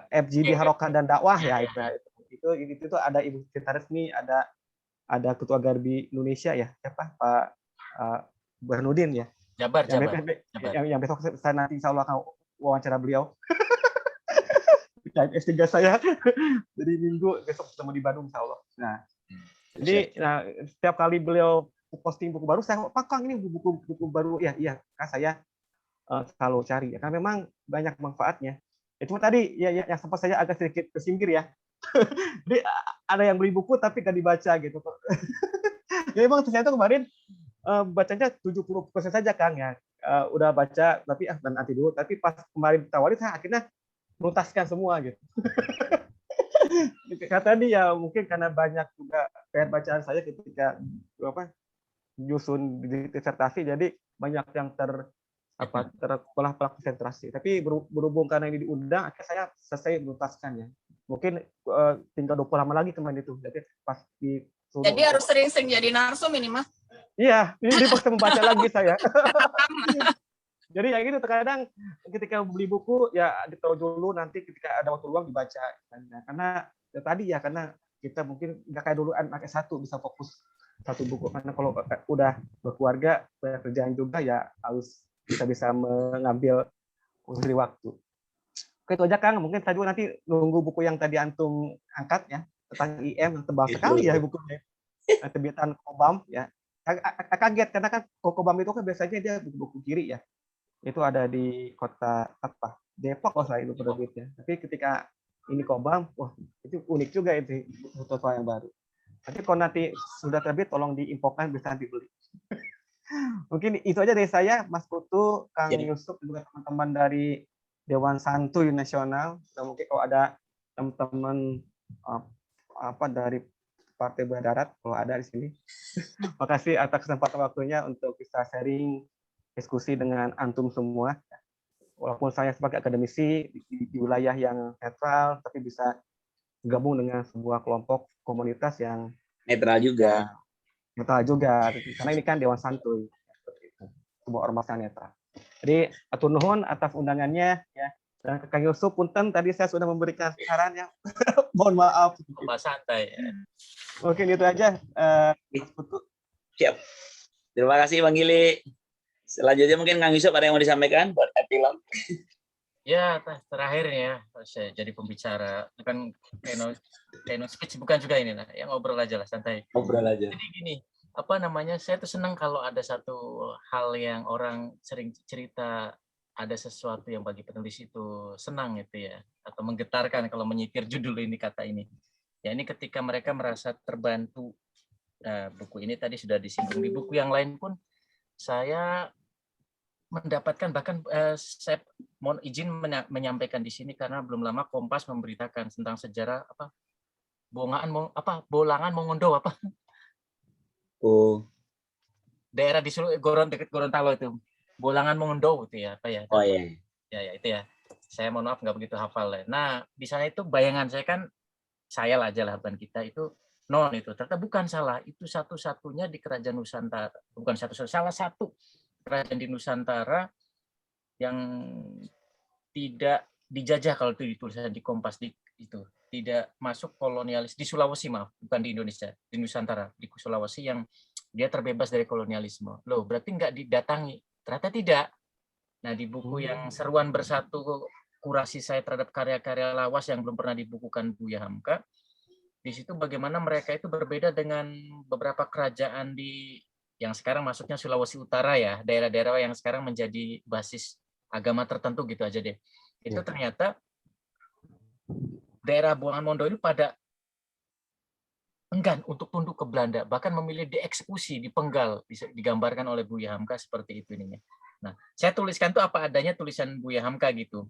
FGD Harokat dan Dakwah ya, itu ada Ibu Cinta Resmi, ada Ketua Garbi Indonesia ya, siapa Pak Burhanuddin ya. Jabar. Yang besok saya nanti insya Allah akan wawancara beliau. S3 saya dari Minggu besok ketemu di Bandung insya Allah. Nah, jadi setiap kali beliau posting buku baru, saya Kang ini buku baru ya, iya kan saya selalu cari ya, karena memang banyak manfaatnya. Ya, cuma tadi ya yang sempat saya agak sedikit kesinggir ya. Jadi ada yang beli buku tapi nggak dibaca gitu. Ya memang ternyata kemarin bacanya 70% saja Kang ya. Udah baca tapi nanti dulu. Tapi pas kemarin ditawarin saya akhirnya menuntaskan semua gitu. Kata dia mungkin karena banyak juga PR bacaan saya ketika nyusun di disertasi, jadi banyak yang terpolah konsentrasi. Tapi berhubung karena ini diundang, akhirnya saya selesai menuntaskannya. Mungkin tinggal 20 lama lagi kemarin itu. Jadi pas jadi harus sering-sering jadi narsum ini mah. Iya, ini dipaksa membaca lagi saya. Jadi yang itu terkadang ketika beli buku ya ditaruh dulu, nanti ketika ada waktu luang dibaca. Karena ya tadi ya, karena kita mungkin nggak kayak dulu anak S1 bisa fokus satu buku. Karena kalau udah berkeluarga, banyak kerjaan juga ya harus bisa mengambil dari waktu. Oke, itu aja Kang. Mungkin saya juga nanti nunggu buku yang tadi antum angkat ya tentang IM yang tebal sekali ya bukunya. Terbitan Kobam ya. Kaget karena kan Kobam itu kan biasanya dia buku-buku kiri ya. Itu ada di kota apa? Depok kalau saya itu penerbitnya. Tapi ketika ini Kobam, wah itu unik juga itu foto yang baru. Tapi kalau nanti sudah terbit tolong diinfokan bisa dibeli. Mungkin itu aja dari saya, Mas Putu, Kang Yusuf, juga teman-teman dari Dewan Santuy Nasional. Dan mungkin kalau ada teman-teman dari Partai Buah Darat, kalau ada di sini. Makasih atas kesempatan waktunya untuk bisa sharing diskusi dengan antum semua. Walaupun saya sebagai akademisi di wilayah yang netral, tapi bisa gabung dengan sebuah kelompok komunitas yang netral juga. Netral juga, karena ini kan Dewan Santuy, sebuah ormas yang netral. Jadi atur nuhun atas undangannya ya. Dan Kang Yusuf punten tadi saya sudah memberikan saran ya. Mohon maaf. Santai. Ya. Mungkin itu aja. Siap. Terima kasih Bang Gili. Selanjutnya mungkin Kang Yusuf ada yang mau disampaikan buat epilog. Ya, terakhir ya, saya jadi pembicara. Bukan kayak speech, bukan juga ini lah. Yang ngobrol aja lah, santai. Ngobrol aja. Jadi gini, saya tuh senang kalau ada satu hal yang orang sering cerita, ada sesuatu yang bagi penulis itu senang gitu ya, atau menggetarkan kalau menyitir judul ini, kata ini. Ya ini ketika mereka merasa terbantu. Buku ini tadi sudah disinggung, di buku yang lain pun saya mendapatkan, bahkan saya mohon izin menyampaikan di sini karena belum lama Kompas memberitakan tentang sejarah Bolangan Mongondo apa? Oh. Daerah di dekat Gorontalo itu. Bolangan Mongondo itu ya, apa ya? Oh iya. Ya itu ya. Saya mohon maaf nggak begitu hafal ya. Nah, di sana itu bayangan saya kan saya lah jalan kita itu itu ternyata bukan salah, itu satu-satunya di Kerajaan Nusantara, bukan salah satu kerajaan di Nusantara yang tidak dijajah, kalau itu dituliskan di Kompas itu tidak masuk kolonialis di Sulawesi, maaf, bukan di Indonesia, di Nusantara, di Sulawesi yang dia terbebas dari kolonialisme. Loh, berarti nggak didatangi? Ternyata tidak. Nah, di buku yang Seruan Bersatu, kurasi saya terhadap karya-karya lawas yang belum pernah dibukukan Buya Hamka, di situ bagaimana mereka itu berbeda dengan beberapa kerajaan yang sekarang masuknya Sulawesi Utara ya, daerah-daerah yang sekarang menjadi basis agama tertentu gitu aja deh. Itu ternyata daerah Bolangan Mongondo ini pada enggan untuk tunduk ke Belanda, bahkan memilih dieksekusi, dipenggal, digambarkan oleh Buya Hamka seperti itu ininya. Nah, saya tuliskan tuh apa adanya tulisan Buya Hamka gitu.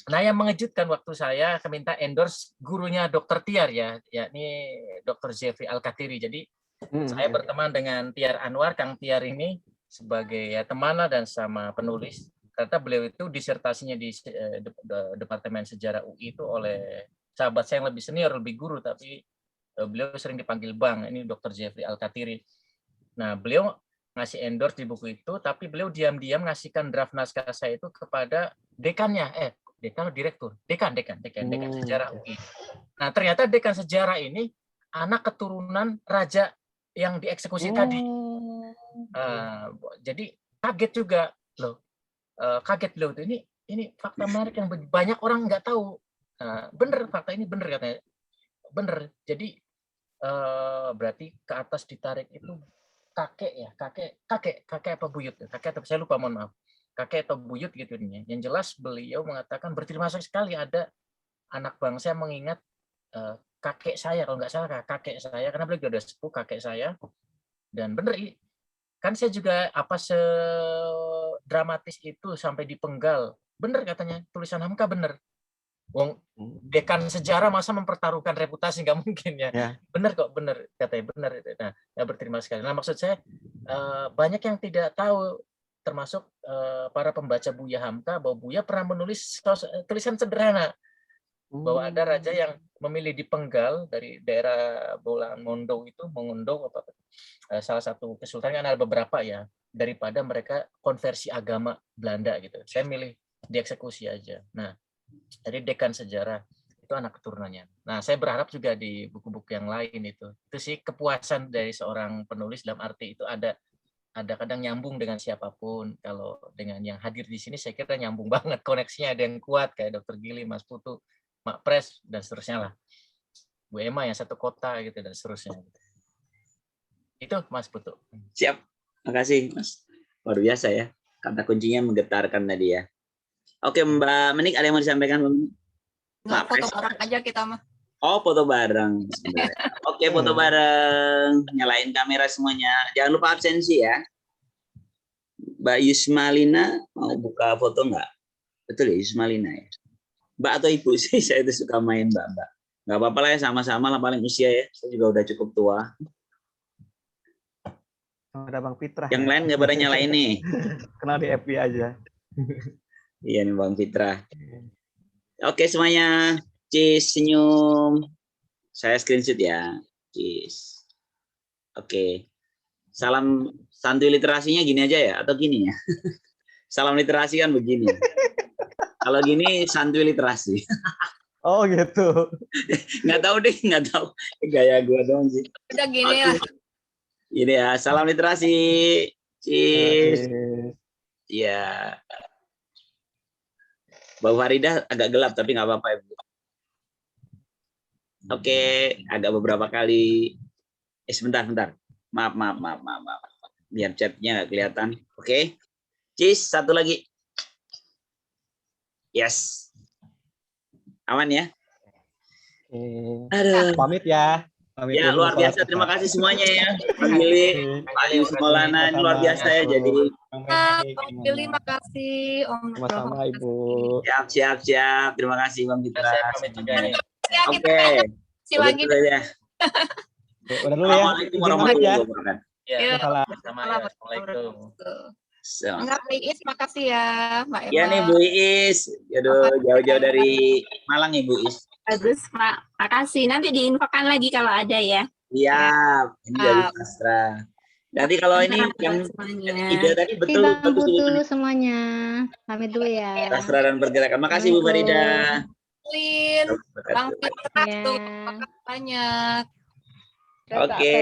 Nah, yang mengejutkan waktu saya minta endorse gurunya Dr. Tiar ya, yakni Dr. Jeffrey Al-Katiri. Jadi saya berteman dengan Tiar Anwar, Kang Tiar ini sebagai ya teman lah dan sama penulis. Ternyata beliau itu disertasinya di Departemen Sejarah UI itu oleh sahabat saya yang lebih senior, lebih guru, tapi beliau sering dipanggil Bang. Ini Dr. Jeffrey Al-Katiri. Nah, beliau ngasih endorse di buku itu, tapi beliau diam-diam ngasihkan draft naskah saya itu kepada dekannya, dekan direktur, dekan sejarah UI. Nah, ternyata dekan sejarah ini anak keturunan raja yang dieksekusi tadi. Jadi kaget juga loh. Kaget beliau itu ini fakta menarik yang banyak orang nggak tahu. Bener, fakta ini bener katanya, bener. Jadi berarti ke atas ditarik itu kakek apa buyut, kakek atau saya lupa, mohon maaf, kakek atau buyut gitu nih. Yang jelas beliau mengatakan berterima kasih sekali ada anak bangsa yang mengingat kakek saya, kalau nggak salah kakek saya, karena beliau sudah sepuh kakek saya. Dan bener, kan saya juga sedramatis itu sampai dipenggal. Bener katanya, tulisan Hamka bener. Wong dekan sejarah masa mempertaruhkan reputasi, nggak mungkin ya. Bener kok, bener katanya, bener. Nah, ya berterima sekali. Nah, maksud saya banyak yang tidak tahu, termasuk para pembaca Buya Hamka, bahwa Buya pernah menulis tulisan sederhana bahwa ada raja yang memilih dipenggal dari daerah Bolaan Mondo itu, Mongondo apa, salah satu kesultanan, ada beberapa ya, daripada mereka konversi agama Belanda gitu. Saya milih dieksekusi aja. Nah, jadi dekan sejarah itu anak keturunannya. Nah, saya berharap juga di buku-buku yang lain itu sih kepuasan dari seorang penulis, dalam arti itu ada kadang nyambung dengan siapapun. Kalau dengan yang hadir di sini saya kira nyambung banget, koneksinya ada yang kuat kayak Dr. Gili, Mas Putu, Mak Pres, dan seterusnya lah. Bu Emma yang satu kota gitu, dan seterusnya. Itu Mas Putu. Siap, makasih Mas. Luar biasa ya, kata kuncinya menggetarkan tadi ya. Oke, Mbak Menik, ada yang mau disampaikan? Nggak, foto bareng aja kita mah. Oh, foto bareng. Oke, foto bareng. Nyalain kamera semuanya. Jangan lupa absensi ya. Mbak Yusmalina mau buka foto nggak? Betul ya, Yusmalina ya. Mbak atau Ibu sih, saya itu suka main Mbak. Nggak apa-apa lah ya, sama-sama lah paling usia ya. Saya juga udah cukup tua. Ada Bang Fitra. Yang lain nggak pada nyalain nih. Kenal di FB aja. Iya nih Bang Fitra. Oke semuanya, cheese, senyum. Saya screenshot ya, cheese. Oke. Salam santuy literasinya gini aja ya, atau gini ya? Salam literasi kan begini. Kalau gini santuy literasi. Oh gitu. Nggak tahu deh, nggak tahu. Gaya gue dong sih. Udah gini lah. Ini ya, salam literasi. Cheese. Iya. Mbak Faridah agak gelap tapi nggak apa-apa ya Bu. Oke, agak beberapa kali. Sebentar. Maaf. Biar chatnya nggak kelihatan. Oke. Cheese, satu lagi. Yes. Aman ya? Aduh. Pamit ya. Ya, luar biasa. Terima kasih semuanya ya. Pak Gili, Pak Yusuf Maulana, ini luar biasa ya. Jadi Pak Gili, makasih. Om sama-sama Ibu. Siap. Terima kasih Bang Fitra. Oke. Lagi ya. Udah dulu ya. Assalamualaikum warahmatullahi wabarakatuh. Ya, Assalamualaikum. Enggak, Bu Iis, makasih ya, Mbak Emma. Ya nih Bu Iis. Aduh, jauh-jauh dari Malang ya Bu Iis. Bagus, Pak. Makasih. Nanti diinfokan lagi kalau ada ya. Iya, ini dari Sastra. Jadi kalau ini yang ide tadi betul. Bang Putu semuanya. Pamit dulu ya. Sastra dan pergerakan. Makasih Bu Farida. Bang Fitra, banyak. Oke.